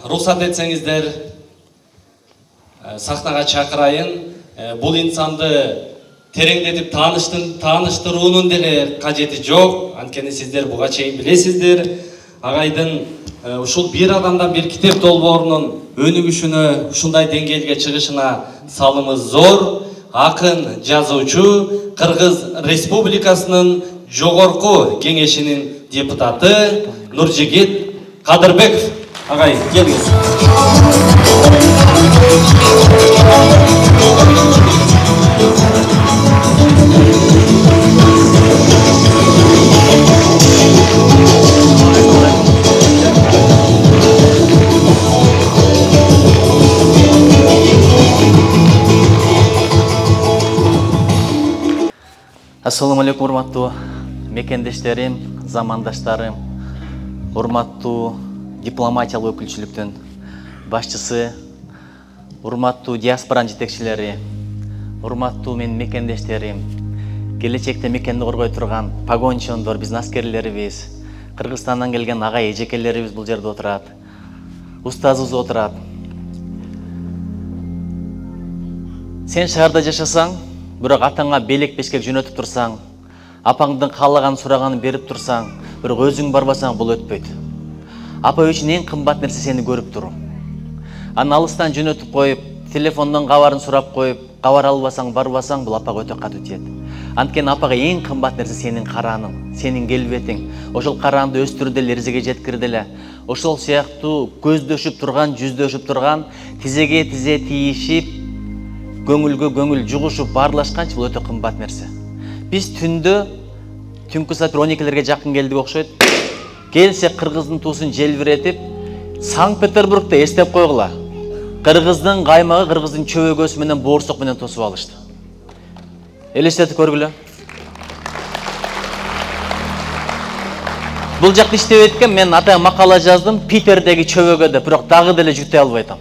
Рұқсат етсеңіздер, сахнаға чакырайын. Бұл инсанды тереңдетіп таныштыруунун деле кажети жок. Анткени сиздер буга чейин билесиздер. Агайдын ушул бир адамдан бир китеп долбоорунун өнүгүшүнө, ушундай деңгээлге чыгышына салымыз зор. Акын, жазуучу, Кыргыз Республикасынын жогорку кеңешинин депутаты Нуржигит Кадырбеков. Агай, келиңиз. Ассаламу алейкум, урматтуу мекендештерим, замандаштарым, урматтуу дипломатиялык өкүлчүлүктүн башчысы, урматтуу диаспоранын жетекчилери, урматтуу менин мекендештерим, келечекте мекенди коргой турган погончондор, биздин аскерлерибиз, Кыргызстандан келген агай эжекелерибиз бул жерде отурат, устазыбыз отурат. Сен шаарда жашасаң, бирок атаңа белек бешкек жөнөтүп турсаң, апаңдын каалаган сураганын берип турсаң, бирок өзүң барбасаң бул өтпөйт. Апа үчүн эң кымбат нерсе сени көрүп туруу. Аны алыстан жөнөтүп коюп, телефондон кабарын сурап коюп, кабар албасаң, барбасаң, бул апага өтө катуу тиет. Анткени апага эң кымбат нерсе сенин карааның, сенин келбетиң. Ошол караанды өстүрүп эле эрзеге жеткирип эле, ошол сыяктуу көздөшүп турган, жүздөшүп турган, тизеге тизе тийишип, көңүлгө көңүл жугушуп баарлашканчы бул өтө кымбат нерсе. Биз түнкү саат 12-лерге жакын келдик окшойт. Келсе Кыргыздын туусун желбиретип, Санкт-Петербургда эстеп койгула. Кыргыздын каймагы, Кыргыздын чөбөгөсү менен боорсок менен тосуп алышты. Элестетип көргүлө. Бул жакта иштеп эткем, мен атайын макала жаздым, Питердеги чөбөгөдө, бирок дагы деле жүктөй албай атам.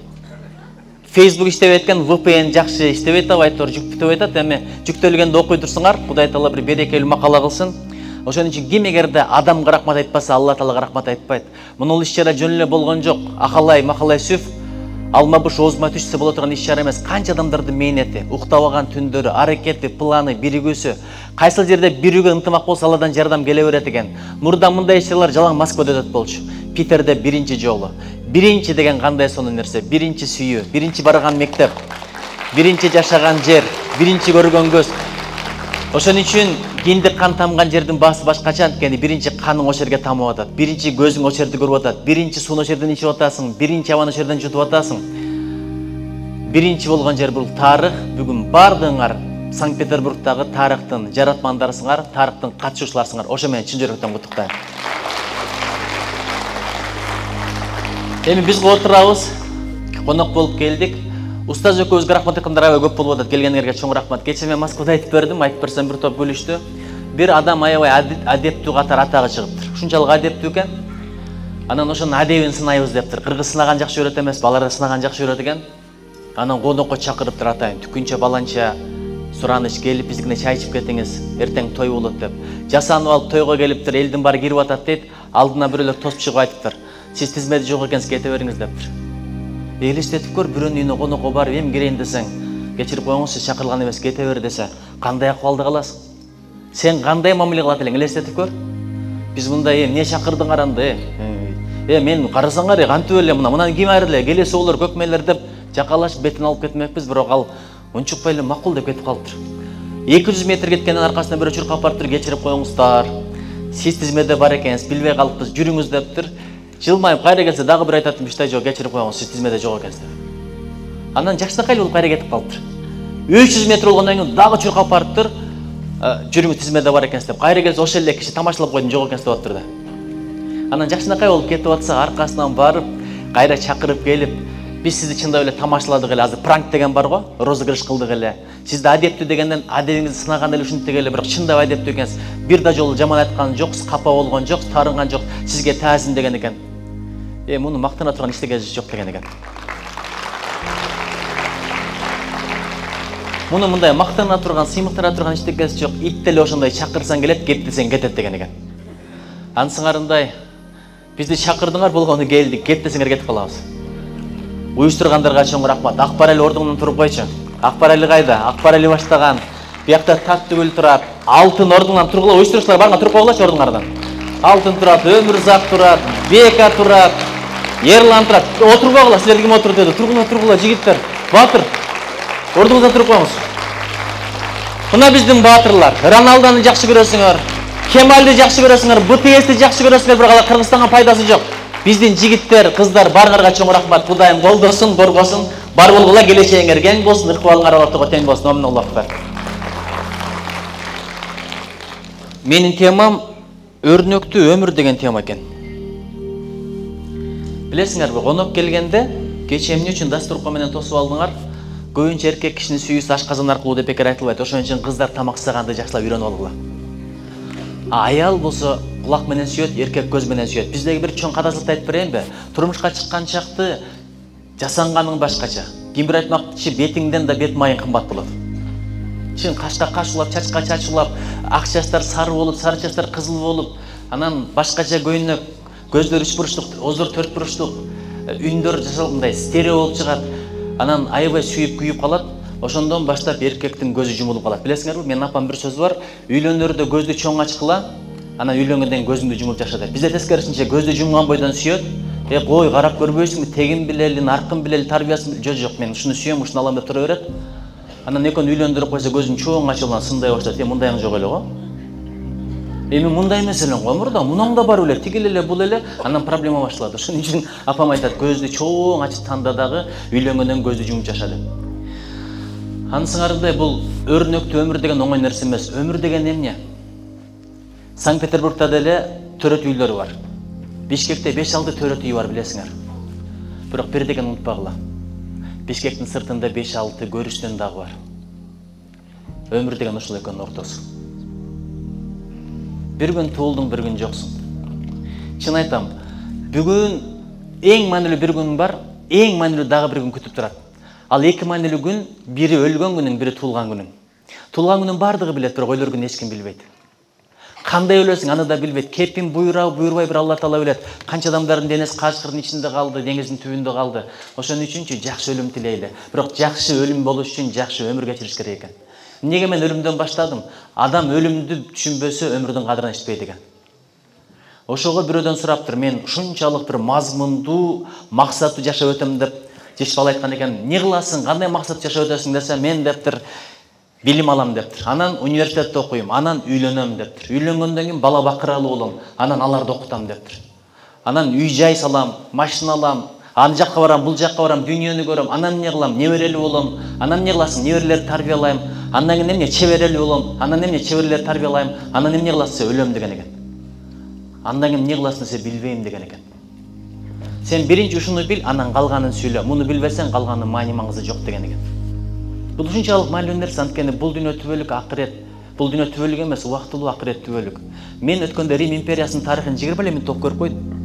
Facebook иштеп эткем, VPN жакшы иштеп атат, айтор жүктөп атат, эми жүктөлгөндө окуй турсуңар, Кудай таала бир берекелүү макала кылсын. Ошон үчүн ким эгерде адамга рахмат айтпаса, Алла таалага рахмат айтпайт. Мунун иш-чара жөн эле болгон жок. Акалай, макалай сүф, алма-буш оозума түшсө боло турган иш-чара эмес. Канча адамдардын мээнети, уктабаган түндөрү, аракети, планы, биригүүсү. Кайсыл жерде бирүүгө ынтымак болсо Алладан жардам келе берет экен. Мурда мындай иш-чаралар жалаң Москвада өтөт болчу. Питерде биринчи жолу. Биринчи деген кандай сонун нерсе? Биринчи сүйүү, биринчи барган мектеп, биринчи жашаган жер, биринчи көргөн көз. Ошон үчүн киндик кан тамган жердин баасы башкача, анткени биринчи каның ошол жерге тамып атат, биринчи көзүң ошол жерди көрүп атат, биринчи сууну ошол жерден ичип атасың, биринчи абаны ошол жерден жутуп атасың. Биринчи болгон жер бул тарых. Бүгүн бардыгыңар Санкт-Петербургдагы тарыхтын жаратмандарысыңар, тарыхтын катышуучуларсыңар. Ошо менен чын жүрөктөн куттуктайм. Эми биз отурабыз, конок болуп келдик. Устаз экөөбүзгө рахмат айткандар аябай көп болуп атат. Келгендерге чоң рахмат. Кечээ мен Москвада айтып бердим, бир топ бөлүштү. Бир адам аябай адептүү катары атагы чыгыптыр. Ушунчалык адептүү экен. Анан ошонун адебин сынайбыз дептир. Кыргыз сынаган жакшы көрөт эмес, балдар сынаган жакшы көрөт экен. Анан конокко чакырыптыр атайын. Түкүнчө баланча сураныч келип, биздикине чай ичип кетиңиз, эртең той болот деп. Жасанып алып тойго келиптир, элдин баары кирип атат дейт. Алдына бирөөлөр тосуп чыгып айтыптыр. Сиз тизмеди жок экенсиз, кете бериңиз дептир. Элестетип көр, бирөөнүн үйүнө конокко барып, эми кирейин десең, кечирип коюңуз, сиз чакырылган эмес, кете бер десе, кандай акыбалда каласың? Сен кандай мамиле кылат элең, элестетип көр. Биз мындай, эмне чакырдыңар анда? Мен карасаңар, кантип эле мындан ким айрылы, келеси болор, көкмелер деп жакалашып бетин алып кетмекпиз, бирок ал унчукпай эле макул деп кетип калыптыр. 200 метр кеткенден аркасынан бирөө чуркап барыптыр, кечирип коюңуздар. Сиз тизмеде бар экенсиз, билбей калыппыз, жүрүңүз дептир. Жылмайып кайра келсе дагы бир айтат, иште жок, кечирип коюңуз, сиз тизмеде жок экенсиз деп. Андан жакшынакай болуп кайра кетип калыптыр. 300 метр болгондон кийин дагы чуркап барыптыр, жүрүңүз тизмеде бар экенсиз деп. Кайра келсе ошол эле киши тамашалап койдум, жок экенсиз деп атыптыр да. Анан жакшынакай болуп кетип атса, аркасынан барып, кайра чакырып келип, биз сизди чындап эле тамашаладык эле, азыр пранк деген бар го, розыгрыш кылдык эле. Сизди адептүү дегенден адебиңизди сынаган эле ушинтип эле, бирок чындап адептүү экенсиз. Бир да жолу жаман айткан жоксуз, капа болгон жоксуз, таарынган жок, сизге таазим деген экен. Муну мактана турган эчтеке жок деген экен. Муну мындай мактана турган, сыймыктара турган эчтекеси жок. Ит деле ошондой чакырсаң келет, кет десең кетет деген экен. Ансыңарындай бизди чакырдыңар болгону келдик, кет десеңер кетип калабыз. Уюштургандарга чоң рахмат. Акбарали ордуңдан туруп койчу. Акбарали кайда? Акбарали баштаган. Биякта Таттыгүл турат. Алтын ордуңдан тургула, уюштурушчулар барга туруп койгулачы ордуңардан. Алтын турат, Өмүрзак турат, Бека турат, Ерлан турат. Отурбагыла, силер ким отур деди. Тургула, жигиттер. Батыр. Ордуңуздан туруп коюңуз. Мына биздин батырлар. Роналдону жакшы көрөсүңөр, Кемалди жакшы көрөсүңөр, БТСти жакшы көрөсүңөр, бирок Кыргызстанга пайдасы жок. Биздин жигиттер, кыздар барыңарга чоң рахмат. Кудайым колдосун, коргосун. Бар болгула, келечегиңер кең болсун, ыкбалыңар Аллахтага тең болсун. Амин Аллаху акбар. Менин темам өрнөктүү өмүр деген тема экен. Билесиңерби, коноп келгенде кече эмне үчүн дастуркан менен тосуп алдыңар? Көбүнчө эркек кишинин сүйүүсү ашказан аркылуу деп бекер айтылбайт. Ошон үчүн кыздар тамак жасаганды жакшылап үйрөнүп алгыла. Аял болсо кулак менен сүйөт, эркек көз менен сүйөт. Биздеги бир чоң кадасылыкты айтып берейинби? Турмушка чыккан чакты жасанганың башкача. Ким бир айтмакчы, бетиңден да бет майың кымбат болот. Чын кашка каш улап, чачка чач улап, ак чачтар сары болуп, сары чачтар кызыл болуп, анан башкача көйнөк, көздөр үч буруштук, озор төрт буруштук, үндөр жасалгандай стерео болуп чыгат. Анан аябай сүйүп күйүп калат. Ошондон баштап эркектин көзү жумулуп калат. Билесиңерби, менин апам бир сөзү бар. Үйлөнөрдө көздү чоң ачкыла, анан үйлөнгөндөн көзүңдү жумуп жаша дейт. Бизде тескерисинче көздү жумган бойдон сүйөт. Кой, карап көрбөйсүңбү, тегин билели, наркын билели, тарбиясын жок, мен ушуну сүйөм, ушуну алам деп тура берет. Анан экөөнү үйлөндүрүп койсо көзүн чоң ачылган сындай баштайт. Мындайың жок эле го. Эми мындай эмес элең го, мурда мунуң да бар эле, тигил эле, бул эле, анан проблема башталат. Ошон үчүн апам айтат, көздү чоң ачып танда дагы үйлөнгөндөн көздү жумуп жаша деп. Анысыңардай бул өрнөктүү өмүр деген оңой нерсе эмес. Өмүр деген эмне? Санкт-Петербургда деле төрөт үйлөрү бар. Бишкекте 5-6 төрөт үй бар, билесиңер. Бирок бир деген унутпагыла. Бишкектин сыртында 5-6 көрүштөн дагы бар. Өмүр деген ушул экөөнүн ортосу. Bir gün tuğuldun, bir gün joksun. Çın aytam, бүгүн эң маанилүү bir gün бар, эң маанилүү дагы bir gün күтүп турат. Ал эки маанилүү күн, бири өлгөн күнүң, бири туулган күнүң. Туулган күнүн бардыгы билет, бирок өлөр күнүн эч ким билбейт. Кандай өлөсүң, аны да билбейт. Кепин буйрабы, буйрбай бир Алла Таала билет. Канча адамдардын денеси качкырдын ичинде калды, деңиздин түбүндө калды. Ошон үчүнчү жакшы өлүм тилейли. Бирок жакшы өлүм болуш үчүн жакшы өмүр кечириш керек экен. Неге мен өлүмдөн баштадым? Адам өлүмдү түшүнбөсө өмүрдүн кадырын эчпейт экен. Ошого бирөөдөн сураптыр, мен ушунчалык бир мазмундуу, максаттуу жашап өтөм деп жеш бала айткан экен. Не кыласың, кандай максаттуу жашап өтөсүң десе, мен дептир, билим алам дептир. Анан университетте окуйм, анан үйлөнөм дептир. Үйлөнгөндөн кийин бала бакыралуу болом, анан аларды окутам дептир. Анан үй жай салам, машина алам, аны жакка барам, бул жакка барам, дүйнөнү көрөм, анан эмне кылам, неберелүү болом, анан эмне кыласың, неберелерди тарбиялайм, андан кийин эмне чеберелүү болом, анан эмне чеберелерди тарбиялайм, анан эмне кыласың, өлөм деген экен. Андан кийин эмне кыласың десе, билбейм деген экен. Сен биринчи ушуну бил, анан калганын сүйлө. Муну билбесең, калганын маани маңызы жок деген экен. Бул ушунчалык маанилүү нерсе, анткени бул дүйнө түбөлүк акырет. Бул дүйнө түбөлүк эмес, убактылуу акырет түбөлүк. Мен өткөндө Рим империясынын тарыхын 20 минут окуп көрүп койдум.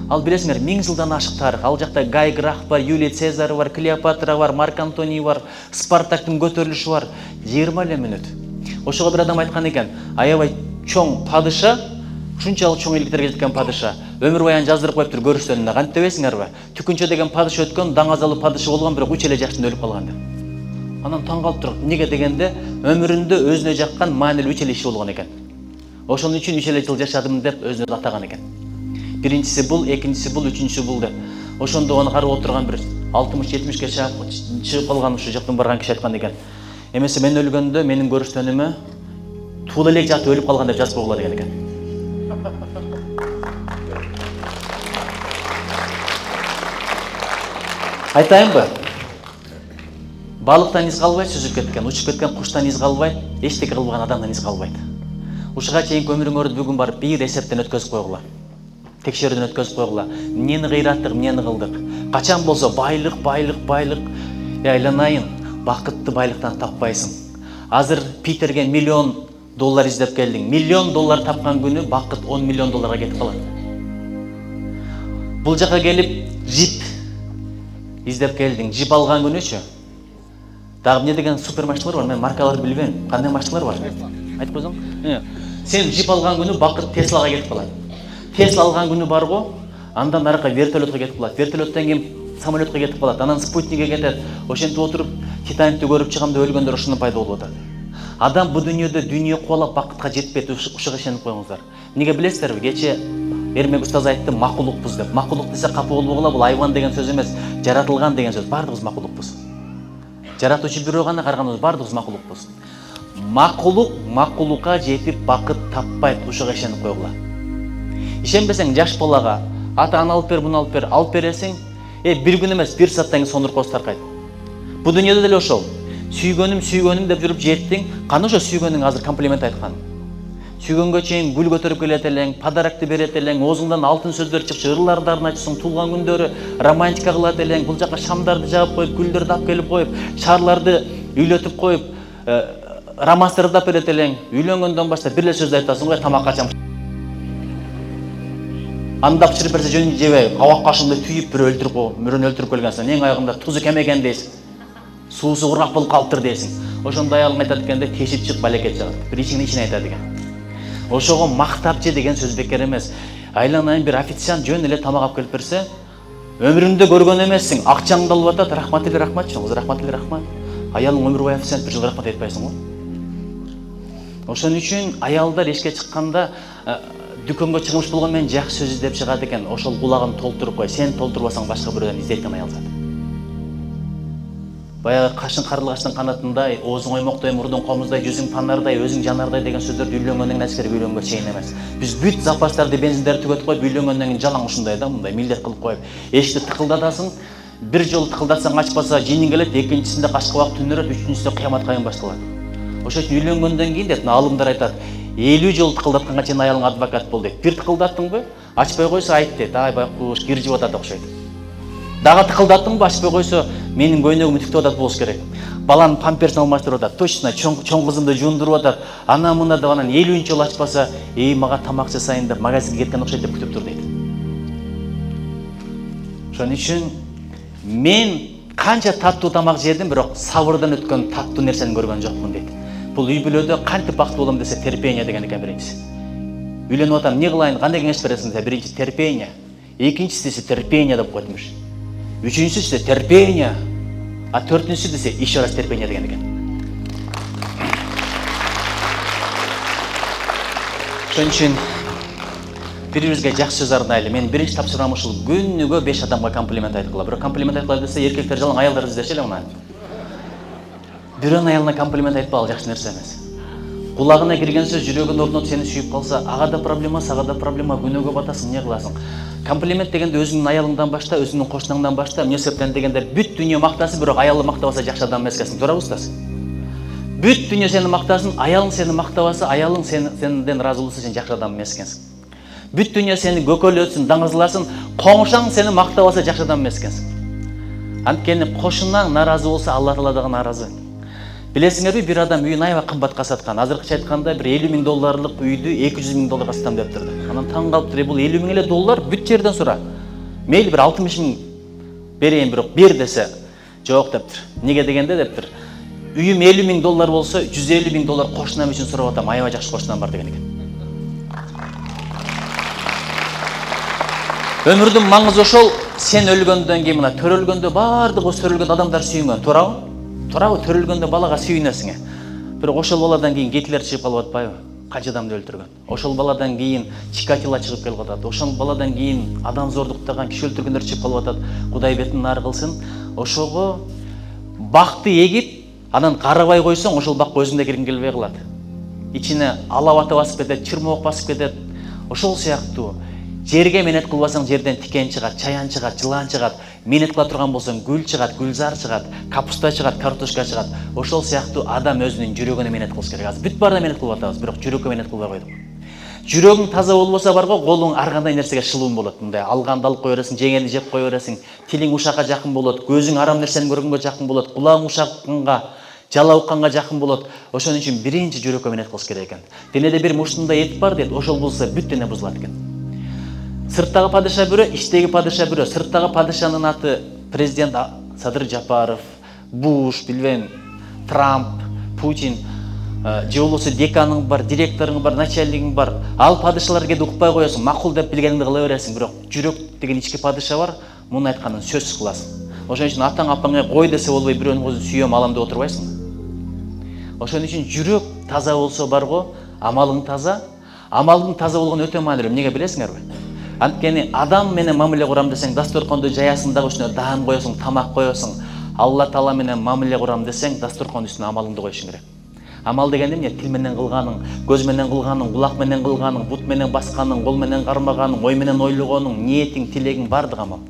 Ал билесиңер, 1000 жылдан ашык тарых. Ал жакта Гай Грах бар, Юлий Цезарь бар, Клеопатра бар, Марк Антоний бар, Спартактын көтөрүлүшү бар. 20 минут. Ошого бир адам айткан экен, аябай чоң падыша, ушунчалык чоң ийгиликтерге жеткен падыша, өмүр баян жаздырып коюптур көрүштөнүнө. Кантип дебейсиңерби? Түкүнчө деген падыша өткөн, даңазалы падыша болгон, бирок үч эле жаштын өлүп калган деп. Анан таң калып туруп, неге дегенде, өмүрүндө өзүнө жаккан маанилүү үч эле иши болгон экен. Ошон үчүн 3 эле жыл жашадым деп өзүнө атаган экен. Биринчиси бул, экинчиси бул, үчүнчүсү бул деп. Ошондо аны карап отурган бир 60-70ке чыгып калган ушу жактан барган киши айткан экен. Эмесе мен өлгөндө менин көрүштөнүмө туул элек жакта өлүп калган деп жазып койгула деген экен. Айтайынбы? Балыктан из калбайт, сүзүп кеткен, учуп кеткен куштан из калбайт, эчтеке кылбаган адамдан из калбайт. Ушуга чейинки өмүрүңөрдү бүгүн барып бир эсептен өткөзүп койгула. Текшерүүдөн өткөзүп койгула. Эмнени кыйраттык, эмнени кылдык? Качан болсо байлык, айланайын, бакытты байлыктан таппайсың. Азыр Питерге $1 миллион издеп келдиң. $1 миллион тапкан күнү бакыт $10 миллион кетип калат. Бул жака келип джип издеп келдиң. Джип алган күнүчү? Дагы эмне деген супер машиналар бар, мен маркаларды билбейм. Кандай машиналар бар? Айтып койсоң? Сен джип алган күнү бакыт Теслага кетип калат. Тесла алган күнү бар го, андан аракка вертолетко кетип калат. Вертолеттен кийин самолетке кетип калат, анан спутникке кетет. Ошентип отуруп Титаникти көрүп чыгам деп өлгөндөр ошондон пайда болуп атат. Адам бу дүйнөдө дүйнө кубалап бакытка жетпейт, ушуга ишенип коюңуздар. Эмнеге билесиздерби? Кече Эрмек устаз айтты, макулукпуз деп. Макулук десе капа болбогула, бул айван деген сөз эмес, жаратылган деген сөз. Бардыгыбыз макулукпуз. Жаратуучу бирөө гана, карганыбыз бардыгыбыз макулукпуз. Макулук макулукка жетип бакыт таппайт, ушуга ишенип койгула. Ишенбесең жаш балага ата ана алып бер, буну алып бересиң, бир күн эмес, бир сааттан кийин сондуркоз таркайт. Бу дүйнөдө деле ошол. Сүйгөнүм деп жүрүп жеттиң, кана ошо сүйгөнүң азыр комплимент айткан. Сүйгөнгө чейин гүл көтөрүп келет элең, подарокты берет элең, оозуңдан алтын сөздөр чыкчы, ырлардарын айтсың, туулган күндөрү романтика кылат элең, бул жака шамдарды жагып коюп, гүлдөрдү алып келип коюп, шаарларды үйлөтүп коюп, романстарды да берет элең, үйлөнгөндөн баштап бир эле сөздү айтасың го, тамак ачам. Анда пышырып берсе жөнүндө жебей, кабак кашыңды түйүп бирөө өлтүрүп келгенсиң, эң аягында тузу кемеген дейсиң. Суусу кургак болуп калыптыр дейсиң. Ошондо аялың айтат экенде, тешип чык, балекет жагат. Бир ичине айтат экен. Ошого мактап же деген сөз бекер эмес. Айланайын бир официант жөн эле тамак алып келип берсе, өмүрүндө көргөн эмессиң, акчаңды алып атат, рахмат эле рахмат, рахмат эле рахмат. Аялың өмүр бою официант бир жыл рахмат айтпайсың го. Ошон үчүн аялдар эшикке чыкканда дүкөнгө чыгымыш болгон менен жакшы сөз издеп чыгат экен. Ошол булагын толтуруп кой. Сен толтурбасаң башка бирөөдөн издейт аял зат. Баягы кашың карылгаштын канатындай, оозуң оймоктой, мурдуң комуздай, жүзүң панардай, өзүң жанардай деген сөздөрдү үйлөнгөндөн нечкере үйлөнгөнгө чейин эмес. Биз бүт запастарды, бензиндерди түгөтүп коюп, үйлөнгөндөн кийин жалаң ушундай да, мындай милдет кылып коюп, эшикти тыкылдатасың, бир жолу тыкылдатсаң ачпаса жиниң келет, экинчисинде качка убак түнөрөт, үчүнчүсүндө кыямат кайын башталат. Ошон үчүн үйлөнгөндөн кийин дейт, алымдар айтат, 50 жол тыкылдатканга чейин аялың адвокат бол дейт. Бир тыкылдаттыңбы, ачпай койсо айт дейт, ай байкуш киржип атат окшойт. Дагы тыкылдаттыңбы, ачпай койсо менин көйнөгүм үтүктөп атат болуш керек. Баланын памперсин алмаштырып атат, точно чоң кызымды жуундуруп атат. Ана мына деп анан 50 жол ачпаса, мага тамак жасайын деп магазинге кеткен окшойт деп күтүп тур дейт. Ошон үчүн мен канча таттуу тамак жедим, бирок сабырдан өткөн таттуу нерсени көргөн жокмун дейт. Бул үй бүлөдө кантип бактылуу болом десе, терпение деген экен биринчиси. Үйлөнүп атам, эмне кылайын, кандай кеңеш бересиң десе, биринчи терпение, экинчиси терпение деп койдумуш. Үчүнчүсү терпение, а төртүнчүсү десе еще раз терпение деген экен. Ошон үчүн бири-бирибизге жакшы сөз арнайлы. Мен биринчи тапшырмам ушул, күнүгө 5 адамга комплимент айткыла. Бирок комплимент айткыла десе, эркектер жалаң аялдар издеши эле мына. Бирөөнүн аялына комплимент айтпагыл жакшы нерсе эмес. Кулагына кирген сөз жүрөгүн орнотуп сени сүйүп калса, ага да проблема, сага да проблема, күнөөгө батасың, эмне кыласың? Комплимент дегенде өзүңдүн аялыңдан башта, өзүңдүн кошунаңдан башта, эмне себептен дегенде бүт дүйнө мактасын, бирок аялы мактабаса жакшы адам эмес экенсиң, туурабы устаз? Бүт дүйнө сени мактасын, аялың сени мактабаса, аялың сенден ыраазы болбосо, сен жакшы адам эмес экенсиң. Бүт дүйнө сени көкөлөтсүн, даңызласын, коңшаң сени мактабаса жакшы адам эмес экенсиң. Анткени кошунаң нааразы болсо, Алла Таала дагы нааразы. Билесиңерби, бир адам үйүн аябай кымбатка саткан. Азыркыча айтканда бир $50,000 үйдү $200,000 сатам дептирди. Анан таң калыптыр, бул $50,000 бүт жерден сура. Мейли бир 60,000 берейин, бирок бер десе, жок дептир. Неге дегенде дептир, үйүм $50,000 болсо, $150,000 кошунам үчүн сурап атам, аябай жакшы кошунам бар деген экен. Өмүрдүн маңызы ошол, сен өлгөндөн кийин мына төрөлгөндө бардыгы төрөлгөн адамдар сүйүнгөн, туурабы? Туурабы, төрөлгөндө балага сүйүнөсүң. Бирок ошол баладан кийин Гитлер чыгып калып атпайбы? Канча адамды өлтүргөн. Ошол баладан кийин Чикатило чыгып келип атат. Ошол баладан кийин адам зордуктаган, киши өлтүргөндөр чыгып калып атат. Кудай бетин наар кылсын. Ошого бакты эгип, анан карабай койсоң, ошол бакка өзүңдө киргиң келбей калат. Ичине алап ата басып кетет, чырмоок басып кетет. Ошол сыяктуу жерге менет кылбасаң, жерден тикен чыгат, чаян чыгат, жылан чыгат. Менет кыла турган болсоң, гүл чыгат, гүлзар чыгат, капуста чыгат, картошка чыгат. Ошол сыяктуу адам өзүнүн жүрөгүнө менет кылыш керек. Азыр бүт баарына менет кылып атабыз, бирок жүрөккө менет кылбай койдук. Жүрөгүң таза болбосо барго, колуң ар кандай нерсеге шылуун болот. Мындай алганды алып кое бересиң, жеңени жеп кое бересиң, тилиң ушакка жакын болот, көзүң арам нерсени көргөнгө жакын болот, кулагың ушакканга, жала укканга жакын болот. Ошон үчүн биринчи жүрөккө менет кылыш керек экен. Денеде бир мушундай эт бар дейт, ошол болсо бүт дене бузулат экен. Сырттагы падыша бирөө, ичтеги падыша бирөө. Сырттагы падышанын аты президент Садыр Жапаров, Буш, билбейм, Трамп, Путин, же болбосо деканың бар, директоруң бар, начальнигиң бар. Ал падышалар келди укпай коесуң, макул деп билгениңди кыла бересиң, бирок жүрөк деген ички падыша бар. муну айтканын сөзсүз кыласың. Ошон үчүн атаң апаңа кой десе болбой бирөөнүн көзүн сүйөм алам деп отурбайсың. Ошон үчүн жүрөк таза болсо барго, амалың таза. Амалдын таза болгону өтө маанилүү. Эмнеге билесиңерби? Анткени адам менен мамиле курам десең, дасторконду жаясың дагы үстүнө даам коесуң, тамак коесуң. Алла Таала менен мамиле курам десең, дасторкондун үстүнө амалыңды коюшуң керек. Амал деген эмне? Тил менен кылганың, көз менен кылганың, кулак менен кылганың, бут менен басканың, кол менен кармаганың, ой менен ойлогонуң, ниетиң, тилегиң бардыгы амал.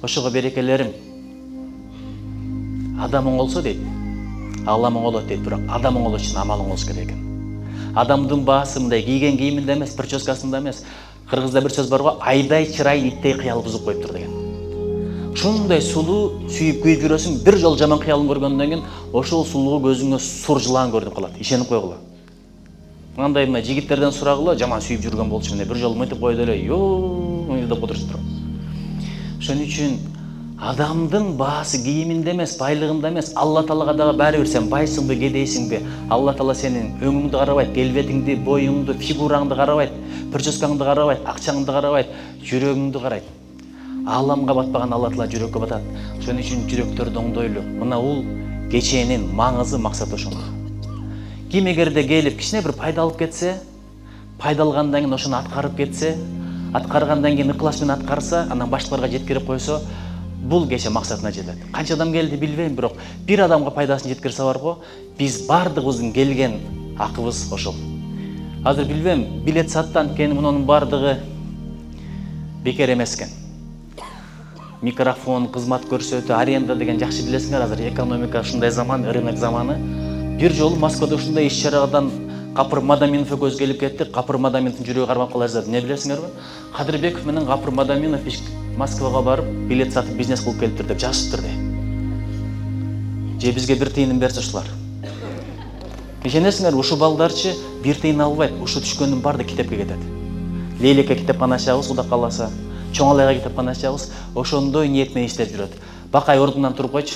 Ошого берекелерим. Адам оңолсо дейт, Алла оңолот дейт, бирок адам оңолош үчүн амал оңолуш керек экен. Адамдын баасы мындай кийген кийиминде эмес, прическасында эмес. Кыргызда бир сөз бар го, айдай чырай иттей кыял бузуп коюптур деген. Ушундай сулуу сүйүп күйүп жүрөсүң, бир жол жаман кыялын көргөндөн кийин ошол сулуу көзүңө сур жылаан көрүнүп калат. Ишенип койгула. Мындай мына жигиттерден сурагыла, жаман сүйүп жүргөн болчу мына бир жол мынтип койду эле, ёо деп отуруштур. Ошон үчүн адамдын баасы кийиминде эмес, байлыгында эмес, Алла Таалага дагы баары бир сен байсыңбы, кедейсиңби? Алла Таала сенин өңүңдү карабайт, келбетиңди, боюңду, фигураңды карабайт, прическаңды карабайт, акчаңды карабайт, жүрөгүңдү карайт. Ааламга батпаган Алла Таала жүрөккө батат. Ошон үчүн жүрөктөрдү оңдойлу. Мына бул кечээнин маңызы, максаты ошондо. Ким эгерде келип кичине бир пайда алып кетсе, пайда алгандан кийин ошону аткарып кетсе, аткаргандан кийин ыклас менен аткарса, анан башкаларга жеткирип койсо, бул кече максатына жетет. Канча адам келди билбейм, бирок бир адамга пайдасын жеткирсе барго, биз бардыгыбыздын келген акыбыз ошол. Азыр билбейм, билет сатты анткени мунун бардыгы бекер эмес экен. Микрофон, кызмат көрсөтүү, аренда деген жакшы билесиңер, азыр экономика ушундай заман, рынок заманы. Бир жолу Москвада ушундай иш-чарадан Капыр Мадаминов экөөбүз келип кеттик. Капыр Мадаминовдун жүрөгү кармап калат. Не билесиңерби? Кадырбеков менен Капыр Мадаминов Москвага барып, билет сатып бизнес кылып келиптир деп жазышыптыр де. Же бизге бир тыйынын берсе ушулар. Ишенесиңерби, ушу балдарчы бир тыйын албайт, ушу түшкөндүн баары китепке кетет. Лейлекке китепкана ачабыз, Кудай кааласа, Чоңалайга китепкана ачабыз, ошондой ниет менен иштеп жүрөт. Бакай ордунан туруп койчу.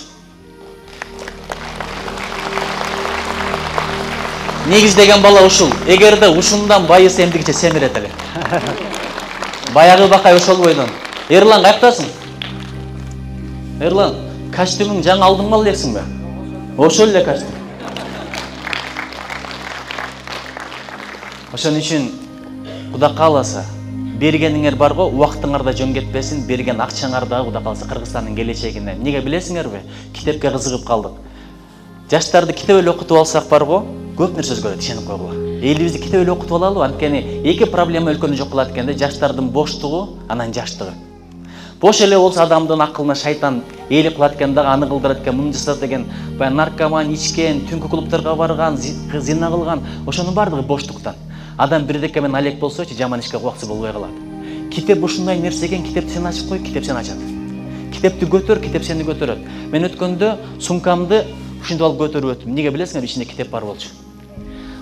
Негиздеген бала ушул. Эгерде ушундан байыса эмдигиче семирет эле. Баягы Бакай ошол бойдон. Эрлан каяктасың? Эрлан, костюмуң жаңы алдыңбы элексиңби? Ошол эле костюм. Ошон үчүн Кудай кааласа, бергениңер барго, убактыңарда жөн кетпесин, берген акчаңар дагы Кудай кааласа Кыргызстандын келечегине. Неге билесиңерби? Китепке кызыгып калдык. Жаштарды китеп эле окутуп алсак барго, көп нерсе өзгөрөт, ишенип койгула. Элибизди китеп эле окутуп алалы, анткени эки проблема өлкөнү жок кылат экенде, жаштардын боштугу, анан жаштыгы. Бош эле болсо адамдын акылына шайтан ээлик кылат экен дагы, аны кылдырат экен, муну жасат деген, баягы наркоман, ичкен, түнкү клубтарга барган, зина кылган, ошонун баардыгы боштуктан. Адам бирдеке менен алек болсочу, жаман ишке убаксы болбой калат. Китеп ушундай нерсе экен, китепти сен ачып кой, китеп сени ачат. Китепти көтөр, китеп сени көтөрөт. Мен өткөндө сумкамды ушинтип алып көтөрүп өттүм. Неге билесиңерби, ичинде китеп бар болчу.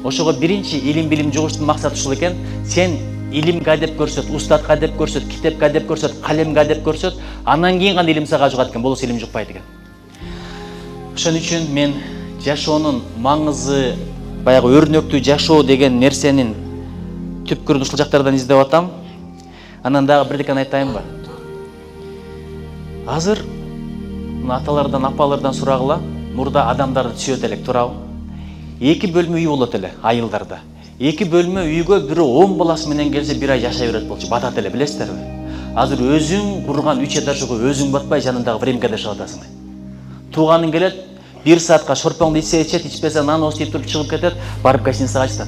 Ошого биринчи илим билим жугуштун максаты ушул экен. Сен илимге адеп көрсөт, устатка адеп көрсөт, китепке адеп көрсөт, калемге адеп көрсөт, анан кийин гана илим сага жугат экен, болбосо илим жукпайт экен. Ошон үчүн мен жашоонун маңызы, баягы өрнөктүү жашоо деген нерсенин түпкүрүн ушул жактардан издеп атам. Анан дагы бирдекени айтайынбы? Азыр аталардан, апалардан сурагыла, мурда адамдарды түшөт элек, туурабы? 2 бөлмө үй болот эле айылдарда. 2 бөлмө үйгө бири 10 баласы менен келсе, бир ай жашай берет болчу, батат эле, билесиздерби? Азыр өзүң курган 3 этажга өзүң батпай, жанындагы времкада жашап атасың. Тууганың келет, 1 саатка шорпоңду ичсе ичет, ичпесе нан тип туруп чыгып кетет, барып гостиницага ачтат.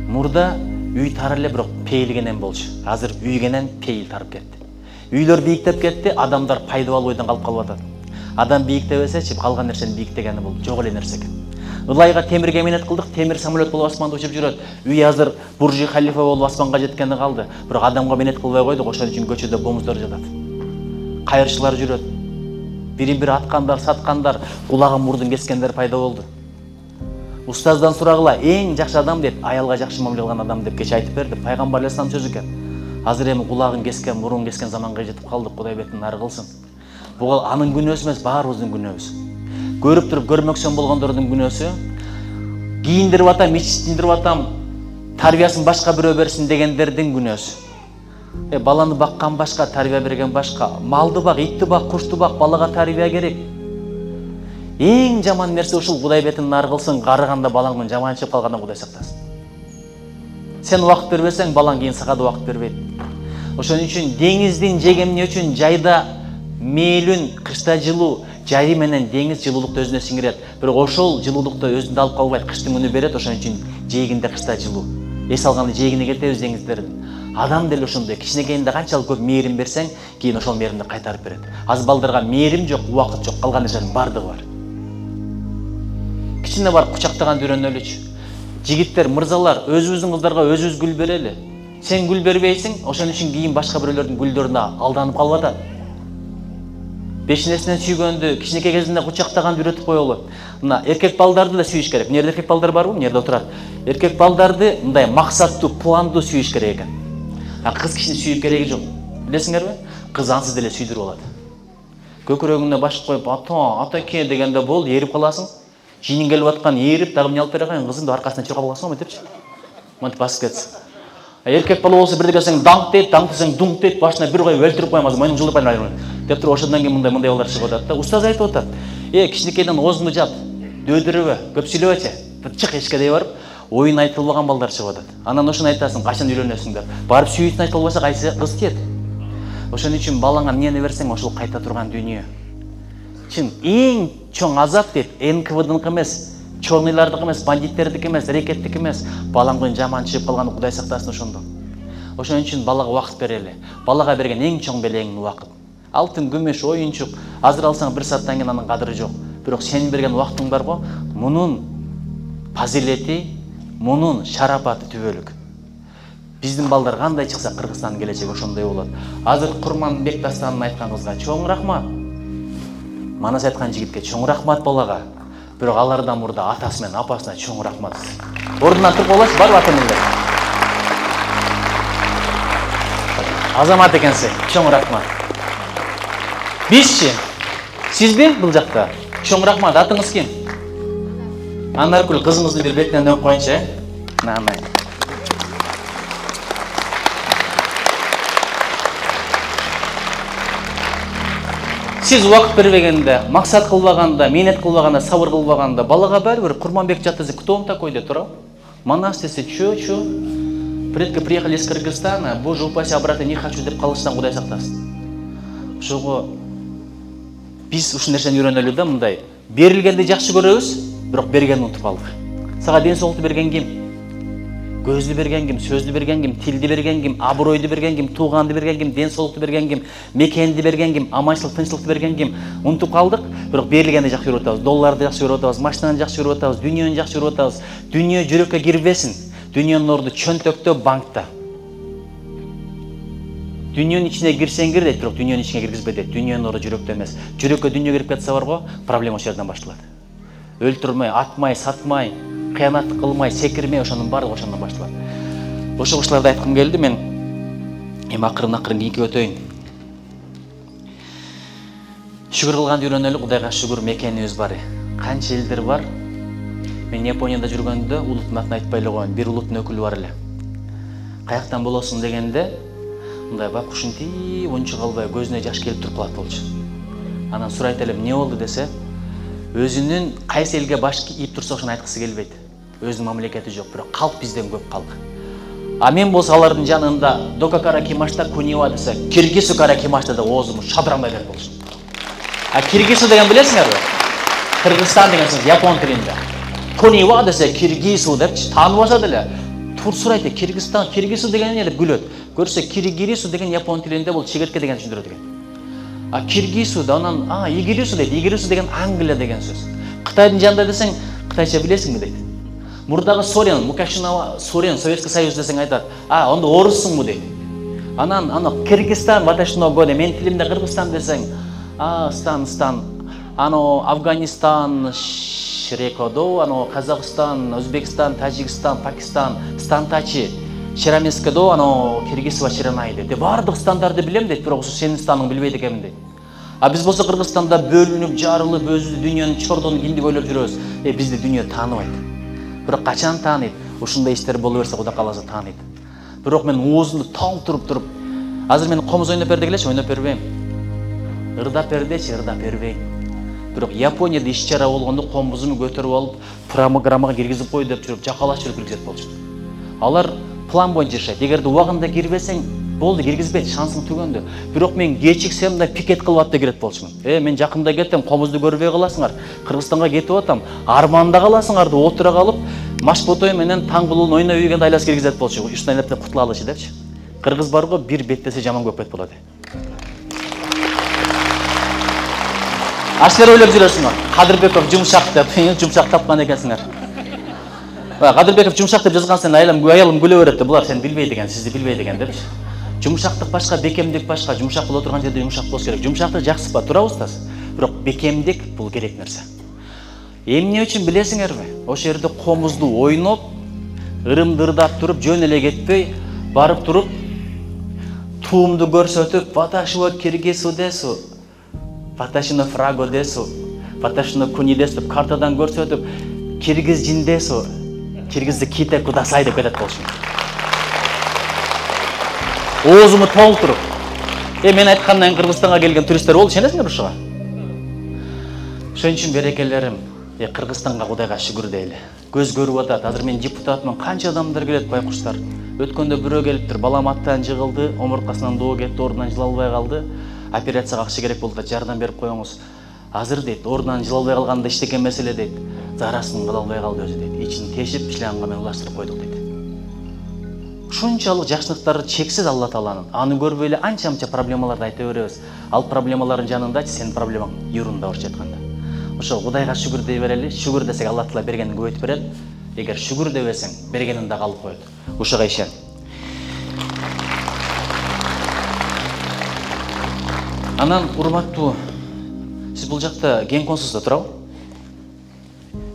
Мурда үй тар эле, бирок пейилгенен болчу. Азыр үйгенен пейил тарып кетти. Үйлөр бийиктеп кетти, адамдар пайдалуу бойдон калып калып атат. Адам бийиктебесечи, калган нерсени бийиктегени бул жок эле нерсе экен. Ылайга темирге менет кылдык, темир самолет болуп асманда учуп жүрөт. Үй азыр Буржи Халифа болуп асманга жеткени калды. Бирок адамга менет кылбай койдук, ошон үчүн көчөдө бомуздор жатат. Кайырчылар жүрөт. Бирин-бири аткандар, саткандар, кулагын мурдун кескендер пайда болду. Устаздан сурагыла, эң жакшы адам дейт, аялга жакшы мамиле кылган адам деп кече айтып берди. Пайгамбар алейхиссалам сөзү экен. Азыр эми кулагын кескен, мурун кескен заманга жетип калдык, Кудай бетин нары кылсын. Бул анын күнөөсү эмес, баарыбыздын күнөөбүз. Көрүп туруп көрмөксөн болгондордун күнөөсү. Кийиндирип атам, ичиндирип атам, тарбиясын башка бирөө берсин дегендердин күнөөсү. Баланы баққан башқа, тарбия берген башқа. Малды бақ, итті бақ, құшты бақ, балаға тарбия керек. Ең жаман нәрсе ушул Кудай бетин нар кылсын, карыганда балаңдын жаман чыгып калгандан Кудай сактасын. Сен убакыт бербесең, балаң кийин сага да убакыт бербейт. Ошон үчүн деңиздин жегемне үчүн жайда мейлүн, кышта жылуу, жайы менен деңиз жылуулукту өзүнө сиңирет. Бирок ошол жылуулукту өзүндө алып калбайт, кыштын күнү берет, ошон үчүн жегинде кышта жылуу. Эс алганда жегине кетебиз деңиздердин. Адам деле ошондой, кичинекейинде канчалык көп мээрим берсең, кийин ошол мээримди кайтарып берет. Аз балдарга мээрим жок, убакыт жок, калган нерсенин бардыгы бар. Кичине барып кучактаганды үйрөнөлүчү. Жигиттер, мырзалар, өзүбүздүн кыздарга өзүбүз гүл берели. Сен гүл бербейсиң, ошон үчүн кийин башка бирөөлөрдүн гүлдөрүнө алданып калып атат. Бешинесинен сүйгөндү, кичинекей кезинде кучактаганды үйрөтүп коелу. Мына эркек балдарды да сүйүш керек. Эмне эркек балдар барбы? Эмне отурат? Эркек балдарды мындай максаттуу, пландуу сүйүш керек экен. Кыз кишини сүйүп кереги жок. Билесиңерби? Кыз ансыз деле сүйдүрүп алат. Көкүрөгүңө баш коюп, атаке дегенде бол, эрип каласың. Жийиниң келип аткан эрип, дагы эмне алып бере коюң, кызыңды аркасынан чыркап аласың го депчи. Монтип басып кетсин. Эркек бала болсо бирде келсең даңк дейт, даңк десең дуңк дейт, башына бир коюп өлтүрүп коем, азыр мойнуң жылдырып айрылып. Деп туруп ошондон кийин мындай балдар чыгып атат да. Устаз айтып атат. Кичинекейден оозуңду жап, дөөдүрөбө, көп сүйлөбөчү. Чык эчке дей барып, оюн айтылбаган балдар чыгып атат. Анан ошону айтасың, качан үйлөнөсүң деп. Барып сүйүүсүн айтып албаса кайсы кыз тиет. Ошон үчүн балаңа эмнени берсең, ошол кайта турган дүйнө. Чын эң чоң азап дейт, НКВДныкы эмес, чорныйлардыкы эмес, бандиттердики эмес, рекеттики эмес, балаңдын жаман чыгып калганы Кудай сактасын ошондон. Ошон үчүн балага убакыт берели. Балага берген эң чоң белең убакыт. Алтын, күмүш, оюнчук, азыр алсаң бир сааттан кийин анын кадыры жок. Бирок сенин берген убактың бар го, мунун фазилети, мунун шарапаты түбөлүк. Биздин балдар кандай чыкса, Кыргызстандын келечеги ошондой болот. Азыр Курманбек Дастанын айткан кызга чоң рахмат. Манас айткан жигитке чоң рахмат балага. Бирок алардан мурда атасы менен апасына чоң рахмат. Ордунан туруп аласыз, барбы ата-энелер? Азамат экенсиң, чоң рахмат. Бизчи? Сизби бул жакта? Чоң рахмат. Атыңыз ким? Анаркүл, кызыңызды бир бетинен өп коюнчу, Нанай. Сиз убакыт бербегенде, максат кылбаганда, менет кылбаганда, сабыр кылбаганда, балага барбир Курманбек жатасы, кто он такой деп турабы? Манас десе, чё? Предки приехали из Кыргызстана, боже упаси, обратно не хочу деп калыштан Кудай сактасын. Ошого биз ушул нерсени үйрөнөлү да, мындай. Берилгенди жакшы көрөбүз, бирок бергенди унутуп калдык. Сага ден соолукту берген ким? Көздү берген ким, сөздү берген ким, тилди берген ким, абыройду берген ким, тууганды берген ким, ден соолукту берген ким, мекенди берген ким, аманчылык, тынччылыкты берген ким? Унутуп калдык, бирок берилгенди жакшы көрүп атабыз. Долларды жакшы көрүп атабыз, машинаны жакшы көрүп атабыз, дүйнөнү жакшы көрүп атабыз. Дүйнө жүрөккө кирбесин. Дүйнөнүн орду чөнтөктө, банкта. Дүйнөнүн ичине кирсең кир дейт, бирок дүйнөнүн ичине киргизбе дейт. Дүйнөнүн орду жүрөктө эмес. Жүрөккө дүйнө кирип кетсе бар го, проблема ошол жерден башталат. Өлтүрмөй, атмай, сатмай, кыянат кылмай, секирмей, ошонун баардыгы ошондон башталат. Ошол кышыларды айткым келди, мен эми акырын кийинки өтөйүн. Шүгүр кылганды үйрөнөлү, Кудайга шүгүр, мекенибиз бар. Канча элдер бар? Мен Японияда жүргөндө улуттун атын айтпай эле коеюн, бир улуттун өкүлү бар эле. Каяктан болосуң дегенде, мындай бак ушинтип унчук албай көзүнө жаш келип туруп калат болчу. Анан сурайт элем, эмне болду десе, өзүнүн кайсы элге баш ийип турса ошону айткысы келбейт. Өзүнүн мамлекети жок, бирок калк бизден көп калк. А мен болсо алардын жанында докакара кимашта кунива десе, киргизу кара кимашта да оозуму шадырамай берип болчу. А киргизу деген билесиңерби? Кыргызстан деген сөз япон тилинде. Кунива десе киргизу депчи, тааныбаса деле. Тур сурайт, Киргизстан, киргизу деген эле күлөт. Көрсө киргирису деген япон тилинде бул чегиртке деген түшүндүрөт экен. А киргизу да анан игирису дейт. Игирису деген Англия деген сөз. Кытайдын жанында десең, кытайча билесиңби дейт. Мурдагы Сорен, Мукашинова, Сорен, Советский Союз десең айтат. Онда оруссуңбу дейт. Анан Кыргызстан, ваташно годе, мен тилимде Кыргызстан десең, стан, Афганистан, Шрекодо, Казахстан, Өзбекстан, Тажикстан, Пакистан, Стантачи, Шерамескедо, Киргизова, Ширанай дейт. Бардык стандарды билем дейт, бирок сенин станың билбейт экенмин дейт. А биз болсо Кыргызстанда бөлүнүп, жарылып, өзүбүздү дүйнөнүн чордон кинди бойлоп жүрөбүз. Бизди дүйнө тааныбайт. Бирок качан тааныйт? Ушундай иштер боло берсе Кудай кааласа тааныйт. Бирок мен оозумду толтуруп туруп, Азыр мен комуз ойноп бер дегелечи, ойноп бербейм. Ырдап бер дечи, ырдап бербейм. Бирок Японияда иш-чара болгондо комузумду көтөрүп алып, программага киргизип кой деп жүрүп, жакалаш жүрүп киргизет болчу. Алар план боюнча жашайт. Эгерде убагында кирбесең, болду, киргизбейт, шансың түгөндө. Бирок мен кечиксем да пикет кылып атты кирет болчумун. Мен жакында кетем, комузду көрбөй каласыңар. Кыргызстанга кетип атам, арманда каласыңар деп отура калып, машботой менен таң булуун ойноп үйгөндө айлас киргизет болчу. Ушундай эптен кутула алышы депчи. Кыргыз барго бир беттесе жаман көп бет болот. Силер ойлоп жүрөсүңөр, Кадырбеков жумшак деп, жумшак тапкан экенсиңер. Кадырбеков жумшак деп жазган аялым күлө берет деп, булар сени билбейт экен, сизди билбейт экен депчи. Жумшактык башка, бекемдик башка. Жумшак боло турган жерде жумшак болуш керек. Жумшактык жакшыпа, туурабы устаз? Бирок бекемдик бул керек нерсе. Эмне үчүн билесиңерби? Ошол жерде комузду ойноп, ырымдырдап туруп, жөн эле кетпей, барып туруп, туумду көрсөтүп, ваташино киргизу десу, ваташино фраго десу, ваташино куни десу, картадан көрсөтүп, киргиз жин десу, киргизди ките кудасай деп кетет болчу. Оозуму толтуруп. Мен айткандан Кыргызстанга келген туристтер болду, ишенесиңер ушуга? Ошон үчүн берекелерим, Кыргызстанга Кудайга шүгүр дейли. Көз көрүп атат. Азыр мен депутатмын, канча адамдар келет байкуштар. Өткөндө бирөө келиптир, балам аттан жыгылды, омурткасынан доо кетти, ордунан жыла албай калды. Операцияга акча керек болду, жардам берип коюңуз. Азыр дейт, ордунан жыла албай калганда иштеген маселе дейт. Зарасын кыла албай калды өзү дейт. Ичин тешип, шлемга менен улаштырып койдук дейт. Ушунчалык жакшылыктары чексиз Алла Тааланын. Аны көрбөй эле анча-мынча проблемаларды айта беребиз. Ал проблемалардын жанындачы сенин проблемаң юрунда орчу айтканда. Ошо Кудайга шүгүр дей берели. Шүгүр десек Алла Таала бергенин көбөйтүп берет. Эгер шүгүр дебесең, бергенин да калып коет. Ушуга ишен. Анан урматтуу, сиз бул жакта Генконсузда турабы?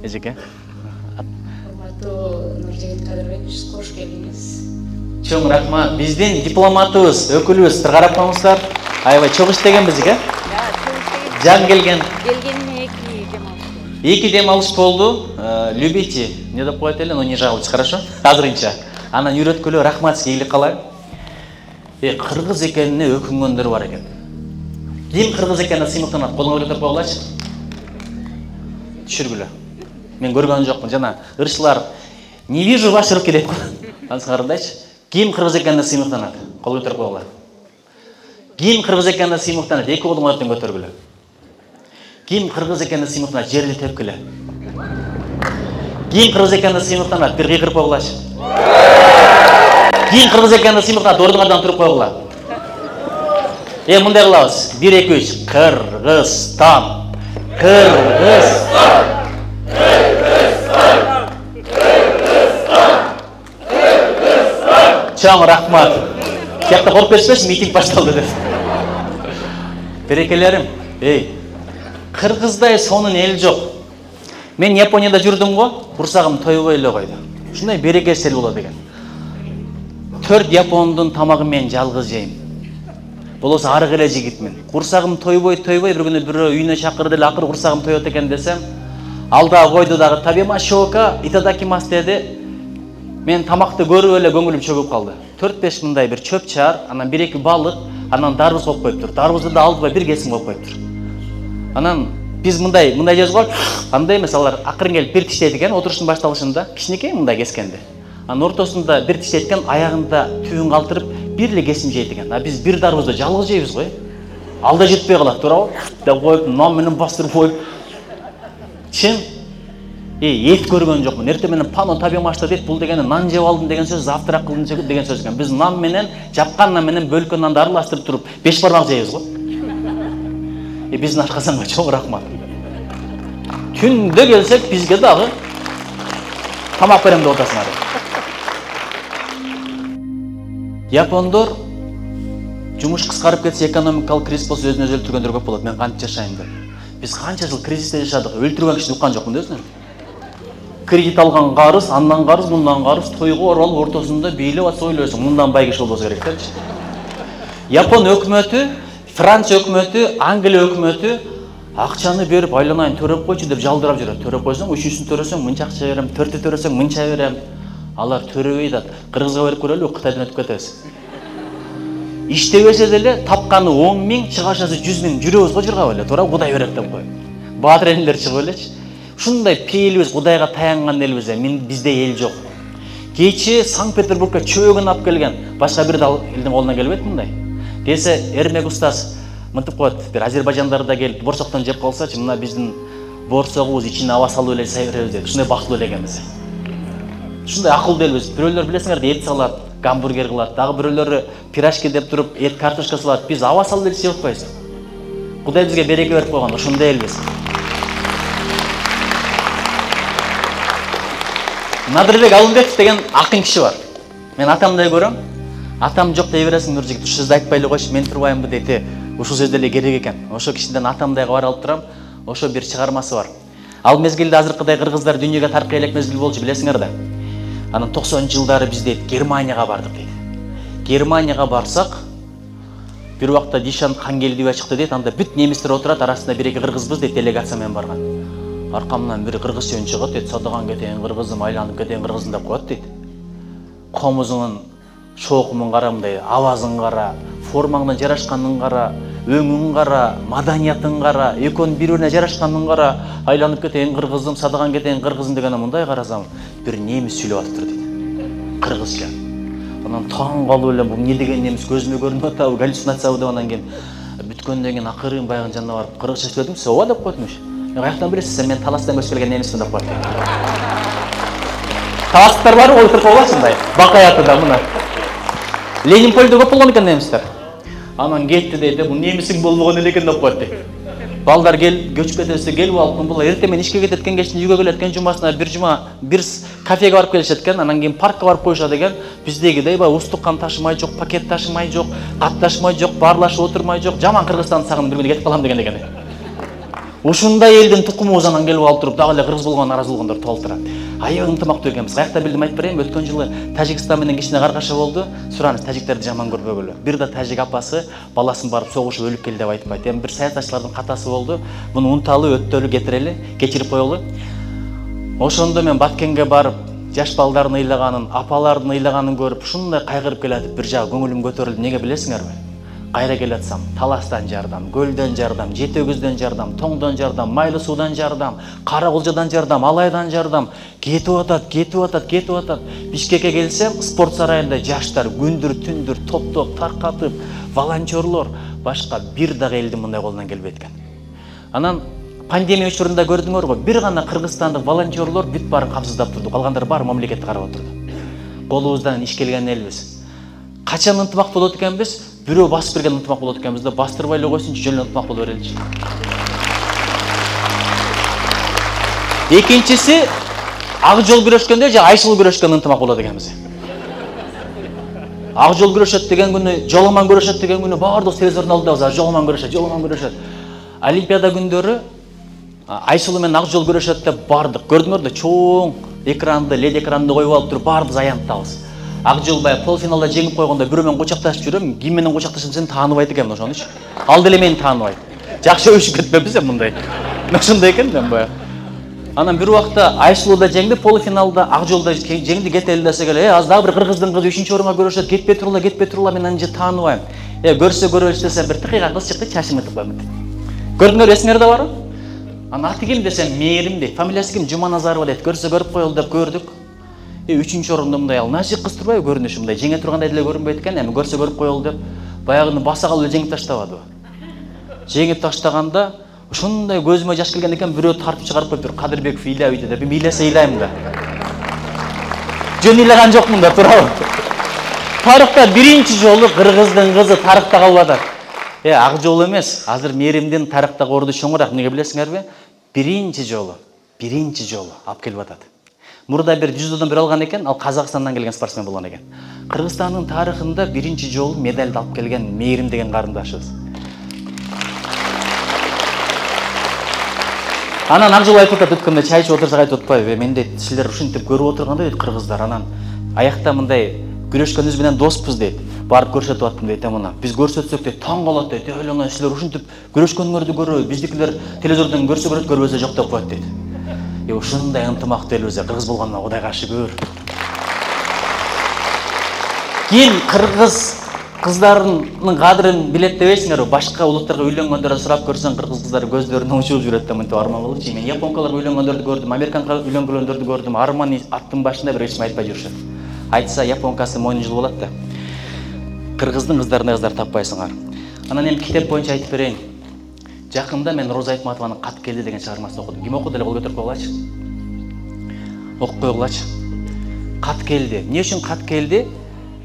Эжеке. Урматтуу Нуржигит Кадырбекович, кош келдиңиз. Чоң рахмат. Биздин дипломатыбыз, өкүлүбүз карап коңуздар. Аябай чоң иштегенбиз эке. Жан келген. Келгенине 2 дем алыш болду. Любите, не деп коет эле, но не жалуйтесь, хорошо? Азырынча. Анан үйрөткөлө рахмат сизге ийгилик калайын. Кыргыз экенине өкүнгөндөр бар экен. Ким кыргыз экенине сыймыктанат? Колуңа көтөрүп койгулачы. Түшүргүлө. Мен көргөн жокмун, жана ырчылар не вижу ваш руки деп ансыңардайчы. Ким кыргыз экенине сыймыктанат? Кол көтөрүп койгула. Ким кыргыз экенине сыймыктанат? Эки колуңа тең көтөргүлө. Ким кыргыз экенине сыймыктанат? Жерди тепкиле. Ким кыргыз экенине сыймыктанат? Бир кыйкырып койгулачы. Ким кыргыз экенине сыймыктанат? Ордуңардан туруп койгула. Мындай кылабыз. 1 2 3. Кыргызстан. Кыргызстан. Чоң рахмат. Тиякта коруп беришпеши, митинг башталды деп. Берекелерим, Кыргыздай сонун эл жок. Мен Японияда жүрдүм го, курсагым тойбой эле койду. Ушундай берекесел болот экен. 4 япондун тамагын мен жалгыз жейм. Болосо арык эле жигитмин. Курсагым тойбой, бир күнү бирөө үйүнө чакырды эле, акыры курсагым тоет экен десем, алда койду дагы табемашока, итадакимас деди. Мен тамакты көрүп эле көңүлүм чөгүп калды. 4-5 мындай бир чөп чаар, анан 1-2 балык, анан дарбыз коюп коюптур. Дарбызды да албай бир кесим коюп коюптур. Анан биз мындай жазган, андай эмес, алар акырын келип бир тиштейт экен, отуруштун башталышында, кичинекей мындай кескенде. Анан ортосунда бир тиштейт экен, аягында түйүн калтырып, бир эле кесим жейт экен. Биз бир дарбызды жалгыз жейбиз го. Алда жетпей калат, туурабы? Деп коюп, нан менен бастырып коюп. Чын эт көргөн жокмун. Эртең менен пано табемашта дейт, бул дегени нан жеп алдым деген сөз, завтрак кылдым деген сөз экен. Биз нан менен, жапкан нан менен бөлкөн нанды аралаштырып туруп, 5 бармак жейбиз го. Биздин ашказанга чоң рахмат. Түндө келсек, бизге дагы тамак берем деп атасыңар. Япондор жумуш кыскарып кетсе, экономикалык кризис болсо өзүн өзү өлтүргөндөр көп болот. Мен кантип жашайм деп. Биз канча жыл кризисте жашадык, өлтүргөн кишини уккан жокмун өзүнөн. Кредит алган карыз, андан карыз, мындан карыз, тойго оралып ортосунда бийлеп атса ойлойсуң, мындан бай киши болбосо керек депчи. Япон өкмөтү, Франция өкмөтү, Англия өкмөтү акчаны берип айланайын төрөп койчу деп жалдырап жүрөт. Төрөп койсоң, 3-үчүн төрөсөң мынча акча берем, 4-тү төрөсөң мынча берем. Алар төрөбөй атат. Кыргызга берип көрөлү, Кытайдан өтүп кетебиз. иштебесе деле тапканы 10 миң, чыгашасы 100 миң жүрөбүз го жыргап эле, туура Кудай берет деп коюп. Баатыр элдер чыгып элечи. Ушундай пейилбиз, Кудайга таянган элбиз, бизде эл жок. Кечи Санкт-Петербургка чөөгүн алып келген, башка бир элдин колуна келбейт мындай. Кесе Эрмек устаз мынтип коет, бир Азербайжандарда келип борсоктон жеп калсачы, мына биздин борсогубуз ичине аба салып эле сайрабыз дейт. Ушундай бактылуу эле экенбиз. Ушундай акылдуу элбиз. Бирөөлөр билесиңер, эт салат, гамбургер кылат, дагы бирөөлөрү пирожки деп туруп эт картошка салат. Биз аба салып эле жеп атпайбыз. Кудай бизге береке берип койгон, ошондой элбиз. Надырбек Алымбетов деген акын киши бар. Мен атамдай көрөм. Атам жок дей бересиң, Нуржигит, ушул сөздү айтпайлы койчу, мен турбаймынбы дейт. Ушул сөз деле керек экен. Ошо кишиден атамдайга бара алып турам. Ошо бир чыгармасы бар. Ал мезгилде азыркыдай кыргыздар дүйнөгө таркай элек мезгил болчу, билесиңер да. Анан 90-жылдары биз дейт Германияга бардык дейт. Германияга барсак, бир убакта Дишан Хангелдиева чыкты дейт. Анда бүт немистер отурат, арасында бир-эки кыргызбыз дейт, делегация менен барган. Аркамдан бир кыргыз чөөн чыгат дейт, садаган кетейин кыргызым, айланып кетейин кыргызым деп коет дейт. Комузуңун шоокумун кара, мындай абазың кара, формаңдан жарашканын кара, өңүң кара, маданиятың кара, экөөнүн бири-бирине жарашканын кара, айланып кетейин кыргызым, садаган кетейин кыргызым деген мындай карасам, бир немис сүйлөп атыптыр дейт. Кыргызча. Анан таң калып элем, бул эмне деген немис, көзүмө көрүнүп атабы, галлюцинациябы деп анан кийин бүткөндөн кийин акырын баягы жанына барып кыргызча сүйлөдүм, ооба деп койдумуш. Каяктан билесиз, сен мен Таластан көчүп келген немисмин деп койду. Таластар бар, ол туруп аласыңдай. Бакаятыда мына. Ленинпольдо көп болгон экен немистер. Анан кетти дейт, бул немисиң болбогон эле экен деп койду дейт. Балдар кел, көчүп кетебиз, келип алып, бул эртең мен ишке кетет экен, кечин үйгө келет экен, жумасына бир жума бир кафеге барып келишет экен, анан кийин паркка барып коюшат экен. Биздегидей баягы устуккан ташымай жок, пакет ташымай жок, кат ташымай жок, баарлашып отурмай жок, жаман Кыргызстанды сагынып бир күнү кетип калам деген экен. Ушундай элдин тукумубуз анан келип алып туруп, дагы эле кыргыз болгон наразылыгындар толтурат. Аябай ынтымактуу экенбиз. Каякта билдим айтып берейин, өткөн жылы Тажикстан менен кичине каргаша болду. Сураныз, тажиктерди жаман көрбөгүлө. Бир да тажик апасы баласын барып согушуп өлүп келди деп айтпайт. Эми бир саясатчылардын катасы болду. Буну унталы, өттөлү кетирели, кечирип коелу. Ошондо мен Баткенге барып, жаш балдардын ыйлаганын, апалардын ыйлаганын көрүп, ушундай кайгырып келатып, бир жагы көңүлүм көтөрүлдү. Неге билесиңерби? Кайра келатсам, Таластан жардам, Көлдөн жардам, Жетөгүздөн жардам, Тоңдон жардам, Майлы суудан жардам, Кара Кулжадан жардам, Алайдан жардам, кетип атат. Бишкекке келсем, спорт сарайында жаштар күндүр түндүр топ таркатып, волонтерлор, башка бир дагы элдин мындай колунан келбейт экен. Анан пандемия учурунда көрдүңөр го, бир гана кыргызстандык волонтерлор бүт баарын камсыздап турду, калгандары баары мамлекетти карап отурду. Колубуздан иш келген элбиз. Качан ынтымак болот экенбиз? Бирөө басып берген ынтымак болот экенбиз да, бастырбай эле койсунчу, жөн эле ынтымак боло береличи. Экинчиси, ак жол күрөшкөндө же айшыл күрөшкөн ынтымак болот экенбиз. Ак жол күрөшөт деген күнү, жоламан күрөшөт деген күнү баардык телевизордун алдында жоламан күрөшөт. Олимпиада күндөрү айшыл менен ак жол күрөшөт деп бардык. Көрдүңөр да, чоң экранды, лед экранды коюп алып туруп баарыбыз аянттабыз. Ак жол баягы полуфиналда жеңип койгондо бирөө менен кучакташып жүрөм, ким менен кучакташсам тааныбайт экенмин ошонучу. Ал деле мени тааныбайт. Жакшы өбүшүп кетпеппиз мындай. Ошондой экен мен баягы. Анан бир убакта Айшылуда жеңди, полуфиналда ак жолдо жеңди, кетели десе келе, аз дагы бир кыргыздын кызы 3-чү орунга көрүшөт, кетпей турула, мен аны тааныбайм. Көрсө көрөлүш десем бир тыкыйга кыз чыкты, чачымды тыкпаймын. Көрдүңөр, эсиңерде барбы? Анан аты ким десем, Мээрим дейт. Фамилиясы ким? Жуманазарова дейт. Көрсө көрүп коелу деп көрдүк. 3-чү орунда мындай ал начик кыз турбайбы көрүнүшү, мындай жеңе тургандай деле көрүнбөйт экен, эми көрсө көрүп коелу деп баягыны баса калып эле жеңип таштабадыбы. Жеңип таштаганда ушундай көзүмө жаш келген экен, бирөө тартып чыгарып коюптур, Кадырбеков ыйла үйдө деп, ыйласа ыйлайм да. Жөн ыйлаган жокмун да, туурабы? Тарыхта биринчи жолу кыргыздын кызы тарыхта калып атат. Ак жол эмес, азыр Мээримдин тарыхтагы орду чоңураак, эмнеге билесиңерби? Биринчи жолу алып келип атат. Мурда бир жүзөдөн бир алган экен, ал Казакстандан келген спортсмен болгон экен. Кыргызстандын тарыхында биринчи жолу медальды алып келген Мээрим деген карындашыбыз. Анан ак жол айтып атат, өткөндө чай ичип отурсак айтып атпайбы, мен дейт, силер ушинтип көрүп отурганда дейт кыргыздар, анан аякта мындай күрөшкөнүбүз менен доспуз дейт. Барып көрсөтүп аттым дейт, мына. Биз көрсөтсөк дейт, таң калат дейт. Өлөңө силер ушинтип күрөшкөнүңөрдү көрөбүз, биздикилер телевизордон көрсө көрөт, көрбөсө жок деп коет дейт. Ушундай ынтымактуу элбиз, кыргыз болгондо Кудайга шүгүр. Кийин кыргыз кыздарынын кадырын билет дебейсиңерби? Башка улуттарга үйлөнгөндөрдөн сурап көрсөң, кыргыз кыздары көздөрүнөн учуп жүрөт да мынтип арман кылчу. Мен японкаларга үйлөнгөндөрдү көрдүм, американга үйлөнгөндөрдү көрдүм. Арман аттын башында бир эч айтпай жүрүшөт. Айтса японкасы мойны жыл болот да. Кыргыздын кыздарына кыздар таппайсыңар. Анан эми китеп боюнча айтып берейин. Жакында мен Роза Айтматованын Кат келди деген чыгармасын окудум. Ким окуду эле кол көтөрүп койгулачы. Окуп койгулачы. Кат келди. Эмне үчүн кат келди?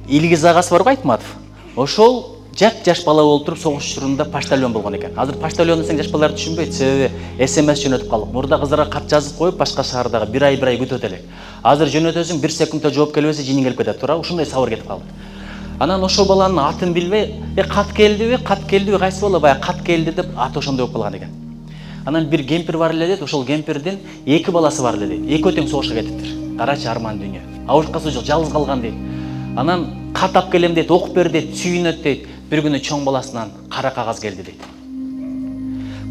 Илгиз агасы бар го Айтматов. Ошол жаш бала болуп туруп согуш учурунда поштальон болгон экен. Азыр поштальон десең жаш балдар түшүнбөйт. Себеби SMS жөнөтүп калдык. Мурда кыздарга кат жазып коюп башка шаардагы бир ай күтөт элек. Азыр жөнөтөсүң 1 секундда жооп келбесе жиниң келип кетет. Туура ушундай сабыр кетип калды. Анан ошол баланын атын билбей, кат келдиби, кайсы бала баягы кат келди деп аты ошондой болуп калган экен. Анан бир кемпир бар эле дейт, ошол кемпирдин 2 баласы бар эле дейт. Экөө тең согушка кетиптир. Карачы арман дүйнө. Абушкасы жок, жалгыз калган дейт. Анан кат алып келем дейт, окуп бер дейт, сүйүнөт дейт. Бир күнү чоң баласынан кара кагаз келди дейт.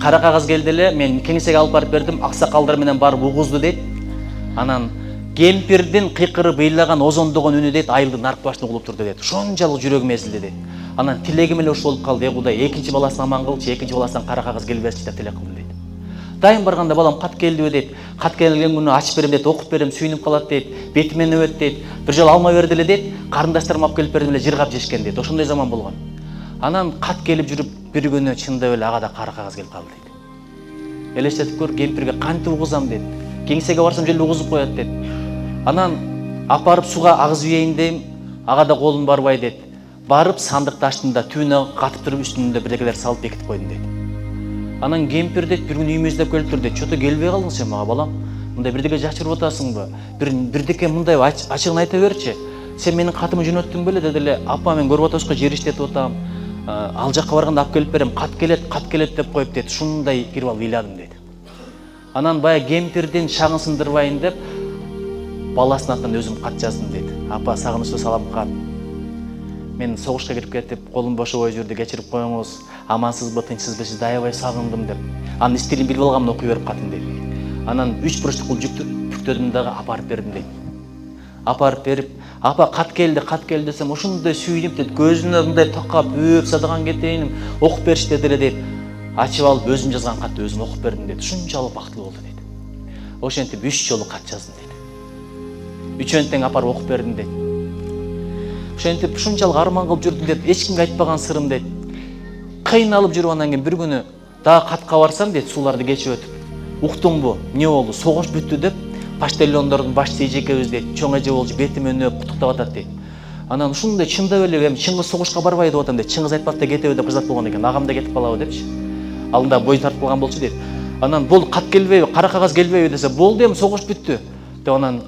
Кара кагаз келди эле, мен кеңсеге алып барып бердим, аксакалдар менен барып угузду дейт. Анан кемпирдин кыйкырып ыйлаган озондогон үнү дейт, айылдын нарк башына угулуп турду дейт. Ошончалык жүрөгүм эзилди дейт. Анан тилегим эле ошол болуп калды. Кудай, экинчи баласын аман кылчы, экинчи баласынан кара кагаз келбесчи деп тилек кылдым дейт. Дайым барганда балам кат келдиби дейт. Кат келген күнү ачып берем дейт, окуп берем, сүйүнүп калат дейт. Бетимен өбөт дейт. Бир жолу алма берди эле дейт. Карындаштарым алып келип бердим эле, жыргап жешкен дейт. Ошондой заман болгон. Анан кат келип жүрүп бир күнү чындап эле ага да кара кагаз келип калды дейт. Элестетип көр, кемпирге кантип угузам дейт. Кеңсеге барсам жөн угузуп коет дейт. Анан апарып суга агызып ийейин дейм, ага да колум барбай дейт. Барып сандыкты ачтым да түнү катып туруп үстүндө бирдекелер салып бекитип койдум дейт. Анан кемпир дейт бир күнү үйүмө издеп келип тур дейт. Чото келбей калдың сен мага балам? Мындай бирдеке жашырып атасыңбы? Бирдеке мындай ачыгын айта берчи. Сен менин катымы жөнөттүң беле деди эле. Апа мен Горбатовско жер иштетип атам. Ал жакка барганда алып келип берем. Кат келет деп коюп дейт. Ушундай кирип алып ыйладым дейт. Анан бая кемпирдин шагын сындырбайын деп баласынын атынан өзүм кат жаздым дейт. Апа, сагынычтуу салам кат. Мен согушка кирип кетип, колум бошобой жүрдү, кечирип коюңуз. Амансызбы, тынчсызбы, сизди аябай сагындым деп. Анын стилин билип алганмын, окуй берип катын дейт. Анан 3 буручтук бүктөдүм дагы апарып бердим дейт. Апарып берип, апа кат келди десем, ошондой сүйүнүп дейт, көзүнө мындай такап, өп садаган кетейиним, окуп беришти деди эле дейт. Ачып алып өзүм жазган катты өзүм окуп бердим дейт. Ушунчалык бактылуу болду дейт. Ошентип 3 жолу кат жаздым дейт. Үчөөнү тең апарып окуп бердим дейт. Ошентип ушунчалык арман кылып жүрдүм дейт, эч кимге айтпаган сырым дейт. Кыйналып жүрүп анан кийин бир күнү дагы катка барсам дейт, сууларды кечип өтүп. Уктуңбу? Эмне болду? Согуш бүттү деп поштальондордун башчысы эжекебиз дейт, чоң эже болчу, бетимен өп куттуктап атат дейт. Анан ушундай чындап эле эми Чыңгыз согушка барбай деп атам дейт. Чыңгыз Айтматов да кетеби деп кызат болгон экен. Агам да кетип калабы депчи. Алдында бой тартып калган болчу дейт. Анан бул кат келбейби, кара кагаз келбейби десе, болду эми согуш бүттү деп анан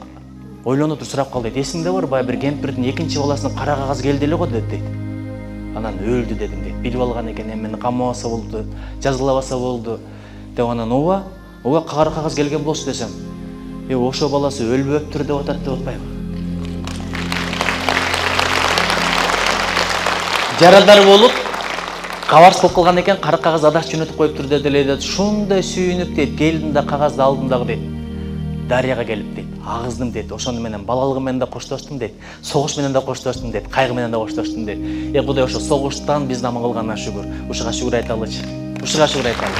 ойлонуп туруп сурап калды дейт. Эсиңде бар, бая бир кемпирдин экинчи баласынын кара кагаз келди эле го дейт. Анан өлдү дедим дейт. Билип алган экен, эми мени камабаса болду, жазалабаса болду деп анан ооба кара кагаз келген болчу десем, ошо баласы өлбөптүр деп атат деп атпайбы. Жарадар болуп кабарсыз болуп калган экен, кара кагаз адаш жөнөтүп коюптур деди эле дейт. Ушундай сүйүнүп дейт, келдим да кагазды алдым дагы дейт. Дарыяга келип дейт, агыздым дейт. Ошону менен балалыгым менен да коштоштум дейт. Согуш менен да коштоштум дейт. Кайгы менен да коштоштум дейт. Кудай ошо согуштан бизди аман кылганына шүгүр. Ушуга шүгүр айталычы. Ушуга шүгүр айталы.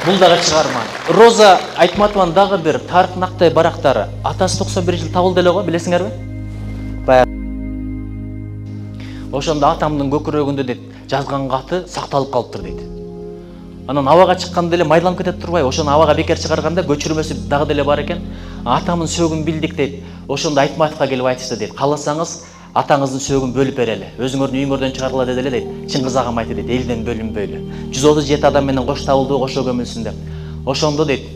Бул дагы чыгарма. Роза Айтматованын дагы бир Тарык Нактай барактары. Атасы 91 жыл табылды эле го, билесиңерби? Баягы. Ошондо атамдын көкүрөгүндө дейт, жазган каты сакталып калыптыр дейт. Анан абага чыкканда эле майдаланып кетет турбай, ошону абага бекер чыгарганда көчүрмөсү дагы деле бар экен. Атамдын сөөгүн билдик дейт. Ошондо Айтматовго келип айтышты дейт. Кааласаңыз атаңыздын сөөгүн бөлүп берели. Өзүңөрдүн үйүңөрдөн чыгаргыла деди эле дейт. Чыңгыз агам айтты дейт, элден бөлүнбөйлү. 137 адам менен кош табылды, кошо көмүлсүн деп. Ошондо дейт,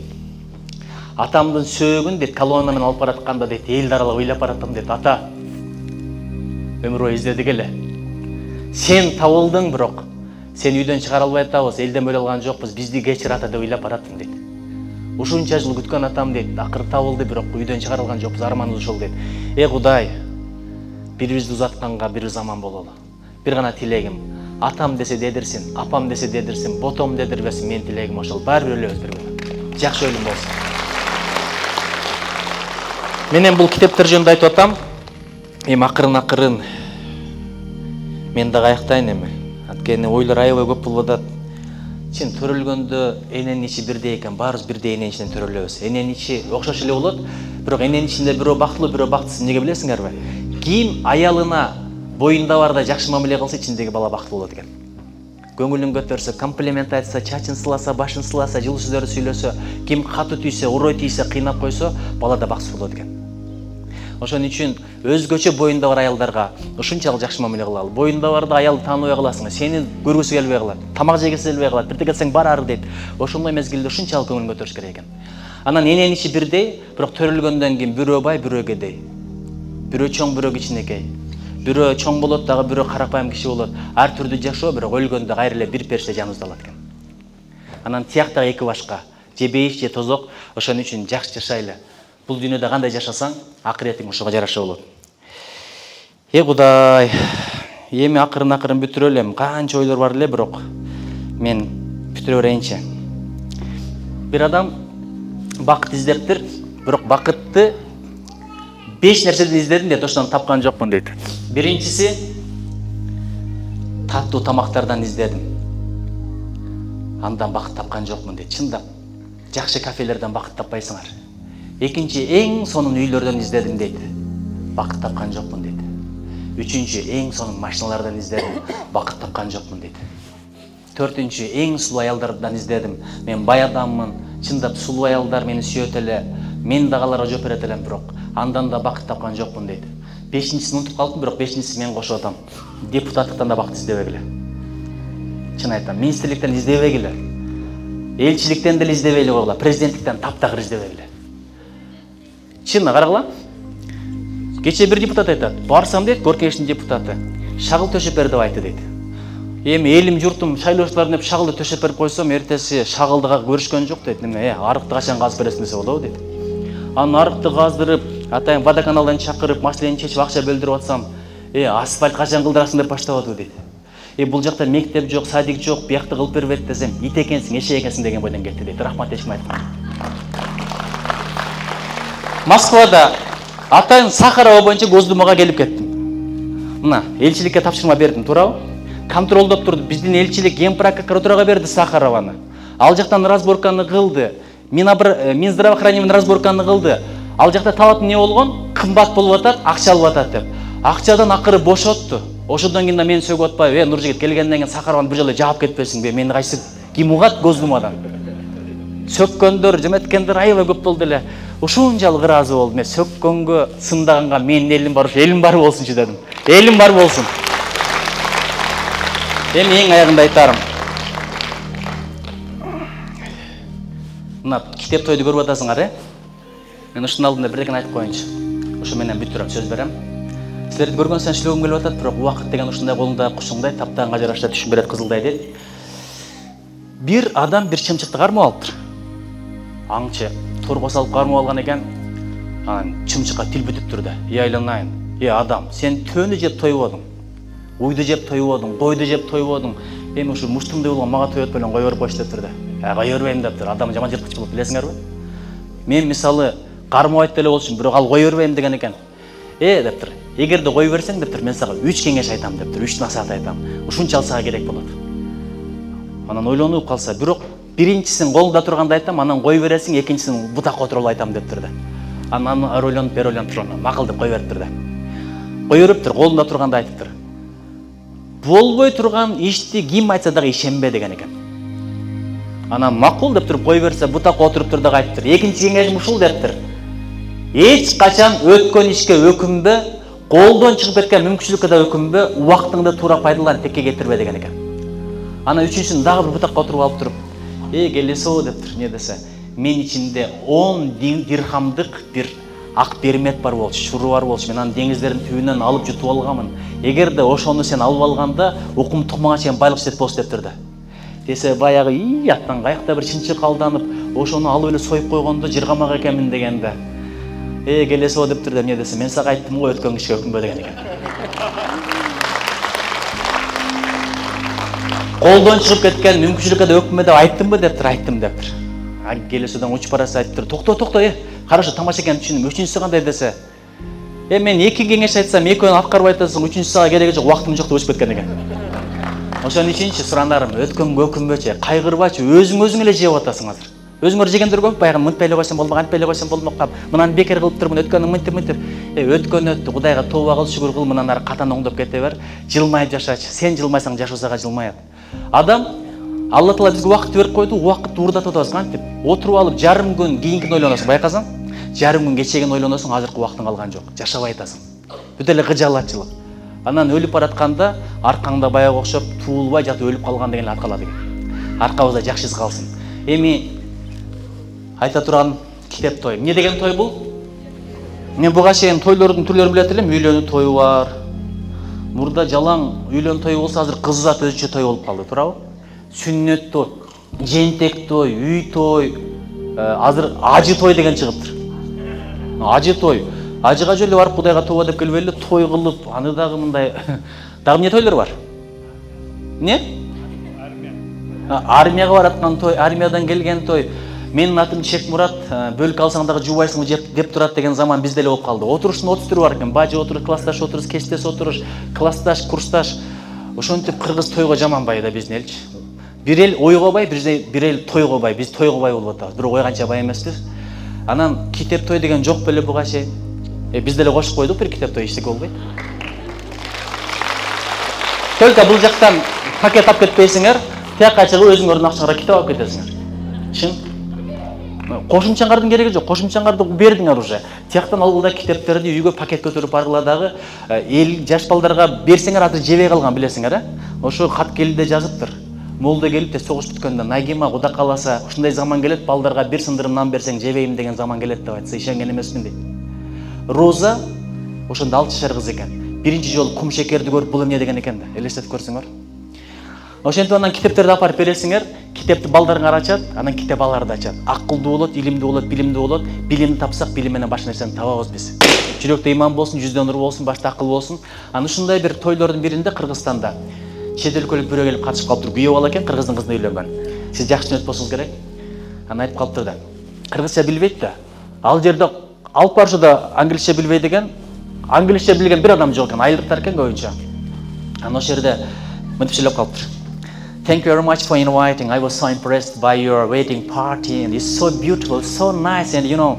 атамдын сөөгүн дейт, колонна менен алып баратканда дейт, элди аралап ыйлап бараттым дейт. Ата, өмүр бою издедик эле. Сен табылдың, бирок сен үйдөн чыгара албай атабыз, элден бөлө алган жокпуз, бизди кечир ата деп ыйлап бараттым дейт. Ушунча жыл күткөн атам дейт, акыры табылды, бирок үйдөн чыгара алган жокпуз, арманыбыз ошол дейт. Кудай, бири-бирибизди узатканга бир заман бололу. Бир гана тилегим, атам десе дедирсин, апам десе дедирсин, ботом дедирбесин, менин тилегим ошол. Баары бир өлөбүз бир күнү. Жакшы өлүм болсун. Менен бул китептер жөнүндө айтып атам. Эми акырын Мен дагы аяктайын эми. Анткени ойлор аябай көп болуп атат. Чын төрөлгөндө эненин ичи бирдей экен, баарыбыз бирдей эненин ичинен төрөлөбүз. Эненин ичи окшош эле болот, бирок эненин ичинде бирөө бактылуу, бирөө бактысыз. Эмнеге билесиңерби? Ким аялына боюнда барда жакшы мамиле кылса, ичиндеги бала бактылуу болот экен. Көңүлүн көтөрсө, комплимент айтса, чачын сыласа, башын сыласа, жылуу сөздөрдү сүйлөсө, ким катуу тийсе, урой тийсе, кыйнап койсо, бала да бактысыз болот экен. Ошон үчүн өзгөчө боюнда бар аялдарга ушунчалык жакшы мамиле кылалы. Боюнда барда аялды тааныбай каласың, сени көргүсү келбей калат, тамак жегиси келбей калат, бирде келсең бар ары дейт. Ошондой мезгилде ушунчалык көңүл көтөрүш керек экен. Анан эненин ичи бирдей, бирок төрөлгөндөн кийин бирөө бай, бирөө кедей. Бирөө чоң, бирөө кичинекей. Бирөө чоң болот, дагы бирөө карапайым киши болот. Ар түрдүү жашоо, бирок өлгөндө кайра эле бир периште жаныбызда алат экен. Анан тияктагы эки башка, же бейиш, же тозок. Ошон үчүн жакшы жашайлы. Бул дүйнөдө кандай жашасаң, акыретиң ошого жараша болот. Кудай, эми акырын бүтүрө элем. Канча ойлор бар эле, бирок мен бүтүрө берейинчи. Бир адам бакыт издептир, бирок бакытты 5 нерседен издедим дейт, ошондон тапкан жокмун дейт. Биринчиси таттуу тамактардан издедим. Андан бакыт тапкан жокмун дейт. Чындап, жакшы кафелерден бакыт таппайсыңар. Экинчи, эң сонун үйлөрдөн издедим дейт. Бакыт тапкан жокмун дейт. Үчүнчү, эң сонун машиналардан издедим. Бакыт тапкан жокмун дейт. Төртүнчү, эң сулуу аялдардан издедим. Мен бай адаммын. Чындап сулуу аялдар мени сүйөт эле. Мен дагы аларга жооп берет элем, бирок андан да бакыт тапкан жокмун дейт. Бешинчисин унутуп калдым, бирок бешинчиси мен кошуп атам. Депутаттыктан да бакыт издебегиле. Чын айтам, министрликтен издебегиле. Элчиликтен деле издебейле койгула, президенттиктен таптакыр издебегиле. Чын карагыла. Кече бир депутат айтат, барсам дейт, Горкештин депутаты, шагыл төшөп бер деп айтты дейт. Эми элим журтум шайлоочуларын деп шагылды төшөп берип койсом, эртеси шагылдыга көрүшкөн жок дейт. Неме, арыкты качан казып бересиң десе болобу дейт. Анын арыкты каздырып, атайын водоканалдан чакырып, маселени чечип акча бөлдүрүп атсам, асфальт качан кылдырасың деп баштап атуу дейт. Бул жакта мектеп жок, садик жок, биякты кылып бербейт десем, ит экенсиң, эшек экенсиң деген бойдон кетти дейт. Рахмат эчким айткан. Москвада атайын Сахарова боюнча Госдумага келип кеттим. Мына, элчиликке тапшырма бердим, туурабы? Контролдоп турду. Биздин элчилик Генпрокуратурага берди Сахарованы. Ал жактан разборканы кылды. Минздравоохранениянын разборканы кылды. Ал жакта талап эмне болгон? Кымбат болуп атат, акча алып атат деп. Акчадан акыры бошотту. Ошондон кийин да мени сөгүп атпайбы? Нуржигит келгенден кийин Сахарованы бир жолу жаап кетпесиңби? Мени кайсы ким угат Госдумадан? Сөккөндөр, жеметкендер аябай көп болду эле. Ушунчалык ыраазы болдум. Мен сөккөнгө, сындаганга менин элим бар, элим бар болсунчу дедим. Элим бар болсун. Эми эң аягында айтарым. Мына китеп тойду көрүп атасыңар, Мен ушунун алдында бирдекен айтып коеюнчу. Ошо менен бүтүрөм, сөз берем. Силерди көргөн сайын шүлөгүм келип атат, бирок убакыт деген ушундай колуңда кушуңдай таптаганга жараша түшүн берет, кызылдай дейт. Бир адам бир чымчыкты кармап алыптыр. Аңчы торго салып кармап алган экен. Анан чымчыкка тил бүтүп турду. Айланайын. Адам, сен төнү жеп тойбодуң. Уйду жеп тойбодуң, койду жеп тойбодуң. Эми ушу муштумдай болгон мага тоет белен кое берип койчу деп турду. Кое бербейм деп тур. Адам жаман жырткыч болуп билесиңерби? Мен мисалы кармабайт деле болчумун, бирок ал кое бербейм деген экен. Деп тур. Эгерде кое берсең деп тур, мен сага 3 кеңеш айтам деп тур, 3 насаат айтам. Ушунчалык сага керек болот. Анан ойлонуп калса, бирок биринчисин колунда турганда айтам, анан кое бересиң, экинчисин бутакка отуруп айтам деп турду. Анан ойлонуп тур, макул деп кое берип турду. Кое берип тур, колунда турганда айтып тур. Болбой турган ишти ким айтса дагы ишенбе деген экен. Анан макул деп туруп кое берсе, бутакка отуруп тур дагы айтып тур. Экинчи кеңешим ушул деп тур. Эч качан өткөн ишке өкүнбө, колдон чыгып кеткен мүмкүнчүлүккө да өкүнбө, убактыңды туура пайдаланып текке кетирбе деген экен. Анан үчүнчүсүн дагы бир бутакка отуруп алып туруп, келесо деп тур, не десе, мен ичинде 10 дирхамдык бир ак бермет бар болчу, шуру бар болчу. Мен аны деңиздердин түбүнөн алып жутуп алганмын. Эгерде ошону сен алып алганда, укум тукмага чейин байлык жетет болчу деп турду. Десе баягы аттан каякта бир чынчык алданып, ошону алып эле союп койгондо жыргамак экенмин дегенде. Келесо деп турду, эмне десе, мен сага айттым го өткөн кишке өкүнбө деген экен. Колдон чыгып кеткен мүмкүнчүлүккө да өкүнбө деп айттымбы деп тур, айттым деп тур. Келесодон учуп барасы айтып тур, токто, хорошо, тамаша экенин түшүндүм. Үчүнчүсү кандай десе, Мен екі кеңеш айтсам, екеуін атқарып айтасың, үшіншісіге керегі жоқ, уақытым жоқ деп өшіп кеткен екен. Ошон үчүнчү сурандарым, өткөнгө өкүнбөчү, кайгырбачы, өзүң эле жеп атасың азыр. Өзүңөр жегендер көп, баягы мынтпай эле койсом болмок, антпай эле койсом болмок, мынаны бекер кылып турмун, өткөнүң мынтип. Өткөн өттү, Кудайга тооба кыл, шүгүр кыл, мындан ары катан оңдоп кете бер. Жылмайып жашачы. Сен жылмайсаң жашоосага жылмаят. Адам Алла Таала бизге убакыт берип койду, убакытты уурдатып атабыз кантип? Отуруп алып жарым күн кийинкини ойлоносуң, байкасаң? Жарым күн кечегин ойлоносуң, азыркы убактың калган жок. Жашабай атасың. Бүт эле кыжаалатчылык. Анан өлүп баратканда аркаңда баягы окшоп туулбай жатып өлүп калган деген ат калат экен. Аркабызда жакшы из калсын. Эми айта турган китеп той. Эмне деген той бул? Мен буга чейин тойлордун түрлөрүн билет элем. Үйлөнүү тою бар. Мурда жалаң үйлөнүү тою болсо, азыр кыз зат өзүчө той болуп калды, туурабы? Сүннөт той, жентек той, үй той, азыр ажы той деген чыгыптыр. Ажы той. Ажыга жолу барып Кудайга тооба деп келбей эле той кылып, аны дагы мындай дагы эмне тойлор бар? Эмне? Армияга бараткан той, армиядан келген той. Менин атым Чекмурат, бөлүк алсаң дагы жубайсың деп турат деген заман бизде эле болуп калды. Отуруштун 30 түрү бар экен. Бажы отуруш, классташ отуруш, кечтес отуруш, классташ, курсташ. Ошентип кыргыз тойго жаманбай да биздин элчи. Бир эл ойго бай, бир эл тойго бай. Биз тойго бай болуп атабыз. Бирок ой канча бай эмеспиз. Анан китеп той деген жок беле буга чейин. Бизде эле кошуп койдук, бир китеп той эчтеке болбойт. Только бул жактан пакет алып кетпейсиңер, тияка чыгып өзүңөрдүн акчаңарга китеп алып кетесиңер. Чын. Кошумчаңардын кереги жок, кошумчаңарды бердиңер уже. Тияктан алгыла китептерди үйгө пакет көтөрүп баргыла дагы, эл жаш балдарга берсеңер азыр жебей калган билесиңер, э? Ошо кат келиде жазыптыр. Молда келип те согуш бүткөндө Нагима Кудай кааласа, ушундай заман келет, балдарга бир сындырым нан берсең жебейм деген заман келет деп айтса, ишенген эмесмин дейт. Роза ошондо 6 жашар кыз экен. Биринчи жолу кум шекерди көрүп, бул эмне деген экен да, элестетип көрсөңөр. Ошентип анан китептерди алып барып бересиңер, китепти балдарыңар ачат, анан китеп аларды ачат. Акылдуу болот, илимдүү болот, билимдүү болот. Билимди тапсак, билим менен баш нерсени табабыз биз. Жүрөктө иман болсун, жүздө нур болсун, башта акыл болсун. Анан ушундай бир тойлордун биринде Кыргызстанда чет өлкөлүк бирөө келип катышып калыптыр. Күйөө бала экен, кыргыздын кызына үйлөнгөн. Сиз жакшы түшүнөт болсуңуз керек. Анан айтып калыптыр да. Кыргызча билбейт да. Ал жерде алып барышуда англисче билбейт деген, англисче билген бир адам жок экен, айылдыктар экен көбүнчө. Анан ошол жерде мынтип сүйлөп калыптыр. Thank you very much for inviting. I was so impressed by your wedding party, and it's so beautiful, so nice, and you know,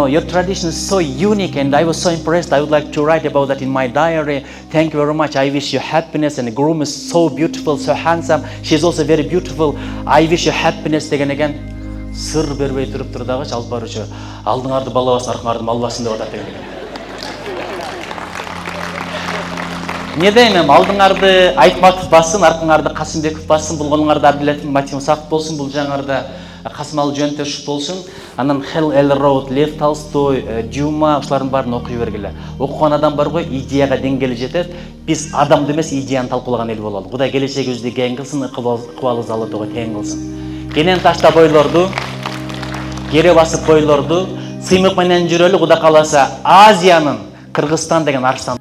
your tradition is so unique, and I was so impressed. I would like to write about that in my diary. Thank you very much. I wish you happiness, and the groom is so beautiful, so handsome. She's also very beautiful. I wish you happiness деген экен. Сыр бербей туруп дагы алып баруучу. Алдыңарды балабасын, аркаңарды малбасын деп атат деген экен. Не деймін, алдыңарды Айтматов бассын, арқыңарды Қасымбеков бассын, бұлғаныңарды Абдилатин Матимсақ болсын, бұл жаңарды Қасымалы Жөнтешов болсын, анан Хелл Элроуд, Лев Толстой, Дюма, ұшылардың барын оқи бергілі. Оқыған адам бар ғой, идеяға деңгелі жетеді. Біз адамды емес, идеяны талқылаған ел болалы. Құдай келешегі өзді кен қылсын, ықыбалы залы тоғы тең қылсын. Кенен ташта бойлорду, кере басып бойлорду, сыймық менен жүрөлі, Құдай қаласа Азияның Қырғызстан деген арыстан.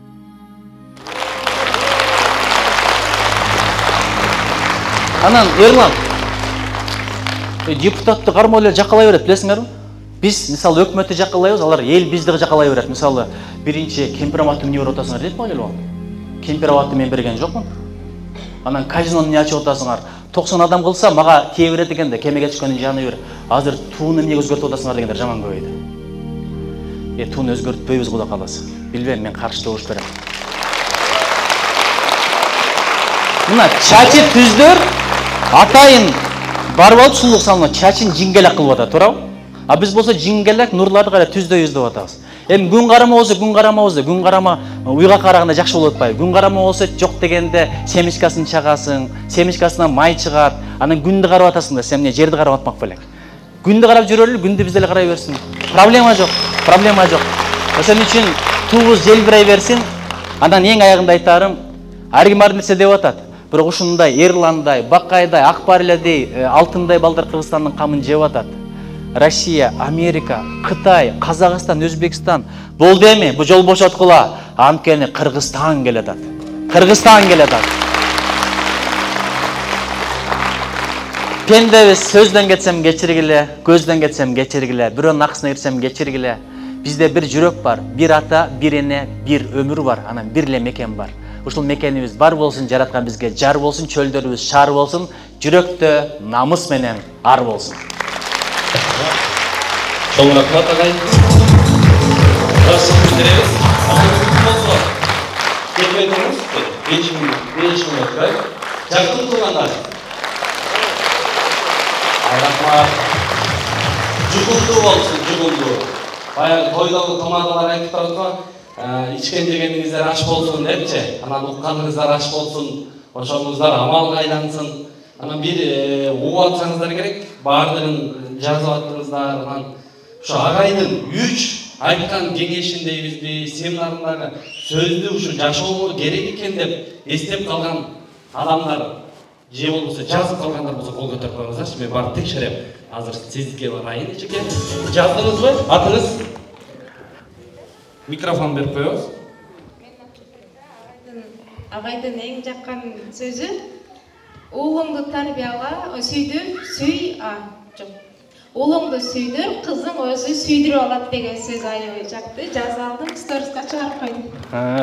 Анан Ерлан депутатты кармоо эле жакалай берет, билесиңерби? Биз мисалы өкмөттү жакалайбыз, алар эл бизди жакалай берет. Мисалы биринчи Кемпираматты эмне берип атасыңар дейт могу эле. Кемпираматты мен берген жокмун. Анан казинону эмне ачып атасыңар? 90 адам кылса мага тие берет экен да, кемеге түшкөндүн жаны бир. Азыр тууну эмне өзгөртүп атасыңар дегендер жаман көбөйдү. Тууну өзгөртпөйбүз Кудай кааласа. Билбейм, мен каршы добуш берем. Мына чачы түздөр атайын барып алып сулук салына чачын жиңгелек кылып атат, туурабы? А биз болсо жиңгелек нурларды кара түздөй деп атабыз. Эми күн карама болсо күн карамабыз, күн карама уйга караганда жакшы болуп атпайбы? Күн карама болсо жок дегенде семичкасын чагасың, семичкасынан май чыгат, анан күндү карап атасың да, сен эмне жерди карап атмак белек. Күндү карап жүрөлү, күндү биз эле карай берсин. Проблема жок, проблема жок. Ошон үчүн туубуз желбирей берсин. Анан эң аягында айтарым, ар ким ар нерсе деп атат. Бирок ушундай Эрландай, Бакайдай, Акбарледей, Алтындай балдар Кыргызстандын камын жеп атат. Россия, Америка, Кытай, Казакстан, Өзбекстан болду эми, бу жол бошоткула. Анткени Кыргызстан келатат. Кыргызстан келатат. Пендебиз, сөздөн кетсем кечиргиле, көздөн кетсем кечиргиле, бирөөнүн акысына кирсем кечиргиле. Bizde bir жүрөк бар, bir ata, bir эне, bir ömür var, анан bir эле мекен бар. Ушул мекенибиз бар болсун, жараткан бизге жар болсун, чөлдөрүбүз шаар болсун, жүрөктө намыс менен ар болсун. Çok rahmat ağay. Nasıl bildiririz? Gelmediniz. 5 metre. Yakın kullanlar. Rahmat. Cugundu olsun, cugundu. Bayağı toydalı komadalar ayıp tarafı. İçken degeningizler aç bolsun depçe. Anan uqqanыңыздар aç bolsun. Oşoңуздар amal kaylansın. Anan bir uğu atsanızlar gerek. Bardırın жазып attыңыздар. Şu ağaydın 3 aytkan kеңешиндейбизби, семинарындагы сөздү ушу жашоо керек экен деп эстеп калган адамдар же болбосо жазып калгандар болсо кол көтөрүп коюңуздарчы. Мен барып текшерем. Азыр сиздикке барайын эчеке. Жаздыңызбы? Атыңыз? Микрофон берип коебуз. Агайдын эң жаккан сөзү уулуңду тарбияла, сүйдүр, жок. Уулуңду сүйдүр, кызың өзү сүйдүрүп алат деген сөз аябай жакты. Жазып алдым, сториска чыгарып койдум.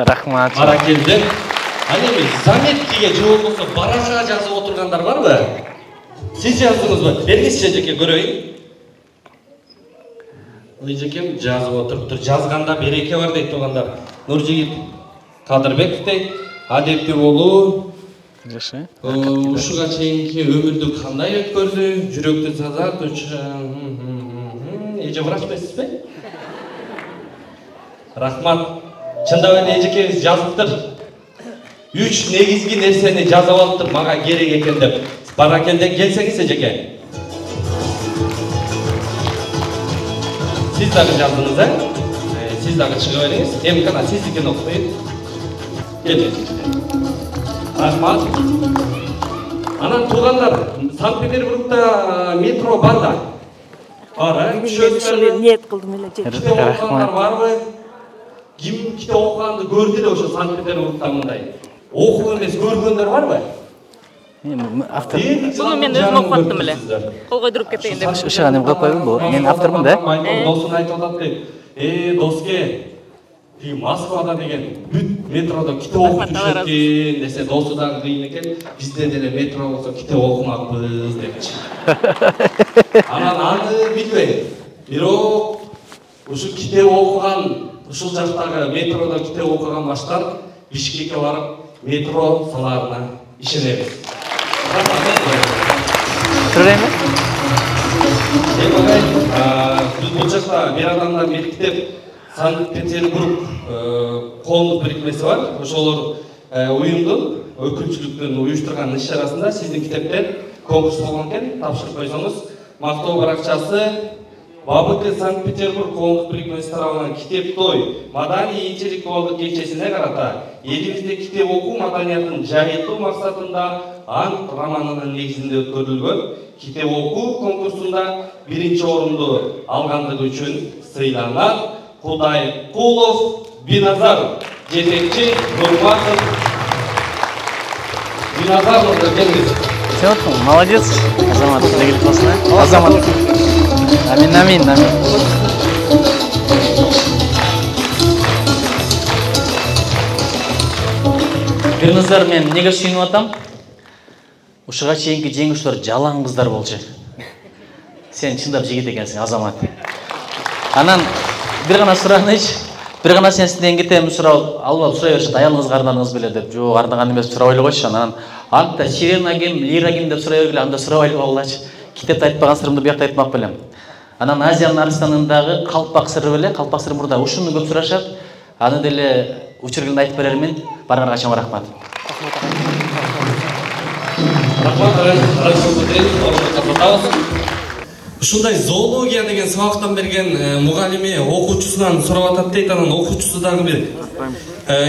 Рахмат. Баракелде. Анеме заметкиге же болбосо барака жазып отургандар барбы? Сиз жаздыңызбы? Бергизчи эжеке көрөйүн. Эжекем жазып отуруптур. Жазганда береке бар дейт тургандар. Нуржигит Кадырбеков дейт. Адепти болуу. Жашы. Ушуга чейинки өмүрдү кандай өткөрдү? Жүрөктү сазат, эже врач эмессизби? Рахмат. Чындап эле эжекебиз жазыптыр. 3 негизги нерсени жазып алыптыр, мага керек экен деп. Баракелден келсеңиз эжеке. Siz dagы жаздыңыз, Siz dagы чыгып бериңиz. Эми гана сиздикини окуйын. Келin. Рахмат. Анан туугандар, Санкт-Петербургда метро бар да. Бар, ниет кылдым эле. Рахмат. Барбы? Ким китеп окуганды көрдү эле ошо Санкт-Петербургда мындай. Окуп эмес көргөндөр барбы? Автор. Буну мен өзүм окуп аттым эле. Кол койдуруп кетейин деп. Ушуга эми коюп койбойм бул. Мен автормун да. Досун айтып атат дейт. Доске, ти Москвада деген бүт метрода китеп окуп жүрөт десе, досу дагы кыйын экен. Бизде деле метро болсо китеп окумакпыз депчи. Анан аны билбейм. Бирок ушу китеп окуган, ушул жактагы метрода китеп окуган баштар Бишкекке барып метро саларына ишенебиз. Көрөйүнбү? Бул жакта бир адамдар бирикип Санкт-Петербург коомдук бирикмеси бар. Ошолор уюмдун өкүлчүлүктүн уюштурган иш-чарасында сиздин китептен конкурс болгон экен, тапшырып койсоңуз, мактоо баракчасы БАБК Санкт-Петербург коомдук бирикмеси тарабынан китептой маданий интеллектуалдык кечесине карата элибизде китеп окуу маданиятын жайылтуу максатында Ант романынын негизинде өткөрүлгөн китеп окуу конкурсунда 1-орунду алгандыгы үчүн сыйланат Кудайкулов Биназаров, жетекчи Нурматов Биназаров келиңиз. Все, молодец. Азамат, келип болсун. Азамат. Амин. Билиңиздер, мен эмнеге сүйүнүп атам? Ушуга чейинки жеңүүчүлөр жалаң кыздар болчу. Сен чындап жигит экенсиң, Азамат. Анан бир гана суранычы, бир гана сен сизден кетем сурап алып сурай беришет, аялыңыз карындарыңыз беле деп. Жок, ардаган эмес, сурабай эле койчу. Анан антта Сирена ким, Лира ким деп сурай бергиле, анда сурабай эле болгулачы. Китепте айтпаган сырымды биякта айтмак белем. Анан Азиянын Арыстанындагы калпак сыры беле, калпак сыры мурда ушуну көп сурашат. Аны деле учургунда айтып берермин. Барганга чоң рахмат. Ушундай зоология деген сабактан берген мугалими окуучусунан сурап атат дейт. Анан окуучусу дагы бир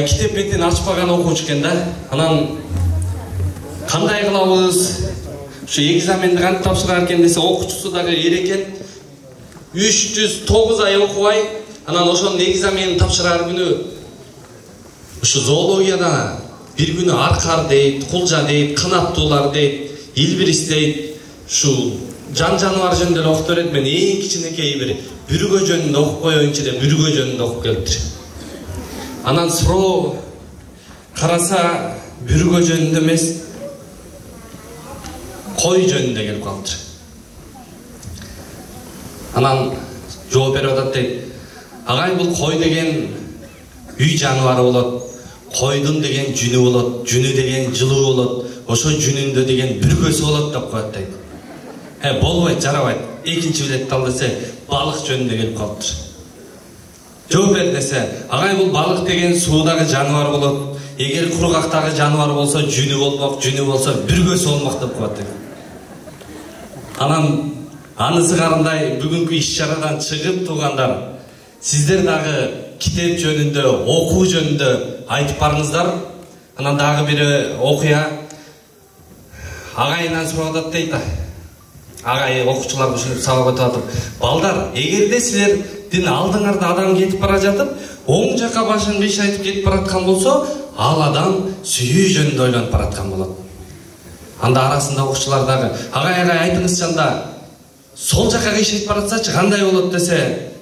китеп бетин ачпаган окуучу экен да. Анан кандай кылабыз? Ушу экзаменди кантип тапшырар экен десе, окуучусу дагы эрекен. 309 ай окубай, анан ошонун экзаменин тапшырар күнү ушу зоологияда bir күнү аркар дейт, кулжа дейт, канаттуулар дейт, илбирис дейт, ушу жануар жөнүндө эле окуп берет. Мен эң кичинекей бир бүргө жөнүндө окуп коеюнчу деп бүргө жөнүндө окуп келиптир. Анан суроо караса бүргө жөнүндө эмес, кой жөнүндө келип калыптыр. Анан жооп берип атат дейт. Агай, бул кой деген үй жануары болот. Койдун деген жүнү болот, жүнү деген жылуу болот. Ошо жүнүндө деген бүргөсү болот деп коет дейт. Болбойт, жарабайт. Экинчи билетти ал десе, балык жөнүндө келип калыптыр. Жооп бер десе, агай, бул балык деген суудагы жануар болот. Эгер кургактагы жануар болсо жүнү болмок, жүнү болсо бүргөсү болмок деп коет дейт. Анан анысы карындай бүгүнкү иш-чарадан чыгып туугандар, сиздер дагы китеп жөнүндө, окуу жөнүндө айтып барыңыздар. Анан дагы бир окуя. Агайынан сурап атат дейт. Агай окуучулар ушинтип сабак өтүп атып, балдар, эгерде силердин алдыңарда адам кетип бара жатып, оң жака башын кыйшайтып кетип бараткан болсо, ал адам сүйүү жөнүндө ойлонуп бараткан болот. Анда арасында окуучулар дагы, агай айтыңызчы, анда сол жака кыйшайтып баратсачы кандай болот десе,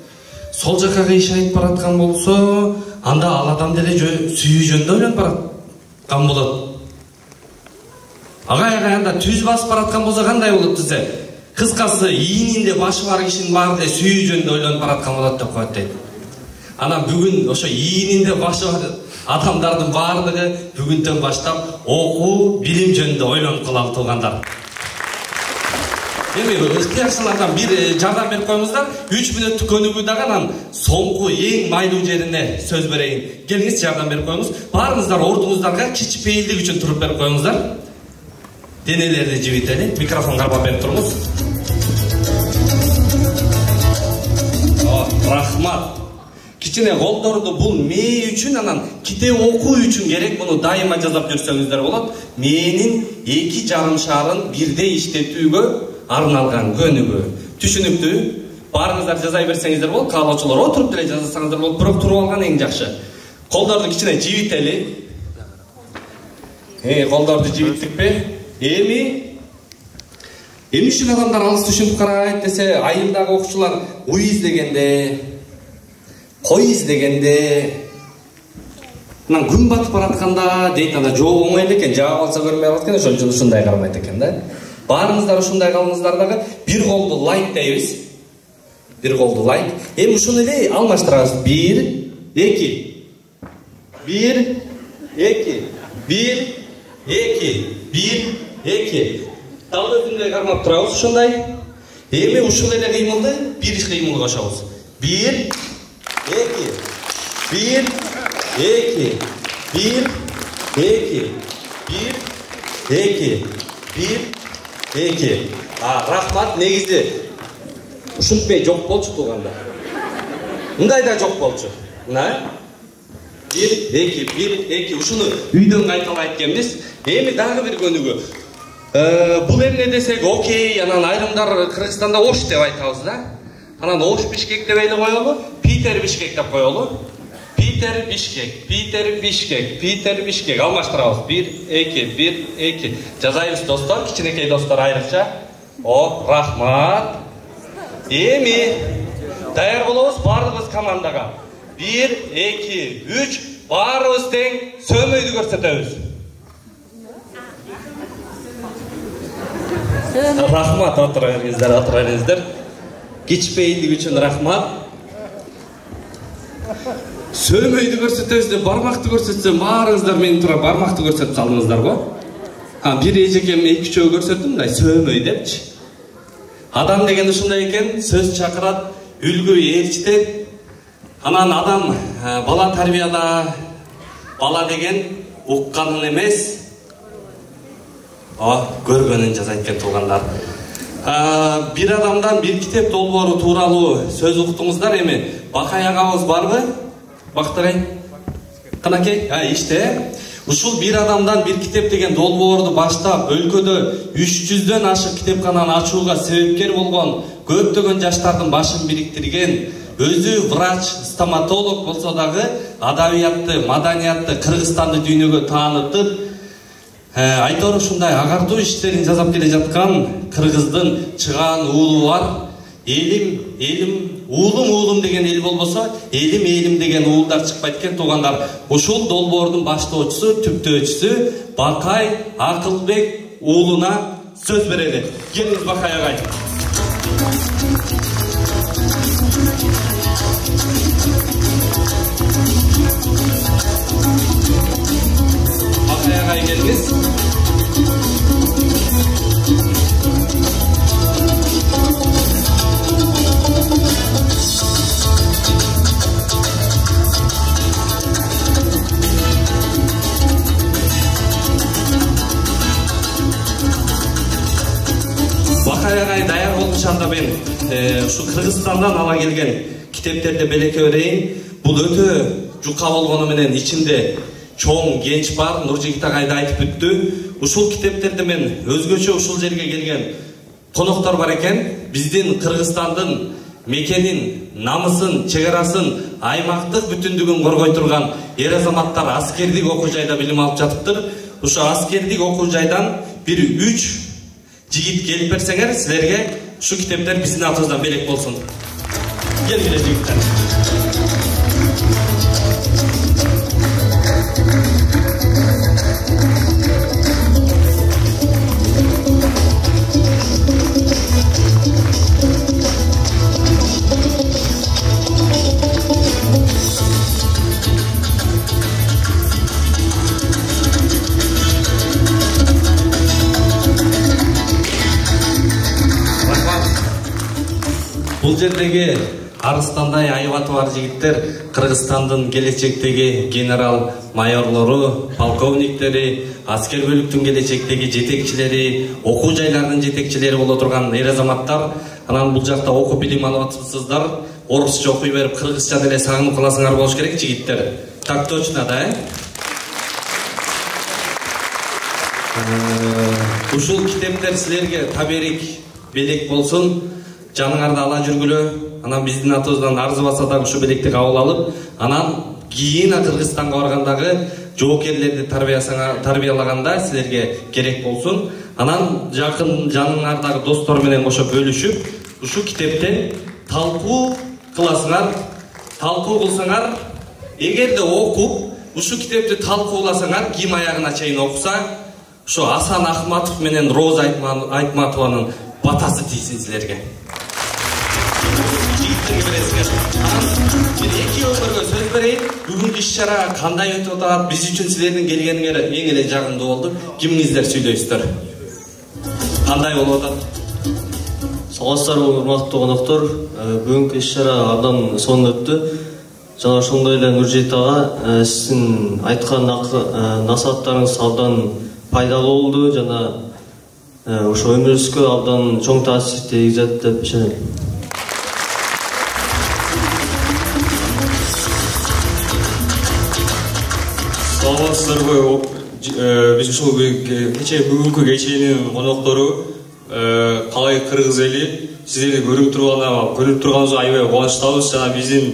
сол жака кыйшайтып бараткан болсо, анда ал адам деле сүйүү жөнүндө ойлонуп бараткан болот. Агай, анда түз басып бараткан болсо кандай болот десе, кыскасы ийининде башы бар кишинин баары деле сүйүү жөнүндө ойлонуп бараткан болот деп коет дейт. Анан бүгүн ошо ийининде башы бар адамдардын баардыгы бүгүндөн баштап окуу, билим жөнүндө ойлонуп калалы туугандар. Эми ыктыярчылардан бир жардам берип коюңуздар. 3 мүнөттүк көнүгүү дагы, анан соңку эң майлуу жерине сөз берейин. Келиңиз, жардам берип коюңуз. Баарыңыздар ордуңуздарга кичи пейилдик үчүн туруп берип коюңуздар. Денелерди жибители, микрофон кармап берип туруңуз. Рахмат. Кичине колдорду бул мээ үчүн, анан китеп окуу үчүн керек. Муну дайыма жазап жүрсөңүздөр болот. Мээнин 2,5 шарын бирдей иштетүүгө арналган көнүгүү. Түшүнүктүү? Баарыңыздар жазай берсеңиздер болот. Каалоочулар отуруп деле жазсаңыздар болот. Бирок туруп алган эң жакшы. Колдорду кичине жибители. Колдорду жибиттикпи? Эми үчүн адамдар алыс түшүнүп карайт десе, айылдагы окуучулар уй издегенде, кой издегенде, анан күн батып баратканда дейт, анда жооп оңой экен, жаап алса көрмөй калат экен, ошон үчүн ушундай кармайт экен да. Баарыңыздар ушундай калыңыздар дагы. Бир колду лайк дейбиз. Бир колду лайк. Эми ушуну эле алмаштырабыз. 1, 2. 1, 2. 1, 2. 1, 2. Дал өзүндөй кармап турабыз ушундай. Эми ушул эле кыймылды бир кыймыл кошобуз. 1, 2. 1, 2. 1, 2. 1, 2. 1, 2. Рахмат, негизи ушинтпей жок болчу тууганда. Мындай да жок болчу. Мына 1, 2, 1, 2. Ушуну үйдөн кайталайт экенбиз. Эми дагы бир көнүгүү. Бул эмне десек, окей, анан айрымдар Кыргызстанда Ош деп айтабыз да. Анан Ош Бишкек деп эле коелу, Питер Бишкек деп коелу. Питер Бишкек, Питер Бишкек, Питер Бишкек. Алмаштырабыз. 1, 2, 1, 2. Жазайбыз достор, кичинекей достор айрыкча. Рахмат. Эми даяр болобуз баардыгыбыз командага. 1, 2, 3. Баарыбыз тең сөмөйдү көрсөтөбүз. Рахмат, отураңыздар. Кичпейдик үчүн рахмат. Сөмөйдү көрсөтөбүз деп бармакты көрсөтсөм, баарыңыздар мени тура бармакты көрсөтүп салдыңыздар го. Бир эжекем 2-3 көрсөттүм, мындай сөмөй депчи. Адам деген ушундай экен, сөз чакырат, үлгү ээрчитет. Анан адам бала тарбияда, бала деген укканын эмес, көргөнүн жасайт экен туугандар. Бир адамдан бир китеп долбоору тууралуу сөз уктуңуздар. Эми Бакай агабыз барбы? Бактырай. Канакей? Иште. Ушул бир адамдан бир китеп деген долбоорду баштап, өлкөдө 300дөн ашык китепкананы ачууга себепкер болгон, көптөгөн жаштардын башын бириктирген, өзү врач, стоматолог болсо дагы адабиятты, маданиятты, Кыргызстанды дүйнөгө таанытып, Айтор ушундай агартуу иштерин жасап келе жаткан Кыргыздын чыгаан уулу бар. Элим, уулум деген эл болбосо, элим деген уулдар чыкпайт экен, туугандар. Ушул долбоордун баштоочусу, түптөөчүсү Бакай Акылбек уулуна сөз берели. Келиңиз Бакай агай. Бакай агай келиңиz. Бакай агай даяр болушанда мен ушу Кыргызстандан ала келген китептерди белекке берейин. Бул өтө жука болгону менен ичинде чоң генч бар. Нуржигит агай да айтып өттү. Ушул китептерди мен өзгөчө ушул жерге келген коноктор бар экен. Биздин Кыргызстандын мекенин, намысын, чегарасын, аймактык бүтүндүгүн коргой турган эр азаматтар аскердик окуу жайда билим алып жатыптыр. Ушу аскердик окуу жайдан бир 3 жигит келип берсеңер, силерге ушу китептер биздин атыбыздан белек болсун. Келгиле жигиттер. Бул жердеги арыстандай айбаты бар жигиттер Кыргызстандын келечектеги генерал майорлору, полковниктери, аскер бөлүктүн келечектеги жетекчилери, окуу жайлардын жетекчилери боло турган эр азаматтар. Анан бул жакта окуп билим алып атыпсыздар. Орусча окуй берип кыргызча деле сагынып каласыңар болуш керек жигиттер. Так точно да? Ушул китептер силерге таберик белек болсун. Жаныңарды ала жүргүлө, анан биздин атыбыздан арзыбаса да ушу белекти кабыл алып, анан кийин Кыргызстанга баргандагы жоокерлерди тарбиялаганда силерге керек болсун. Анан жакын жаныңардагы достор менен кошо бөлүшүп, ушу китептен талкуу кыласыңар. Талкуу кылсаңар, эгерде окуп, ушу китепти талкууласаңар, ким аягына чейин окуса, ушу Асан Ахматов менен Роза Айтматованын батасы тийсин силерге. Бир эки өмүргө сөз берейин. Бүгүнкү иш-чара кандай өтүп атат? Биз үчүн силердин келгениңер эң эле жагымдуу болду. Кимиңиздер сүйлөйсүздөр? Кандай болуп атат? Саламатсыздарбы, урматтуу коноктор. Бүгүнкү иш-чара абдан сонун өттү. Жана ошондой эле Нуржигит ага сиздин айткан насааттарыңыз абдан пайдалуу болду жана ошо өмүрүбүзгө абдан чоң таасир тийгизет деп ишенем. Саламатсыздарбы, биз ушул бүгүнкү кеченин коноктору калай кыргыз эли сиздерди көрүп турганыбызга аябай кубанычтабыз. Жана биздин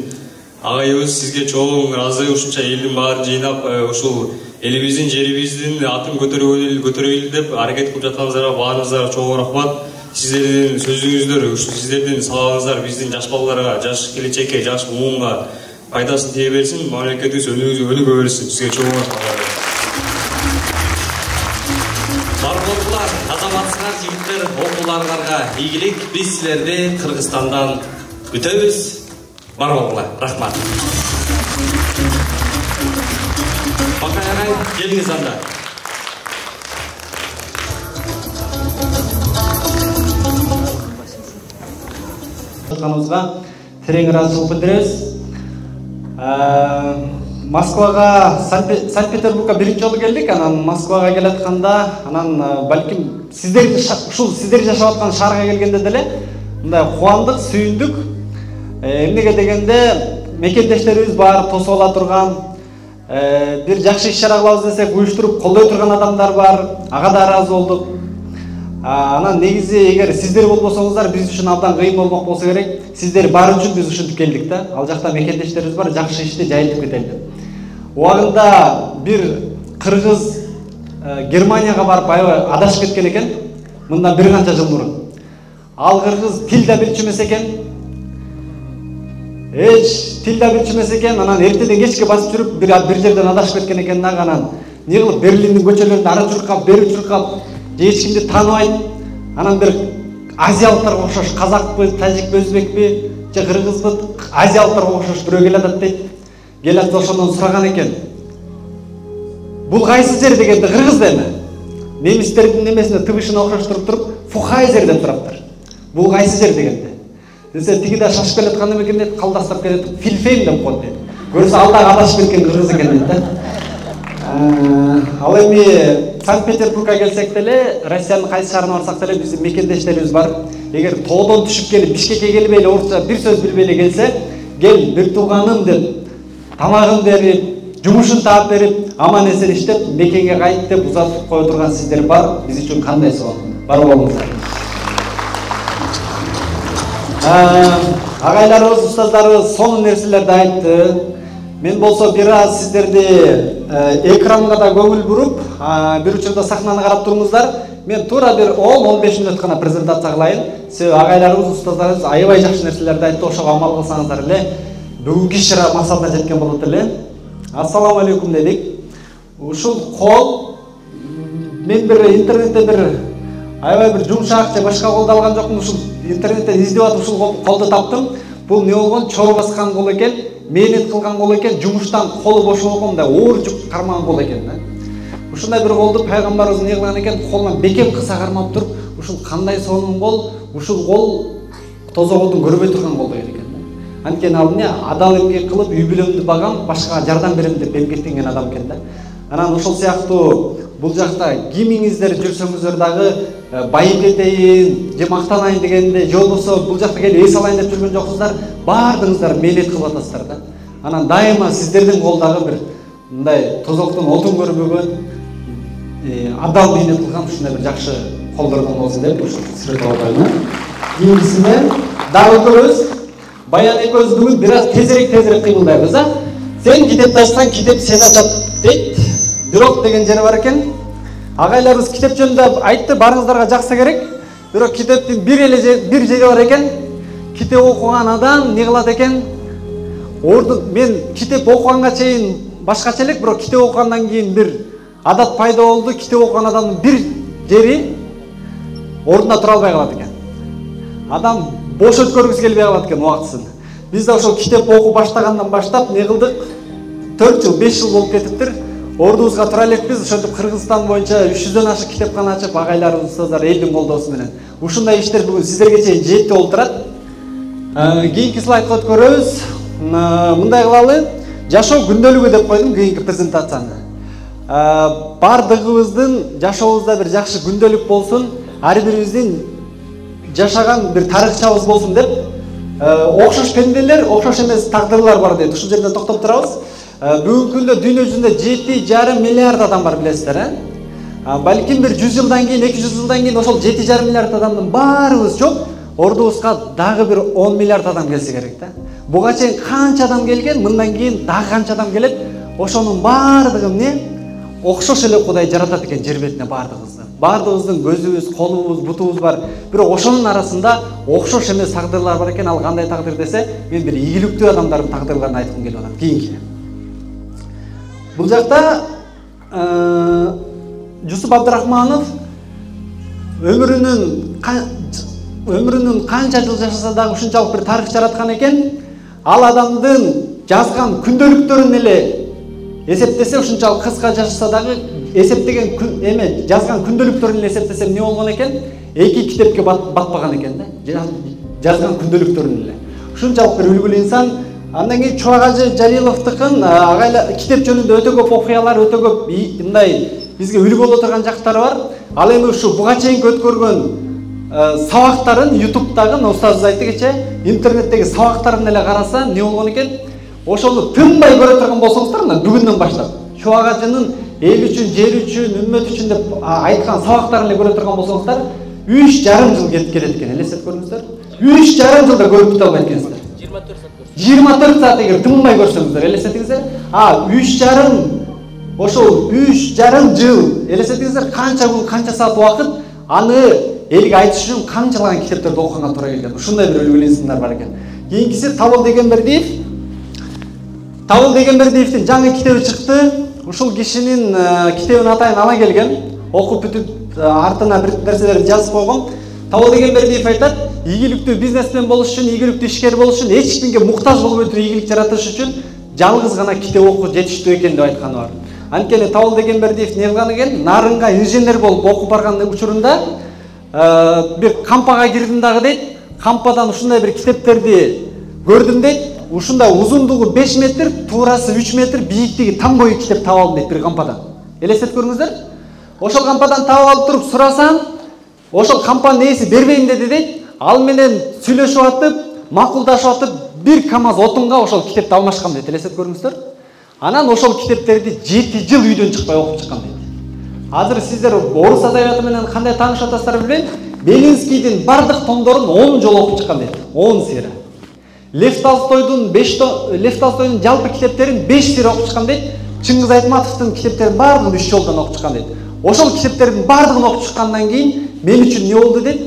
агайыбыз сизге чоң ыраазы, ушунча элдин баарын жыйнап ушул элибиздин, жерибиздин атын көтөрөлү деп аракет кылып жатканыңыздарга баарыңыздарга чоң рахмат. Сиздердин сөзүңүздөр, сиздердин салаңыздар биздин жаш балдарга, жаш келечекке, жаш буунга пайдасын тие берсин, мамлекетибиз өнүгө берсин. Сизге чоң рахмат. Бар болдулар, азаматсыңар жигиттер, окууларыңарга ийгилик. Биз силерди Кыргызстандан күтөбүз. Бар болдулар. Рахмат. Бакай агай, келиңиз анда. Каныбызга терең ыраазычылык билдиребиз. Москвага, Санкт-Петербургга биринчи жолу келдик. Анан Москвага келатканда, анан балким сиздер жашап аткан шаарга келгенде деле мындай кубандык, сүйүндүк. Эмнеге дегенде мекендештерибиз бар, тосуп ала турган, бир жакшы иш-чара кылабыз десек уюштуруп колдой турган адамдар бар. Ага да ыраазы болдук. Анан негизи эгер сиздер болбосоңуздар биз үчүн абдан кыйын болмок болсо керек. Сиздер бар үчүн биз ушинтип келдик да. Ал жакта мекендештерибиз бар, жакшы ишти жайылтып кетели деп. Убагында бир кыргыз Германияга барып аябай адашып кеткен экен. Мындан бир канча жыл мурун. Ал кыргыз тил да билчү эмес экен. Тил да билчү эмес экен. Анан эртеден кечке басып жүрүп бир жерден адашып кеткен экен дагы. Анан не кылып Берлиндин көчөлөрүндө ары чуркап, бери чуркап, эч кимди тааныбайт. Анан бир азиялыктарга окшош казакпы, тажикпи, өзбекпи, же кыргызбы, азиялыктарга окшош бирөө келатат дейт. Келат ошондон сураган экен. Бул кайсы жер дегенде кыргыз деме. Немистердин немесине тыбышына окшоштуруп туруп, Фухайзер деп тураптыр. Бул кайсы жер дегенде. Десе тиги да шашып келаткан экен дейт, калдастырып келет, Фильфейм деп коет дейт. Көрсө ал дагы адашып кеткен кыргыз экен дейт да. Ал эми Санкт-Петербургга келсек деле, Россиянын кайсы шаарына барсак деле биздин мекендештерибиз бар. Эгер тоодон түшүп келип Бишкекке келбей эле орусча бир сөз билбей эле келсе, кел бир тууганым деп тамагын берип, жумушун таап берип, аман эсен иштеп, мекенге кайт деп узатып кое турган сиздер бар. Биз үчүн кандай сонун. Бар болуңуздар. Агайларыбыз, устаздарыбыз сонун нерселерди айтты. Мен болсо бир аз сиздерди экранга да көңүл буруп, бир учурда сахнаны карап туруңуздар. Мен туура бир 10-15 мүнөт гана презентация кылайын. Себеби агайларыбыз, устаздарыбыз аябай жакшы нерселерди айтты. Ошого амал кылсаңыздар эле бүгүнкү иш максатына жеткен болот эле. Ассаламу алейкум дедик. Ушул кол мен бир интернетте бир аябай бир жумшак же башка колду алган жокмун. Ушул интернеттен издеп атып ушул колду таптым. Бул не болгон? Чор баскан кол экен, мээнет кылган кол экен, жумуштан колу бош болгондо оор жүк кармаган кол экен да. Ушундай бир колду пайгамбарыбыз не кылган экен? Колунан бекем кыса кармап туруп, ушул кандай сонун кол, ушул кол тозогулдун көрбөй турган кол деген экен да. Анткени ал эмне адал эмгек кылып, үй бүлөмдү багам, башкага жардам берем деп эмгектенген адам экен да. Анан ошол сыяктуу бул жакта кимиңиздер жүрсөңүздөр дагы байып кетейин, же мактанайын дегенде, же болбосо бул жакта келип эс алайын деп жүргөн жоксуздар, баардыгыңыздар мээнет кылып атасыздар да. Анан дайыма сиздердин колдагы бир мындай тозоктон отун көрбөгөн, адал мээнет кылган ушундай бир жакшы колдордон болсун деп ушул сүрөт алып атайын. Кийинкисинде дагы көрөбүз. Баян экөөбүз бүгүн бир аз тезирээк кыймылдайбыз да. Сен китеп тачсаң, китеп сени ачат дейт. Бирок деген жери бар экен. Агайларыбыз китеп жөнүндө айтты, барыңыздарга жакса керек. Бирок китептин бир жери бар экен. Китеп окуган адам не кылат экен? Мен китеп окуганга чейин башкача элек, бирок китеп окугандан кийин бир адат пайда болду. Китеп окуган адамдын бир жери ордунда тура албай калат экен. Адам бош өткөргүсү келбей калат экен убактысын. Биз да ошол китеп окуу баштагандан баштап не кылдык? 4 жыл, 5 жыл болуп кетиптир. Ордубузга тура элекпиз. Ошентип Кыргызстан боюнча 300дөн ашык китепкана ачып, агайларыбыз, устаздар элдин колдоосу менен ушундай иштер бүгүн сиздерге чейин жетти болуп турат. Кийинки слайдка өткөрөбүз. Мындай кылалы. Жашоо күндөлүгү деп койдум кийинки презентацияны. Бардыгыбыздын жашообузда бир жакшы күндөлүк болсун, ар бирибиздин жашаган бир тарыхчабыз болсун деп, окшош пенделер, окшош эмес тагдырлар бар дейт. Ушул жерден токтоп турабыз. Бүгүнкү күндө дүйнө жүзүндө 7,5 миллиард адам бар, билесиздер, Балким бир 100 жылдан кийин, 200 жылдан кийин ошол 7,5 миллиард адамдын баарыбыз чоп, ордубузга дагы бир 10 миллиард адам келсе керек да. Буга чейин канча адам келген, мындан кийин дагы канча адам келет. Ошонун баардыгы эмне? Окшош эле Кудай жаратат экен жер бетине баардыгыбызды. Баардыгыбыздын көзүбүз, колубуз, бутубуз бар. Бирок ошонун арасында окшош эмес тагдырлар бар экен. Ал кандай тагдыр десе, мен бир ийгиликтүү адамдардын тагдырларын айткым келип атат. Кийинки. Бул жакта Жусуп Абдрахманов өмүрүнүн канча жыл жашаса дагы ушунчалык бир тарых жараткан экен. Ал адамдын жазган күндөлүктөрүн эле эсептесе, ушунчалык кыска жашаса дагы эсептеген жазган күндөлүктөрүн эле эсептесе эмне болгон экен? 2 китепке батпаган экен да. Жазган күндөлүктөрүн эле. Ушунчалык бир үлгүлүү инсан. Андан кийин Чубагажы Жалиловдукун китеп жөнүндө өтө көп окуялар, өтө көп мындай бизге үлгү боло турган жактары бар. Ал эми ушу буга чейин өткөргөн сабактарын YouTube'дагы устазыбыз айтты кече, интернеттеги сабактарын эле караса не болгон экен? Ошону тынбай көрө турган болсоңуздар, мына бүгүндөн баштап Чубагажынын эл үчүн, жер үчүн, үммөт үчүн деп айткан сабактарын эле көрө турган болсоңуздар, 3,5 жыл кетип келет экен. Элестетип көрүңүздөр. 3,5 жылда көрүп бүтө албайт экенсиздер. 24 саат эгер тынбай көрсөңүздөр, элестетиңиздер. 3,5 ошол 3,5 жыл элестетиңиздер, канча күн, канча саат убакыт аны элге айтыш үчүн канчалаган китептерди окуганга туура келген. Ушундай бир үлгүлүү инсандар бар экен. Кийинкиси Табыл Дегенбердиев. Табыл Дегенбердиевдин жаңы китеби чыкты. Ушул кишинин китебин атайын ала келген. Окуп бүтүп артына бир нерселерди жазып койгон. Табыл Дегенбердиев айтат, ийгиликтүү бизнесмен болуш үчүн, ийгиликтүү ишкер болуш үчүн, эч кимге муктаж болбой туруп ийгилик жаратыш үчүн жалгыз гана китеп окуу жетиштүү экен деп айтканы бар. Анткени Табыл Дегенбердиев не кылган экен? Нарынга инженер болуп окуп барган учурунда бир кампага кирдим дагы дейт. Кампадан ушундай бир китептерди көрдүм дейт. Ушундай узундугу 5 метр, туурасы 3 метр, бийиктиги там бою китеп таап алдым дейт бир кампадан. Элестетип көрүңүздөр. Ошол кампадан таап алып туруп сурасам, ошол кампанын ээси бербейм деди дейт. Ал менен сүйлөшүп атып, макулдашып атып, бир камаз отунга ошол китепти алмашкан дейт. Элестетип көрүңүздөр. Анан ошол китептерди 7 жыл үйдөн чыкпай окуп чыккан дейт. Азыр сиздер орус адабияты менен кандай тааныш атасыздар билбейм. Белинскийдин бардык томдорун 10 жолу окуп чыккан дейт. 10 сыйра. Лев Толстойдун жалпы китептерин 5 сыйра окуп чыккан дейт. Чыңгыз Айтматовдун китептерин бардыгын 3 жолдон окуп чыккан дейт. Ошол китептердин бардыгын окуп чыккандан кийин мен үчүн не болду дейт.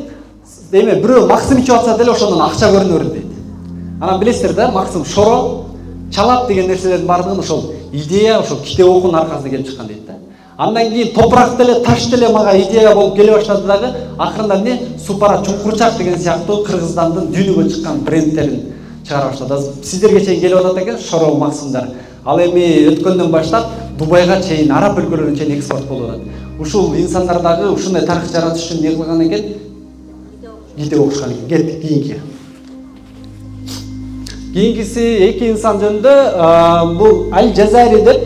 Эме бирөө Максим ичип атса деле ошондон акча көрүнөр дейт. Анан билесиздер да, Максим шоро, чалап деген нерселердин бардыгын ошол идея, ошол китеп окуунун аркасында келип чыккан дейт да. Андан кийин топурак деле, таш деле мага идея болуп келе баштады дагы, акырында эмне Супара Чуңкурчак деген сыяктуу Кыргызстандын дүйнөгө чыккан брендтерин чыгара баштады. Сиздерге чейин келип атат экен шоро Максимдар. Ал эми өткөндөн баштап Дубайга чейин, Араб өлкөлөрүнө чейин экспорт болуп атат. Ушул инсандар дагы ушундай тарых жаратыш үчүн не кылган экен? Китеп окушкан экен. Кеттик кийинки. Кийинкиси эки инсан жөнүндө бул Аль Жазари деп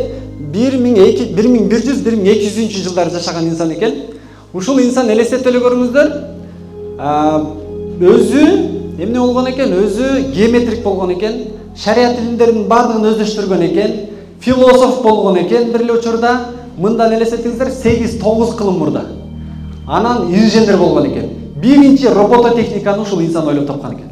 1100-1200 жылдар жашаган инсан экен. Ушул инсан элестетип эле көрүңүздөр. Өзү эмне болгон экен? Өзү геометрик болгон экен. Шарият илимдеринин бардыгын өздөштүргөн экен. Философ болгон экен бир эле учурда. Мындан элестетиңиздер 8-9 кылым мурда. Анан инженер болгон экен. Биринчи робототехниканы ушул инсан ойлоп тапкан экен.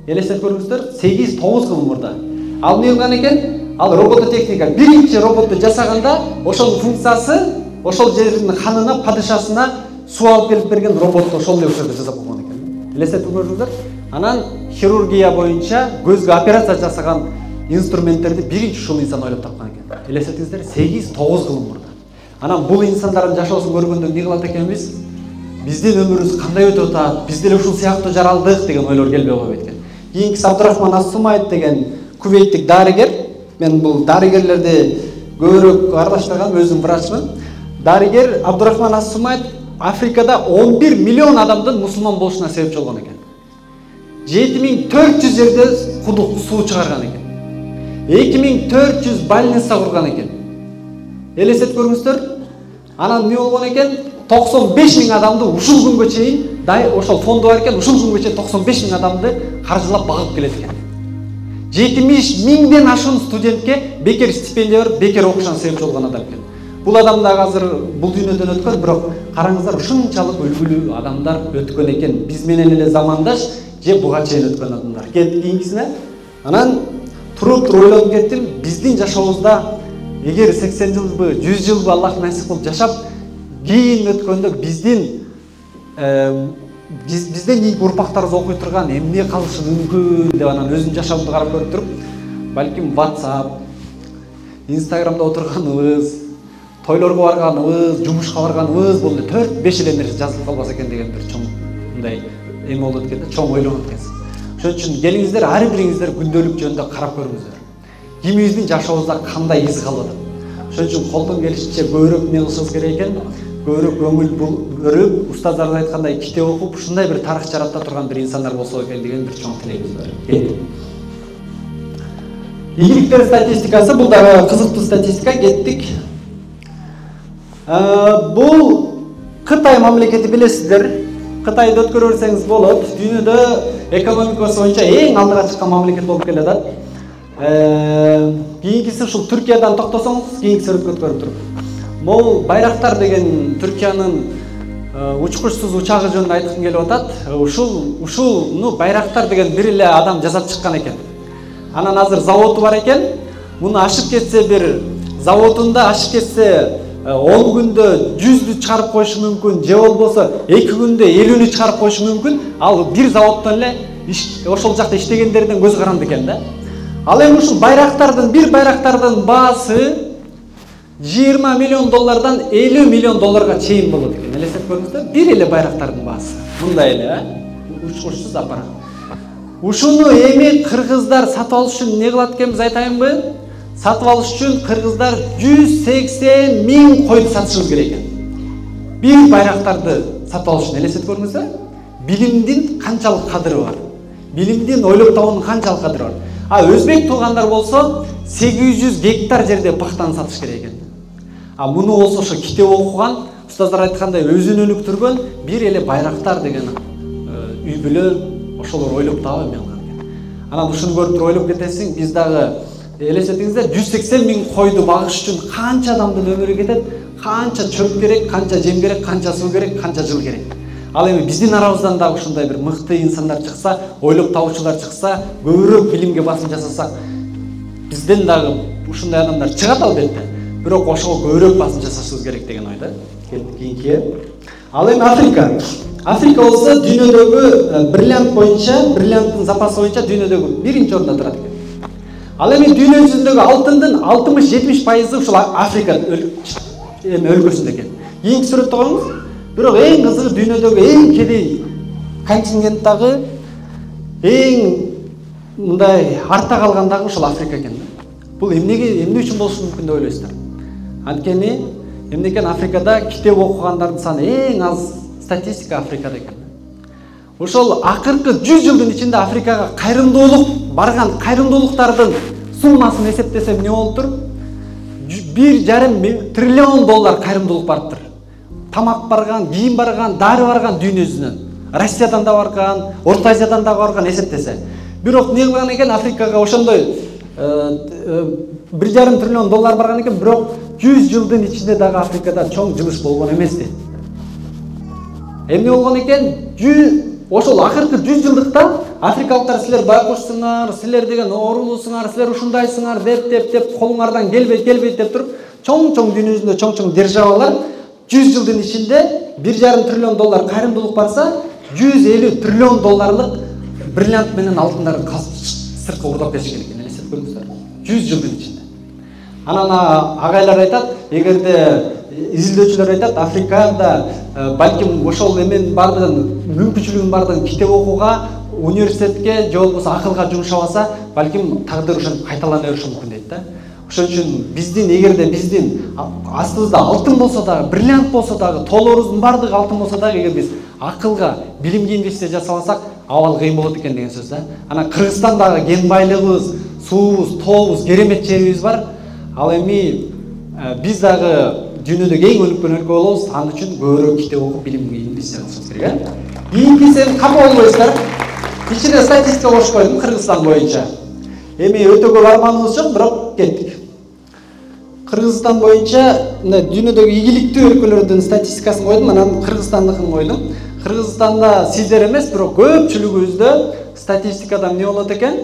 Элестетип көрүңүздөр, 8-9 кылым мурда. Ал эмне кылган экен? Ал робототехника биринчи роботту жасаганда ошонун функциясы ошол жердин ханына, падышасына суу алып келип берген роботту ошол эле учурда жасап койгон экен. Элестетип көрүңүздөр. Анан хирургия боюнча көзгө операция жасаган инструменттерди биринчи ушул инсан ойлоп тапкан экен. Элестетиңиздер, 8-9 кылым мурда. Анан бул инсандардын жашоосун көргөндө эмне кылат экенбиз? Биздин өмүрүбүз кандай өтүп атат? Биз деле ушул сыяктуу жаралдык деген ойлор келбей койбойт экен. Кийинкиси Абдурахман Ас-Сумайт деген кувейттик дарыгер. Мен бул дарыгерлерди көбүрөөк аралаштыргам, өзүм врачмын. Дарыгер Абдурахман Ас-Сумайт Африкада 11 миллион адамдын мусулман болушуна себепчи болгон экен. 7400 жерде кудук суу чыгарган экен. 2400 больница курган экен. Элестетип көрүңүздөр. Анан эмне болгон экен? 95 000 адамды ушул күнгө чейин, ошол фонду бар экен, ушул күнгө чейин 95 000 адамды каржылап багып келет экен. 70 000ден ашуун студентке бекер стипендия берип, бекер окушуна себепчи болгон адам экен. Бул адам да азыр бул дүйнөдөн өткөн, бирок караңыздар ушунчалык үлгүлүү адамдар өткөн экен. Биз менен эле замандаш же буга чейин өткөн адамдар. Кийинкисине. Анан туруп ойлонуп кеттим, биздин жашообузда эгер 80 жылбы, 100 жылбы Аллах насип кылып жашап, кийин өткөндө бизден кийинки урпактарыбыз окуй турган эмне калышы мүмкүн деп анан өзүм жашоомду карап көрүп туруп, балким WhatsApp, Instagramда отурганыбыз, тойлорго барганыбыз, жумушка барганыбыз болду 4-5 эле нерсе жазылып калбаса экен деген бир чоң мындай эме болот экен да, чоң ойлонот экенсиз. Ошон үчүн келиңиздер, ар бириңиздер күндөлүк жөнүндө карап көрүңүздөр. Кимибиздин жашообузда кандай из калып атат. Ошон үчүн колдон келишинче көбүрөөк эмне кылышыбыз керек экен? Көбүрөөк көңүл бөлүп, устаздарыбыз айткандай китеп окуп, ушундай бир тарых жарата турган бир инсандар болсо экен деген бир чоң тилегибиз бар. Ийгиликтер статистикасы, бул дагы кызыктуу статистика. Кеттик. Бул Кытай мамлекети, билесиздер. Кытайды өткөрө берсеңиз болот. Дүйнөдө экономикасы боюнча эң алдыга чыккан мамлекет болуп келатат. Кийинкиси ушул Түркиядан токтосоңуз, кийинкиси өткөрүп туруп. Могул Байрактар деген Түркиянын учкучсуз учагы жөнүндө айткым келип атат. Ушул Байрактар деген бир эле адам жасап чыккан экен. Анан азыр заводу бар экен. Муну ашып кетсе бир заводунда ашып кетсе 10 күндө 100-ді чыгарып коюшу мүмкүн, же болбосо 2 күндө 50-ні чыгарып коюшу мүмкүн. Ал бир заводдон эле ошол жакта иштегендерден көз каранды экен да. Ал эми ушул байрактардын, бир байрактардын баасы 20 миллион доллардан 50 миллион долларга чейин болот экен. Элестеп көрүңүздөр, бир эле байрактардын баасы. Мындай эле, учкучсуз аппарат. Ушуну эми кыргыздар сатып алыш үчүн эмне кылат экенбиз айтайынбы? Сатып алыш үчүн кыргыздар 180 миң койду сатышыбыз керек экен. Бир байрактарды сатып алыш үчүн элестеп көрүңүздөр. Билимдин канчалык кадыры бар? Билимдин ойлоп табуунун канчалык кадыры бар? А өзбек туугандар болсо 800 гектар жерде пахтаны сатыш керек экен. А муну болсо ошо китеп окуган, устаздар айткандай өзүн өнүктүргөн бир эле байрактар деген үй бүлө ошолор ойлоп таап эме алган экен. Анан ушуну көрүп туруп ойлоп кетесиң, биз дагы элестетиңиздер 180 миң койду багыш үчүн канча адамдын өмүрү кетет, канча чөп керек, канча жем керек, канча суу керек, канча жыл керек. Ал эми биздин арабыздан дагы ушундай бир мыкты инсандар чыкса, ойлоп табуучулар чыкса, көбүрөөк билимге басым жасасак, бизден дагы ушундай адамдар чыгат албетте. Бирок ошого көбүрөөк басым жасашыбыз керек деген ойда. Кийинки. Ал эми Африка. Африка болсо дүйнөдөгү бриллиант боюнча, бриллианттын запасы боюнча дүйнөдөгү биринчи орунда турат экен. Ал эми дүйнө жүзүндөгү алтындын 60-70% ушул Африка өлкөсүндө экен. Кийинки сүрөттө коюңуз. Бирок эң кызыгы дүйнөдөгү эң кедей континент дагы эң мындай артта калган дагы ушул Африка экен. Бул эмне үчүн болушу мүмкүн деп ойлойсуздар? Анткени эмне экен, Африкада китеп окугандардын саны эң аз статистика Африкада экен. Ошол акыркы 100 жылдын ичинде Африкага кайрымдуулук барган кайрымдуулуктардын суммасын эсептесем эмне болуптур? 1,5 триллион доллар кайрымдуулук барыптыр. Тамак барган, кийим барган, дары барган дүйнө жүзүнөн. Россиядан да барган, Орто Азиядан да барган эсептесе. Бирок эмне кылган экен, Африкага ошондой 1,5 триллион доллар барган экен, бирок 100 жылдын ичинде дагы Африкада чоң жылыш болгон эмес дейт. Эмне болгон экен? Ошол акыркы 100 жылдыкта африкалыктар силер байкушсуңар, силер деген оорулуусуңар, силер ушундайсыңар деп колуңардан келбейт деп туруп, чоң-чоң дүйнө жүзүндө чоң-чоң державалар 100 жылдын ичинде 1,5 триллион доллар кайрымдуулук барса, 150 триллион долларлык бриллиант менен алтындарды сыртка урлап кетишкен экен. Элестеп көрүңүздөр. 100 жылдын ичинде. Анан агайлар айтат, эгерде изилдөөчүлөр айтат, Африкада балким ошол эмен бардыгын, мүмкүнчүлүгүн бардыгын китеп окууга, университетке же болбосо акылга жумшабаса, балким тагдыр ошон кайталана бериши мүмкүн дейт да. Ошон үчүн биздин, эгерде биздин астыбызда алтын болсо дагы, бриллиант болсо дагы, тоолорубуздун бардыгы алтын болсо дагы, эгер биз акылга, билимге инвестиция жасабасак, абал кыйын болот экен деген сөз да. Анан Кыргызстандагы кен байлыгыбыз, суубуз, тообуз, керемет жерибиз бар. Ал эми биз дагы дүйнөдөгү эң өнүккөн өлкө болобуз. Ал үчүн көбүрөөк китеп окуп, билимге инвестиция кылышыбыз керек. Кийинки сен капа болбойсуздар. Ичине статистика кошуп койдум Кыргызстан боюнча. Эми өтө көп арманыбыз жок, бирок кеттик. Кыргызстан боюнча дүйнөдөгү ийгиликтүү өлкөлөрдүн статистикасын койдум, анан Кыргызстандыкын койдум. Кыргызстанда сиздер эмес, бирок көпчүлүгүбүздө статистикада эмне болот экен?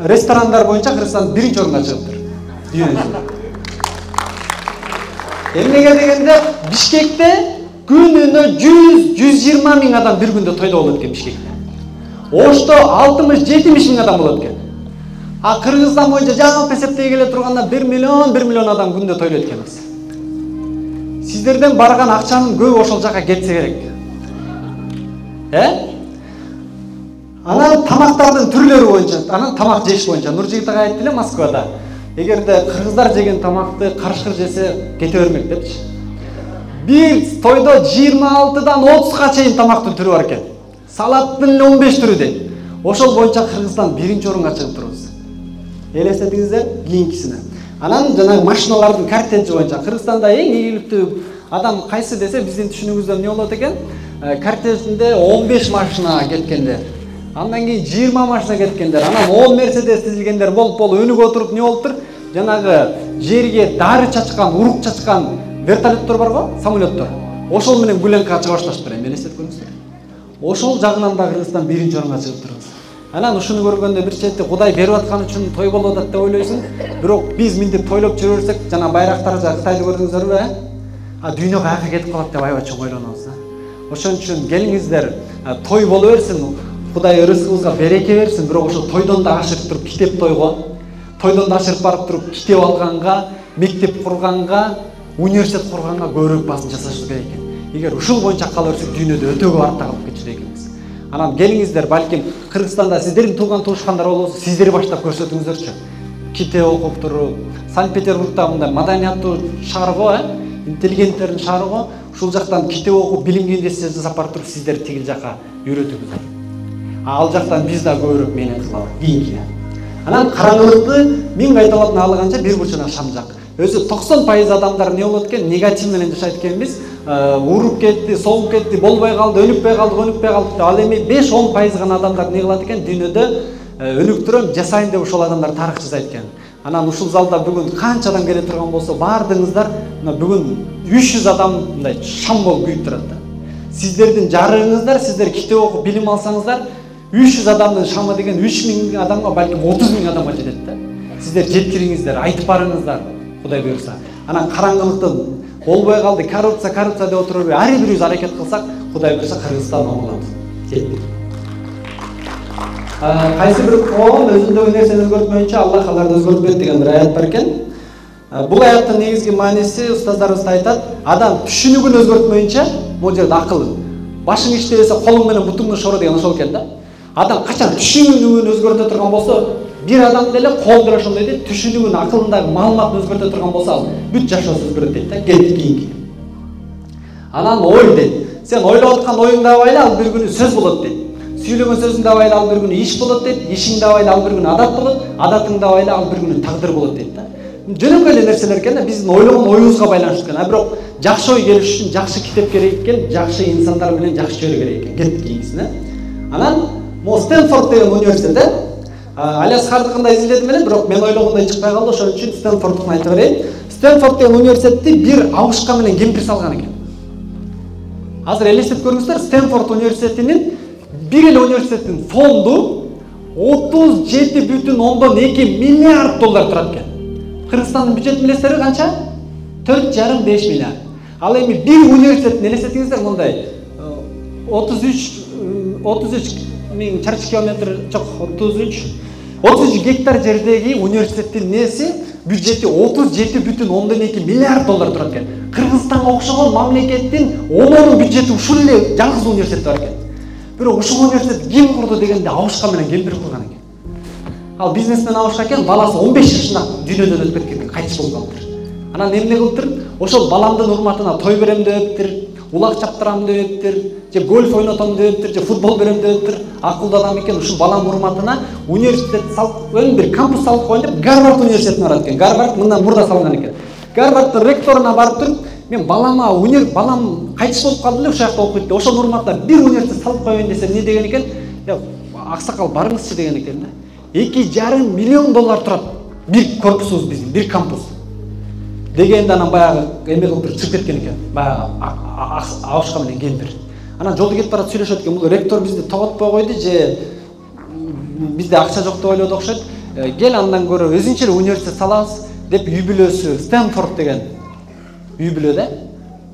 Ресторандар боюнча Кыргызстан биринчи орунга чыгыптыр. Эмнеге дегенде Бишкекте күнүнө 100-120 миң адам бир күндө тойдо болот экен Бишкекте. Ошто 60-70 миң адам болот экен. А Кыргызстан боюнча жалпы эсептей келе турганда 1 миллион адам күндө тойлойт экенбиз. Сиздерден барган акчанын көбү ошол жака кетсе керек. Анан тамактардын түрлөрү боюнча, анан тамак жеш боюнча Нуржигит ага айтты эле Москвада. Эгерде кыргыздар жеген тамакты карышкыр жесе кете бермек депчи. Бир тойдо 26дан 30га чейин тамактын түрү бар экен. Салаттын 15 түрү дейт. Ошол боюнча Кыргызстан биринчи орунга чыгып турабыз. Элестетиңиздер кийинкисине. Анан жанагы машиналардын картежи боюнча Кыргызстанда эң ийгиликтүү адам кайсы десе, биздин түшүнүгүбүздө эмне болот экен? Картежинде 15 машина кеткендер. Андан кийин 20 машина кеткендер. Анан 10 Мерседес тизилгендер болуп өнүгүп отуруп эмне болуптур? Жанагы жерге дары чачкан, урук чачкан вертолеттор бар го, самолеттор. Ошол менен Гүленкага чыга башташыптыр, эми элестетип көрүңүздөр. Ошол жагынан да Кыргызстан биринчи орунга чыгып турабыз. Анан ушуну көргөндө бир четте Кудай берип аткан үчүн той болуп атат деп ойлойсуң. Бирок биз мынтип тойлоп жүрө берсек, жана байрактар Кытайды көрдүңүздөрбү, дүйнө каяка кетип калат деп аябай чоң ойлонобуз. Ошон үчүн келиңиздер, той боло берсин, Кудай рызкыбызга береке берсин, бирок ошо тойдон да ашырып туруп китеп тойго, тойдон да ашырып барып туруп китеп алганга, мектеп курганга, университет курганга көбүрөөк басым жасашыбыз керек экен. Эгер ушул боюнча кала берсек, дүйнөдө өтө көп артта калып кетчү экенбиз. Анан келиңиздер, балким Кыргызстанда сиздердин тууган туушкандар болсо, сиздер баштап көрсөтүңүздөрчү. Китеп окуп туруп, Санкт-Петербургда мындай маданиятуу шаар го, интеллигенттердин шаары го, ушул жактан китеп окуп, билимге инвестиция жасап барып туруп, сиздер тигил жака үйрөтүңүздөр. Ал жактан биз да көбүрөөк менен кылабыз кийинки. Анан караңгылыкты мен кайталап алганча бир бурчуна шамжак. Өзү 90% адамдар не болот экен, негатив менен жашайт экенбиз. Уруп кетти, соғып кетти, болбой калды, өнүкпөй калды. Ал эми 5-10% гана адамдар не кылат экен, дүйнөдө өнүктүрөм, жасайын деп ушул адамдар тарых жазайт экен. Анан ушул залда бүгүн канча адам келе турган болсо, баардыгыңыздар бүгүн 300 адам мындай шам болуп күйүп турат да. Сиздердин жарыгыңыздар, сиздер китеп окуп билим алсаңыздар, 300 адамдын шамы деген 3000 адамга, балким 30 000 адамга жетет да. Сиздер жеткириңиздер, айтып барыңыздар, Кудай буйрса. Анан караңгылыктын болбой калды, коррупция деп отуруп, ар бирибиз аракет кылсак, Кудай буйрса Кыргызстан оңолот. Жетти. Кайсы бир коом өзүндөгү нерсени өзгөртмөйүнчө Аллах аларды өзгөртпөйт деген бир аят бар экен. Бул аяттын негизги мааниси устаздарыбыз айтат, адам түшүнүгүн өзгөртмөйүнчө, бул жерде акыл. Башың иштебесе колуң менен бутуңду шоро деген ошол экен да. Адам качан түшүнүгүн өзгөртө турган болсо, бир адам деле кол деле ошондой дейт, түшүнүгүн, акылындагы маалыматын өзгөртө турган болсо, ал бүт жашоосу өзгөрөт дейт да, келип кийинки. Анан ой дейт. Сен ойлоп аткан оюңду абайлы, ал бир күнү сөз болот дейт. Сүйлөгөн сөзүңдү абайлы, ал бир күнү иш болот дейт. Ишиңди абайлы, ал бир күнү адат болот. Адатыңды абайлы, ал бир күнү тагдыр болот дейт да. Жөнөкөй эле нерселер экен да, биздин ойлогон оюбузга байланыштуу экен. Бирок жакшы ой келиш үчүн жакшы китеп керек экен, жакшы инсандар менен жакшы чөйрө керек экен. Кетип кийинкисине. Анан мо Стэнфорд деген университет, Аляскардыкында изилдедим эле, бирок мен ойлогондой чыкпай калды, ошон үчүн Стэнфордтун айтып берейин. Стэнфорд деген университетти бир абышка менен кемпир салган экен. Азыр элестетип көрүңүздөр, Стэнфорд университетинин бир эле университеттин фонду 37,2 миллиард доллар турат экен. Кыргызстандын бюджет билесиздерби канча? 4,5 миллиард. Ал эми бир университеттин элестетиңиздер мындай 33 миң чарчы километр, жок, 33 гектар жердеги университеттин неси бюджети 37,2 миллиард доллар турат экен. Кыргызстанга окшогон мамлекеттин 10 бюджети ушул эле жалгыз университет бар экен. Бирок ушул университет ким курду дегенде абышка менен кемпир курган экен. Ал бизнесмен абышка экен, баласы 15 жашында дүйнөдөн өтүп кеткен, кайтыш болуп калыптыр. Анан эмне кылыптыр? Ошол баламдын урматына той берем дептир, улак чаптырам дептир, же гольф ойнотом дептир, же футбол берем дептир. Акылдуу адам экен, ушул балам урматына университет салып коеюн, бир кампус салып коеюн деп Гарвард университетине барат экен. Гарвард мындан мурда салган экен. Гарварддын ректоруна барып туруп, мен балам кайтыш болуп калды эле, ушул жакта окуйт деп, ошол урматына бир университет салып коеюн десе, эмне деген экен? Аксакал барыңызчы деген экен да. 2,5 миллион доллар турат бир корпусубуз биздин, бир кампус. Дегенде анан баягы эме кылып чыгып кеткен экен. Баягы абышка менен кемпир. Анан жолдо кетип барат сүйлөшөт экен. Бул ректор бизди тоготпой койду же бизде акча жок деп ойлоду окшойт. Кел андан көрө өзүнчө эле университет салабыз деп үй бүлөсү Стэнфорд деген үй бүлөдө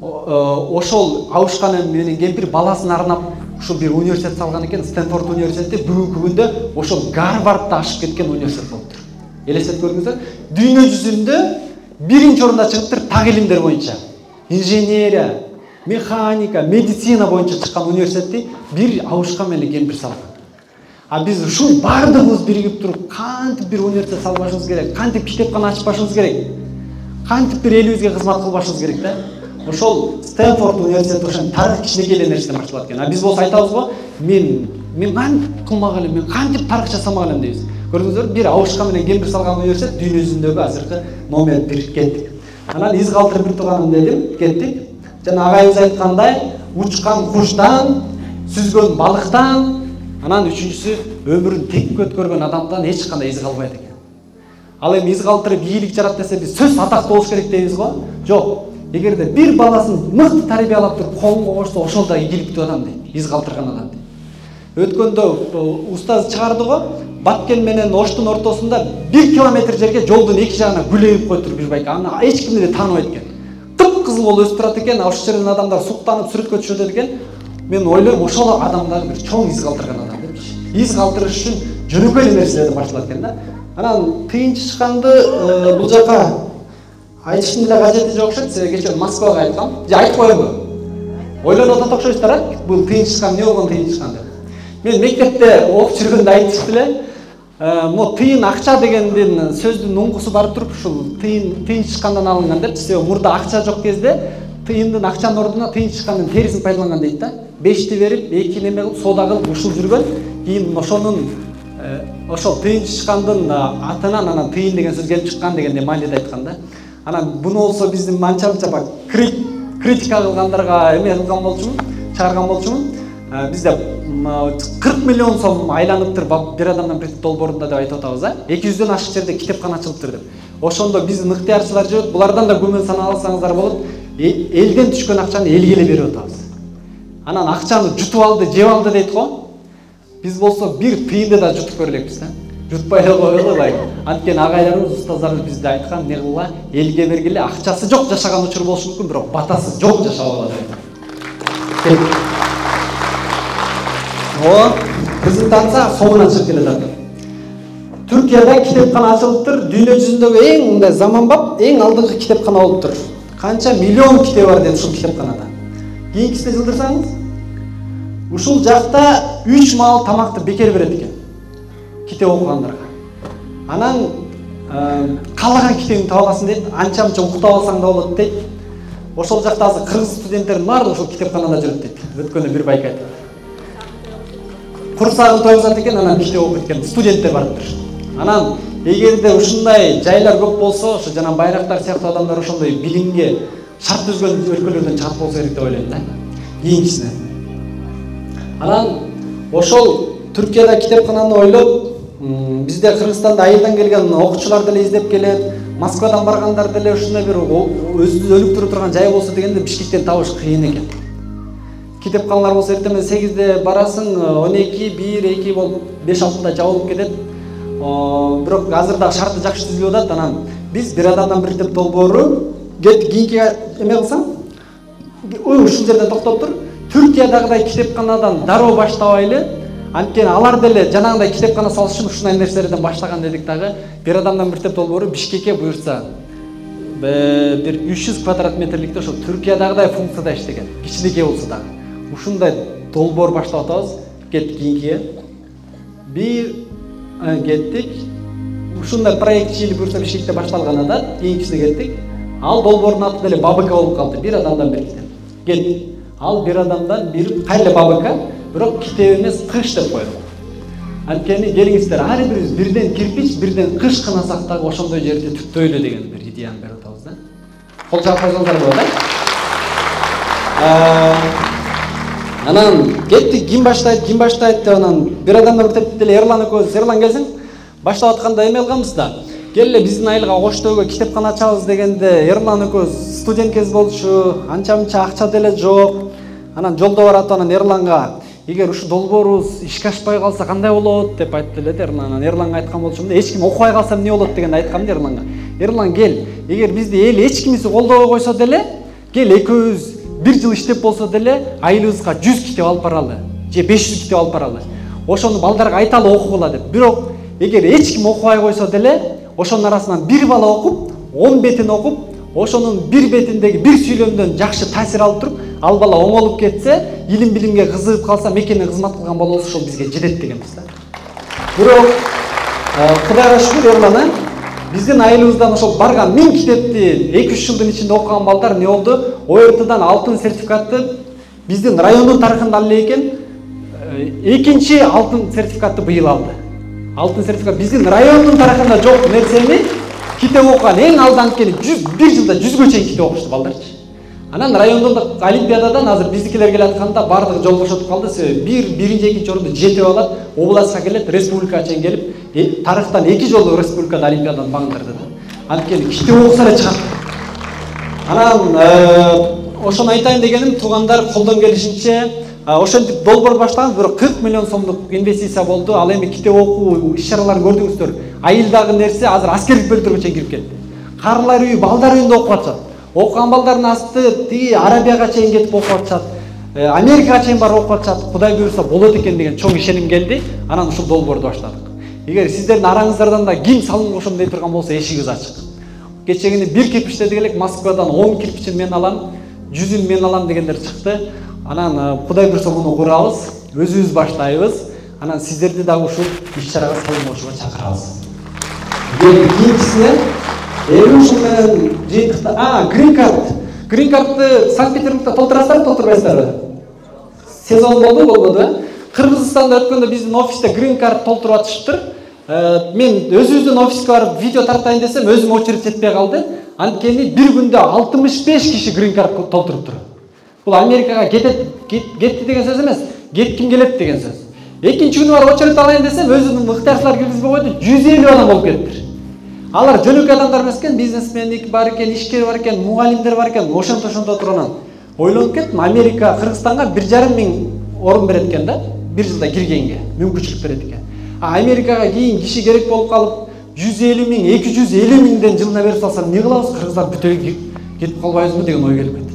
ошол абышка менен кемпир баласын арнап ушул бир университет салган экен. Стэнфорд университети бүгүнкү күндө ошол Гарвардты ашып кеткен университет болуптур. Элестетип көрүңүздөр, дүйнө жүзүндө биринчи орунда чыгыптыр так илимдер боюнча. Инженерия, механика, медицина боюнча чыккан университетти бир абышка менен кемпир салган. Биз ушул бардыгыбыз биригип туруп, кантип бир университет салбашыбыз керек, кантип китепкана ачпашыбыз керек, кантип бир элибизге кызмат кылбашыбыз керек да. Ошол Стэнфорд университети ошол тарых кичинекей эле нерседен башталат экен. Биз болсо айтабыз го, мен кантип кылмак элем, мен кантип тарых жасамак элем дейбиз. Көрдүңүздөр, бир абышка менен кемпир салган университет дүйнө жүзүндөгү азыркы номер 1 кеттик. Анан из калтырып бир турганым дедим, кеттик. Жана агайыбыз айткандай, учкан куштан, сүзгөн балыктан, анан үчүнчүсү өмүрүн тек өткөргөн адамдан эч кандай из калбайт экен. Ал эми из калтырып ийгилик жарат десе, биз сөз атак болуш керек дейбиз го? Жок. Эгерде бир баласын мыкты тарбиялап туруп колунга койсо, ошол да ийгиликтүү адам дейт, из калтырган адам дейт. Өткөндө устаз чыгарды го, Баткен менен Оштун ортосунда 1 километр жерге жолдун эки жагына гүл эгип коюптур бир байка. Аны эч ким эле тааныбайт экен. Кызыл болуп өсүп турат экен, ошол жерден адамдар суктанып сүрөткө түшөт экен. Мен ойлойм, ошол адамдар бир чоң из калтырган адам депчи. Из калтырыш үчүн жөнөкөй эле нерселерден башталат экен да. Анан тыйын чычканды бул жака айтыштын деле кажети жок окшойт. Сиз кечээ Москвага айткам. Же айтып коеюнбу? Ойлонуп атат окшойсуздар а? Бул тыйын чычкан эмне болгон тыйын чычкан деп. Мен мектепте окуп жүргөндө айтышты эле. Мо тыйын акча дегендин сөздүн уңгусу барып туруп ушул тыйын чычкандан алынган деп. Себеби мурда акча жок кезде тыйындын акчанын ордуна тыйын чычкандын терисин пайдаланган дейт да. 5ти берип, 2 неме кылып, соода кылып ушул жүргөн. Кийин ошол тыйын чычкандын атынан анан тыйын деген сөз келип чыккан дегенде мааниде айткан да. Анан буну болсо биздин манчалыкча критика кылгандарга эме кылган болчумун, чыгарган болчумун. Бизде 40 миллион сом айланыптыр бир адамдан бир долбоорунда деп айтып атабыз, 200дөн ашык жерде китепкана ачылыптыр деп. Ошондо биздин ыктыярчылар жүрөт, булардан да күмөн санаа алсаңыздар болот. Элден түшкөн акчаны элге эле берип атабыз. Анан акчаны жутуп алды, жеп алды дейт го. Биз болсо бир тыйынды да жутуп көрөлекпиз да. Жутпай эле коелу эле. Анткени агайларыбыз, устаздарыбыз бизде айткан, не кылгыла, элге бергиле, акчасы жок жашаган учур болушу мүмкүн, бирок батасы жок жашап алат. Презентация соңуна чыгып келе жатыр. Түркияда китепкана ачылыптыр. Дүйнө жүзүндөгү эң мындай заманбап, эң алдыңкы китепкана болуптур. Канча миллион китеп бар дейт ушул китепканада. Кийинкисине жылдырсаңыз, ушул жакта 3 маал тамакты бекер берет экен. Китеп окугандарга. Анан каалаган китебиңди таба аласың дейт. Анча-мынча уктап алсаң да болот дейт. Ошол жакта азыр кыргыз студенттердин баардыгы ушул китепканада жүрөт дейт. Өткөндө бир байка айтты. Курсагын тойгузат экен, анан китеп окуйт экен, студенттер барыптыр. Анан эгерде ушундай жайлар көп болсо, ошо жана байрактар сыяктуу адамдар ошондой билимге шарт түзгөн өлкөлөрдөн чыгып болсо керек деп ойлойм да. Кийинкисине. Анан ошол Түркияда китепкананы ойлоп, бизде Кыргызстанда айылдан келген окуучулар деле издеп келет, Москвадан баргандар деле ушундай бир өзү өнүктүрүп турган жай болсо дегенде Бишкектен табыш кыйын экен. Китепканалар болсо эртең 8-де барасың, 12, 1, 2 болуп 5-6-да жабылып кетет. Бирок азыр да шарты жакшы түзүлүп атат. Анан биз бир адамдан бир китеп долбоору кийинки эме кылсаң, ушул жерден токтоп тур. Түркиядагыдай китепканадан дароо баштабайлы, анткени алар деле жанагындай китепкана салыш үчүн ушундай нерселерден баштаган дедик дагы. Бир адамдан бир китеп долбоору Бишкекке буйрса бир 300 квадрат метрликте ошо Түркиядагыдай функцияда иштеген. Кичинекей болсо дагы. Ушундай долбоор баштап атабыз. Кеттик кийинкиге. Бир кеттик. Ушундай проект иши буйрса Бишкекте башталган да, кийинкисине кеттик. Ал долбоордун аты деле Бабыка болуп калды. Бир адамдан бир китеп. Кеттик. Ал бир адамдан бир кайла Бабыка, бирок китеп эмес, кыш деп койдук. Анткени келиңиздер, ар бирибиз бирден кирпич, бирден кыш кынасак дагы ошондой жерде түптөйлү деген бир идеяны берип атабыз да. Кол чаап койсоңуздар болот да. Анан кеттик, ким баштайт деп анан бир адамдан бир китеп деле Эрлан экөөбүз, Эрлан келсең, баштап атканда эме кылганбыз да. Келе биздин айылга Коштөбөгө китепкана ачабыз дегенде Эрлан экөөбүз студент кез болчу, анча-мынча акча деле жок. Анан жолдо барат, анан Эрланга эгер ушу долбоорубуз ишке ашпай калса кандай болот деп айтты эле Эрлан. Анан Эрланга айткан болчумун, эч ким окубай калса эмне болот дегенди айткам Эрланга. Эрлан кел, эгер бизди эл эч кимиси колдобой койсо деле, кел экөөбүз бир жыл иштеп болсо деле айылыбызга 100 китеп алып баралы, же 500 китеп алып баралы. Ошону балдарга айталы окугула деп. Бирок эгер эч ким окубай койсо деле, ошонун арасынан бир бала окуп, 10 бетин окуп, ошонун бир бетиндеги бир сүйлөмдөн жакшы таасир алып туруп, ал бала оңолуп кетсе, илим билимге кызыгып калса, мекенге кызмат кылган бала болсо ошол бизге жетет дегенбиз да. Бирок Кудайга шүгүр Эрлан, биздин айылыбыздан ошол барган 1000 китепти 2-3 жылдын ичинде окуган балдар не болду? ОРТдан алтын сертификатты биздин райондун тарыхында эле экен, экинчи алтын сертификатты быйыл алды. Алтын сертификат биздин райондун тарыхында жок нерсени китеп окуган эң алданкени 1 жылда 100гө чейин китеп окушту балдарчы. Анан райондук олимпиададан азыр биздикилер келатканда бардыгы жол бошотуп калды. Себеби биринчи, экинчи орунду жетип алат, областка келет, республикага чейин келип, тарыхтан 2 жолу республикада олимпиададан баңдырды да. Анткени китеп окуса эле чыгат. Анан ошону айтайын дегеним, туугандар колдон келишинче ошентип долбоор баштаган, бирок 40 миллион сомдук инвестиция болду. Ал эми китеп окуу иш-чараларын көрдүңүздөр. Айылдагы нерсе азыр аскерлик бөлтөргө чейин кирип кетти. Карылар үйү, балдар үйүндө окуп атышат. Окуган балдардын асты тиги Арабияга чейин кетип окуп атышат. Америкага чейин барып окуп атышат. Кудай буйрса болот экен деген чоң ишеним келди. Анан ушул долбоорду баштадык. Эгер сиздердин араңыздардан да ким салым кошом дей турган болсо, эшигиңиз ачык. Кечегини бир кирпичтеди элек Москвадан 10 кирпичин мен алам, 100-ын мен алам дегендер чыкты. Анан Кудай буйрса муну курабыз, өзүбүз баштайбыз. Анан сиздерди дагы ушул иш-чарага салым кошууга чакырабыз. Кийинкисине ушул менен жыйынтыкта Green Card'ты Санкт-Петербургда толтурасыздар, толтурбайсыздарбы? Сезон болду. Кыргызстанда өткөндө биздин офисте Green Card толтуруп атышыптыр. Мен өзүбүздүн офиске барып видео тартайын десем, өзүм очередь жетпей калды. Анткени бир күндө 65 киши Green Card толтуруптур. Бул Америкага кетти деген сөз эмес, кетким келет деген сөз. Экинчи күнү барып очередь алайын десем, өзүнүн ыктыярчылар киргизбей койду, 150 адам болуп кетиптир. Алар жөнөкөй адамдар эмес экен, бизнесмендик бар экен, ишкер бар экен, мугалимдер бар экен. Ошонто турганан ойлонуп кеттим, Америка Кыргызстанга 1,5 миң орун берет экен да, бир жылда киргенге мүмкүнчүлүк берет экен. Америкага кийин киши керек болуп калып 150 миң, 250 миңден жылына берип салса, эмне кылабыз? Кыргыздар бүтөй кетип калбайбызбы деген ой келип кетти.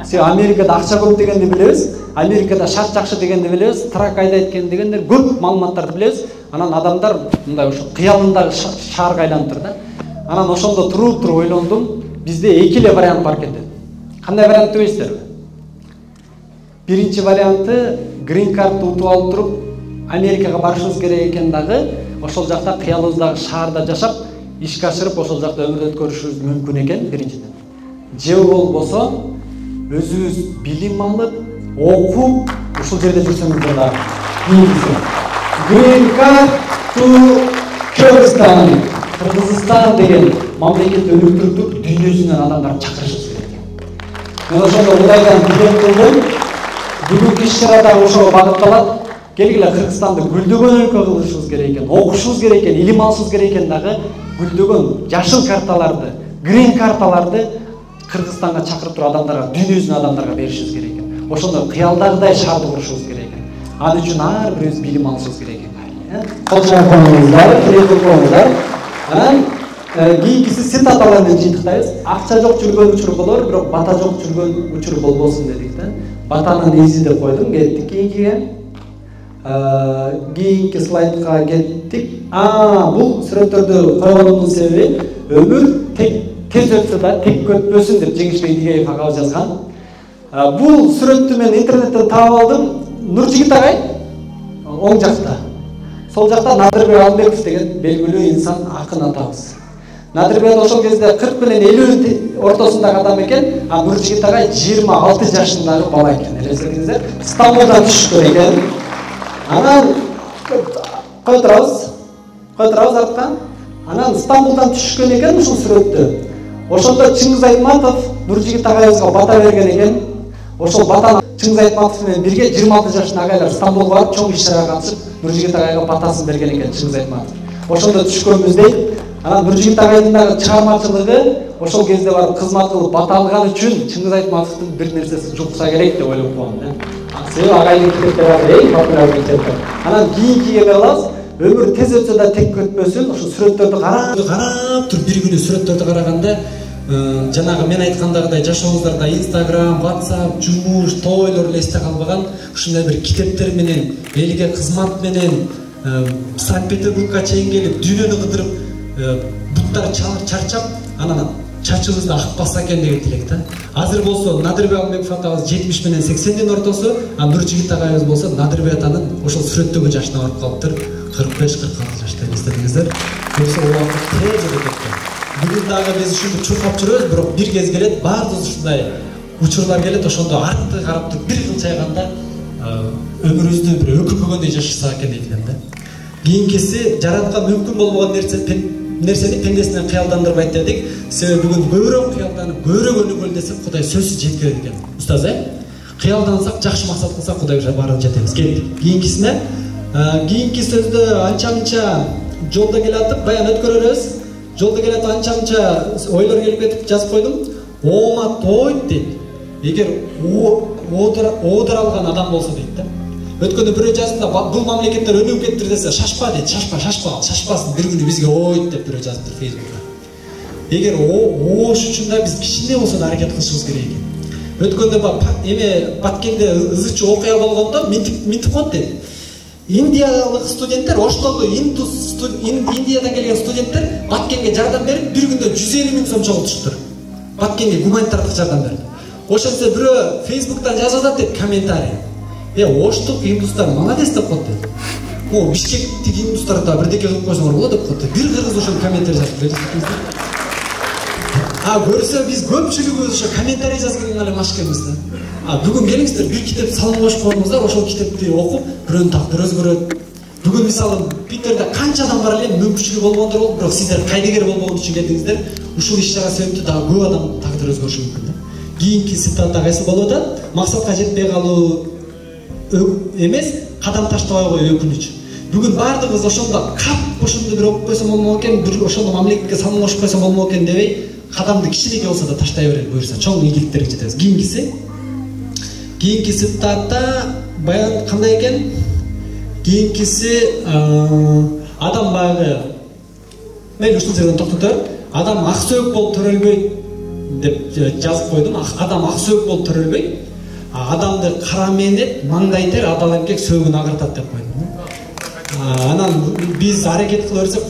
Себеби Америкада акча көп дегенди билебиз, Америкада шарт жакшы дегенди билебиз, трак айдайт экен дегендер көп маалыматтарды билебиз. Анан адамдар мындай ошо кыялындагы шаарга айланып тур да. Анан ошондо туруп ойлондум, бизде эки эле вариант бар экен деп. Кандай вариант дебейсиздерби? Биринчи варианты Green Card утуп алып туруп Америкага барышыбыз керек экен дагы, ошол жакта кыялыбыздагы шаарда жашап, ишке ашырып ошол жакта өмүр өткөрүшүбүз мүмкүн экен биринчиден. Же болбосо өзүбүз билим алып, окуп, ушул жерде жүрсөңүздөр дагы. Green Card to Kyrgyzstan, Кыргызстан деген мамлекет өнүктүрүп дүйнөсүнөн адамдар чакырышыбыз керек. Мен ошондо Кудайдан билем кылдым. Бүгүнкү иш-чарада ошого багытталат. Келгиле Кыргызстанды гүлдөгөн өлкө кылышыбыз керек экен, окушубуз керек экен, илим алышыбыз керек экен дагы гүлдөгөн жашыл карталарды, Green карталарды Кыргызстанга чакырып туруп адамдарга, дүйнөсүнөн адамдарга беришибиз керек экен. Ошондо кыялдагыдай шаарды курушубуз керек экен. Ал үчүн ар бирибиз билим алышыбыз керек экен. Колчоңуңуздар, анан кийинкиси цитаталар менен жыйынтыктайбыз. Акча жок жүргөн учур болор, бирок бата жок жүргөн учур болбосун дедик да. Батанын изи деп койдум. Кеттик кийинкиге. Кийинки слайдка кеттик. Бул сүрөттөрдү койгонумдун себеби өмүр тез өтсө да тек өтпөсүн деп Жеңишбек Дигеев агабыз жазган. Бул сүрөттү мен интернеттен таап алдым. Нуржигит агай оң жакта. Сол жакта Надырбек Албеков деген белгилүү инсан, акын атабыз. Надырбек ошол кезде 40 менен 50 ортосундагы адам экен, а Нуржигит агай 26 жашындагы бала экен. Элестетиңиздер, Стамбулдан түшкөн экен. Анан койдурабыз артка. Анан Стамбулдан түшкөн экен ушул сүрөттү. Ошондо Чыңгыз Айтматов Нуржигит агайыбызга бата берген экен. Ошол батаны Чыңгыз Айтматов менен бирге 26 жашындагы агайлар Стамбулга барып чоң иш-чарага катышып, Нуржигит агайга батасын берген экен Чыңгыз Айтматов. Ошондо түшкөнбүз дейт. Анан Нуржигит агайдын дагы чыгармачылыгы ошол кезде барып кызмат кылып бата алган үчүн Чыңгыз Айтматовдун бир нерсеси жукса керек деп ойлоп коем да. Себеби агайдын китептери популяр китептер. Анан кийинкиге калабыз. Өмүр тез өтсө да тек өтпөсүн. Ошо сүрөттөрдү карап туруп бир күнү сүрөттөрдү караганда жанагы мен айткандагыдай жашообуздарда Instagram, WhatsApp, жумуш, тойлор эле эсте калбаган ушундай бир китептер менен, элге кызмат менен Санкт-Петербургга чейин келип, дүйнөнү кыдырып, буттар чарчап, анан чачыбызды акып басса экен деген тилек да. Азыр болсо Надырбек Албеков атабыз 70 менен 80дин ортосу, а Нуржигит агайыбыз болсо Надырбек атанын ошол сүрөттөгү жашына барып калыптыр. 45-46 жашта эстедиңиздер. Болсо убакыт тез өтүп кеткен. Бүгүн дагы биз ушунду чуркап жүрөбүз, бирок бир кез келет, баардык ушундай учурлар келет, ошондо артты карап туруп бир кылчайганда өмүрүбүздү бир өкүнбөгөндөй жашасак экен дейт да. Кийинкиси жараткан мүмкүн болбогон нерсени пендесинен кыялдандырбайт дедик. Себеби бүгүн көбүрөөк кыялданып, көбүрөөк өнүгөлү десек, Кудай сөзсүз жеткирет экен. Устаз, кыялдансак, жакшы максат кылсак, Кудайга барып жетебиз. Кеттик. Кийинки сөздө анча-мынча жолдо келатып, баян өткөрөбүз. Жолдо келатып анча-мынча ойлор келип кетип жазып койдум. Оомат ойт дейт. Эгер оодыралган адам болсо дейт да. Өткөндө бирөө жазды, бул мамлекеттер өнүгүп кеттир десе, шашпа дейт, шашпасын, бир күнү бизге ойт деп бирөө жазыптыр Facebook'та. Эгер оош үчүн да биз кичине болсо да аракет кылышыбыз керек экен. Өткөндө Баткенде ызычы окуя болгондо минтип коет дейт. Индиялык студенттер, Оштолдо Индиядан келген студенттер Баткенге жардам берип, бир күндө 150 000 сом чогултуштур. Баткенге гуманитардык жардам берди. Ошентсе бирөө Facebook'тан жазып атат дейт комментарий. Оштук индустар молодец деп коет дейт. Бишкектик индустар да бирдеке кылып койсоңор болот деп коет. Бир кыргыз ошол комментарий жазып берди. Көрсө биз көпчүлүгүбүз ошо комментарий жазганга эле машкенбиз да. Бүгүн келиңиздер, бир китеп салым кошуп коюңуздар, ошол китепти окуп, бирөөнүн тагдыры өзгөрөт. Бүгүн мисалы Питерде канча адам бар эле, мүмкүнчүлүгү болгондор болуп, бирок сиздер кайдыгер болбогон үчүн келдиңиздер. Ушул иш-чара себептүү дагы көп адам тагдыры өзгөрүшү мүмкүн да. Кийинки цитата кайсы болуп атат? Максатка жетпей калуу эмес, кадам таштабай коюу өкүнүч. Бүгүн баардыгыбыз ошондо ошондо бир окуп койсом болмок экен, бир ошондо мамлекетке салым кошуп койсом болмок экен дебей, кадамды кичинекей болсо да таштай берели буюрса, чоң ийгиликтерге жетебиз. Кийинки цитата баян кандай экен? Кийинкиси адам баягы мен ушул жерден токтотом. Адам ак сөөк болуп төрөлбөйт деп жазып койдум. Адам ак сөөк болуп төрөлбөйт. Адамды кара мeenет, маңдай тер, адал эмгек сөөгүн агыртат деп койдум. Анан биз аракет кыла берсек,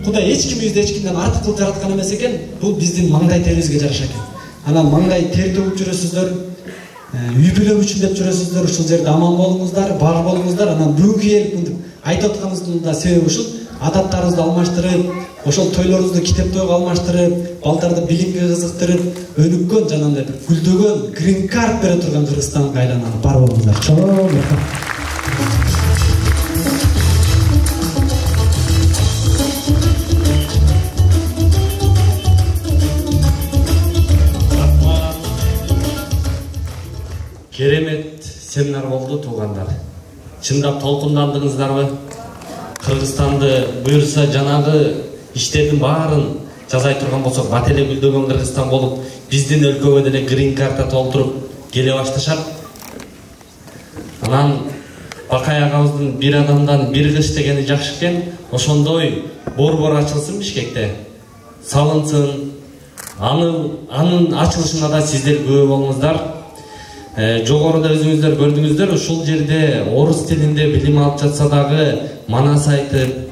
Кудай эч кимибизди эч кимден артык кылып жараткан эмес экен. Бул биздин маңдай терибизге жараша экен. Анан маңдай тер төгүп жүрөсүздөр, үй бүлөм үчүн деп жүрөсүздөр, ушул жерде аман болуңуздар, бар болуңуздар. Анан бүгүнкү келип айтып атканыбыздын да себеби ушул. Адаттарыбызды алмаштырып, ошол тойлорубузду китеп тойго алмаштырып, балдарды билимге кызыктырып, өнүккөн жана андай бир гүлдөгөн грин карт бере турган Кыргызстанга айланалы бар болуңуздар. Чоң рахмат. Керемет семинар болду туугандар. Чындап толкундандыңыздарбы? Кыргызстанды буюрса жанагы иштердин баарын жасай турган болсок, бат эле гүлдөгөн Кыргызстан болуп, биздин өлкөгө деле грин карта толтуруп келе башташат. Анан Бакай агабыздын бир адамдан бир кыш дегени жакшы экен. Ошондой борбор ачылсын Бишкекте. Салынсын. Анын ачылышына да сиздер күбө болуңуздар. Жогоруда өзүңүздөр көрдүңүздөр, ушул жерде орус тилинде билим алып жатса дагы манас айтып,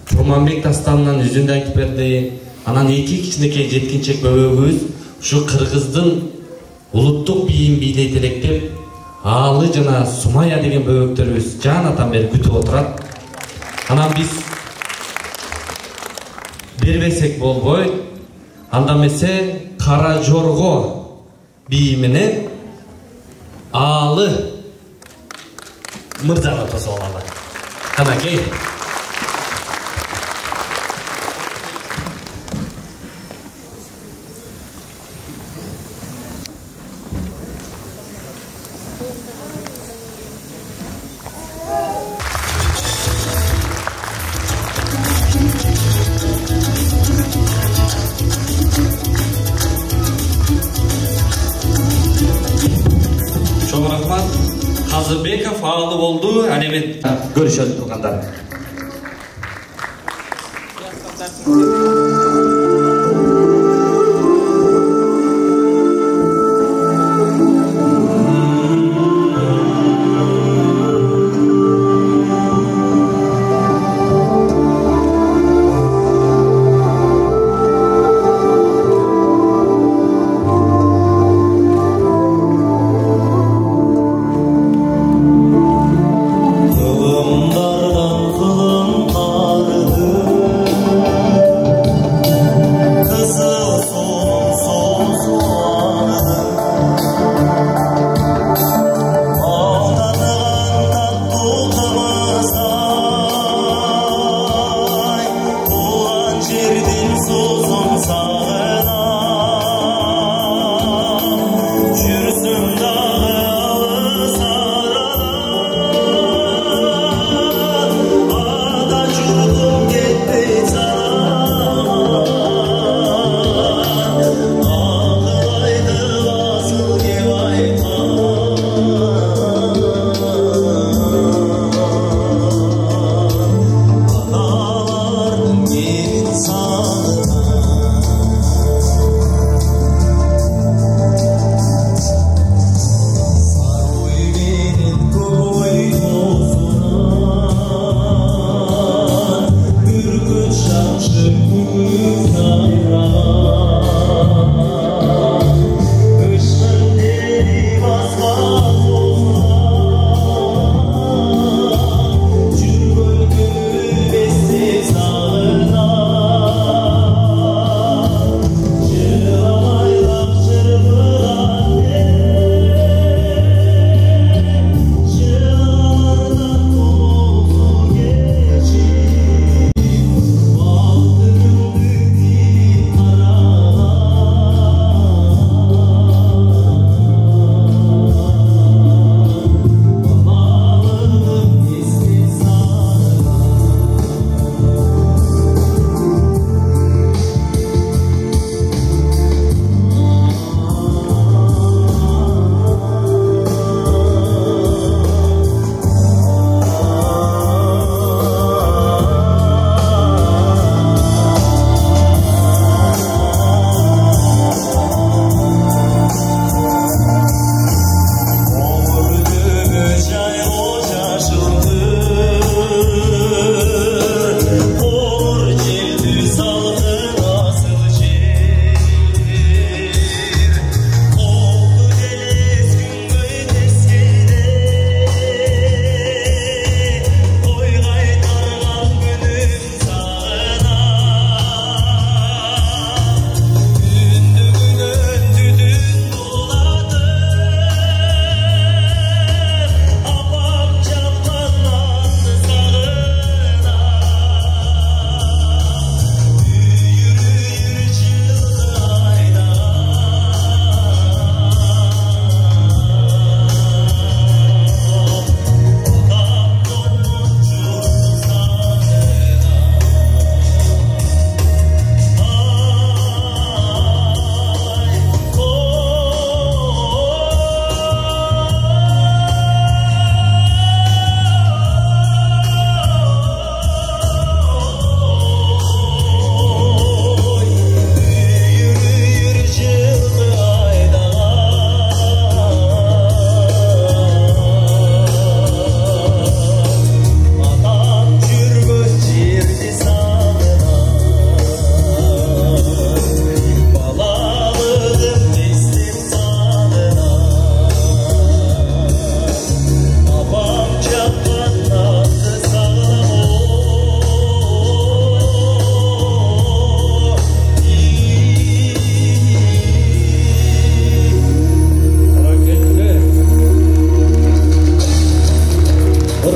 Турманбек Тастанынан үзүндү айтып берди. Анан эки кичинекей жеткинчек бөбөгүбүз ушу кыргыздын улуттук бийин бийлейт элек деп, Аалы жана Сумая деген бөбөктөрүбүз жанатан бери күтүп отурат. Анан биз бербесек болбойт. Анда эмесе Кара Жорго бийи менен Аалы мырзаны тосуп алалы. Канакей. Казыбеков Аалы болду. Алемет көрүшөлү тургандар.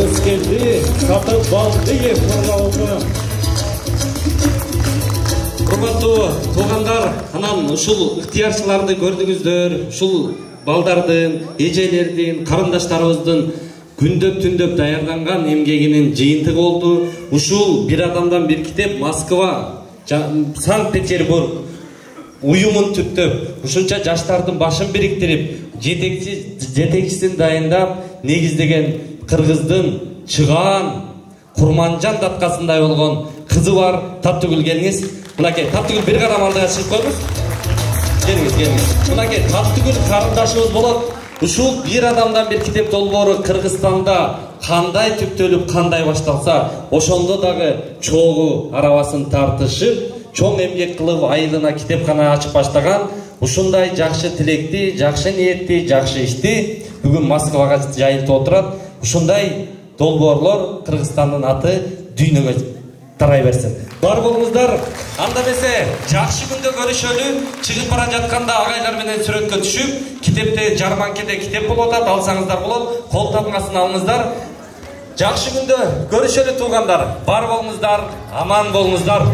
Hoş geldi. Katı baldı forma Урматтуу туугандар, анан ушул ыктыярчыларды көрдүңүздөр, ушул балдардын, эжелердин, карындаштарыбыздын күндөп түндөп даярданган эмгегинин жыйынтыгы болду. Ушул бир адамдан бир китеп Москва, Санкт-Петербург уюмун түптөп, ушунча жаштардын башын бириктирип, жетекчисин дайындап, негиздеген Кыргыздын чыгаан Курманжан даткасындай болгон кызы бар Таптыгүл келиңиз. Мынакей Таптыгүл бир кадам алдыга чыгып коюңуз. Келиңиз. Мынакей Таптыгүл карындашыбыз болот. Ушул бир адамдан бир китеп долбоору Кыргызстанда кандай түптөлүп, кандай башталса, ошондо дагы чогуу арабасын тартышып, чоң эмгек кылып айылына китепкана ачып баштаган ушундай жакшы тилекти, жакшы ниетти, жакшы ишти бүгүн Москвага жайылтып отурат. Ушундай долбоорлор Кыргызстандын аты дүйнөгө тарай берсин. Бар болуңуздар. Анда эмесе жакшы күндө көрүшөлү. Чыгып бара жатканда агайлар менен сүрөткө түшүп, китепте жарманкеде китеп болуп атат, алсаңыздар болот. Кол тапмасын алыңыздар. Жакшы күндө көрүшөлү туугандар. Бар болуңуздар, аман болуңуздар.